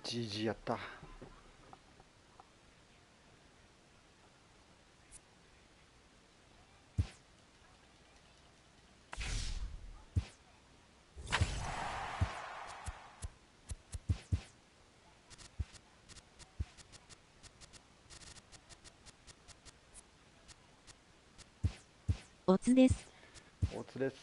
Speaker 2: GG やった。
Speaker 1: おつです。
Speaker 2: おつです。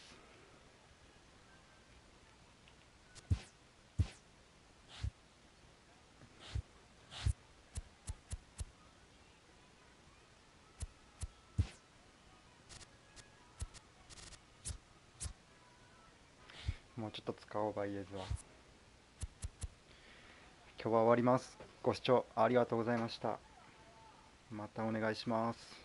Speaker 2: もうちょっと使おうバイエーズは。今日は終わります。ご視聴ありがとうございました。またお願いします。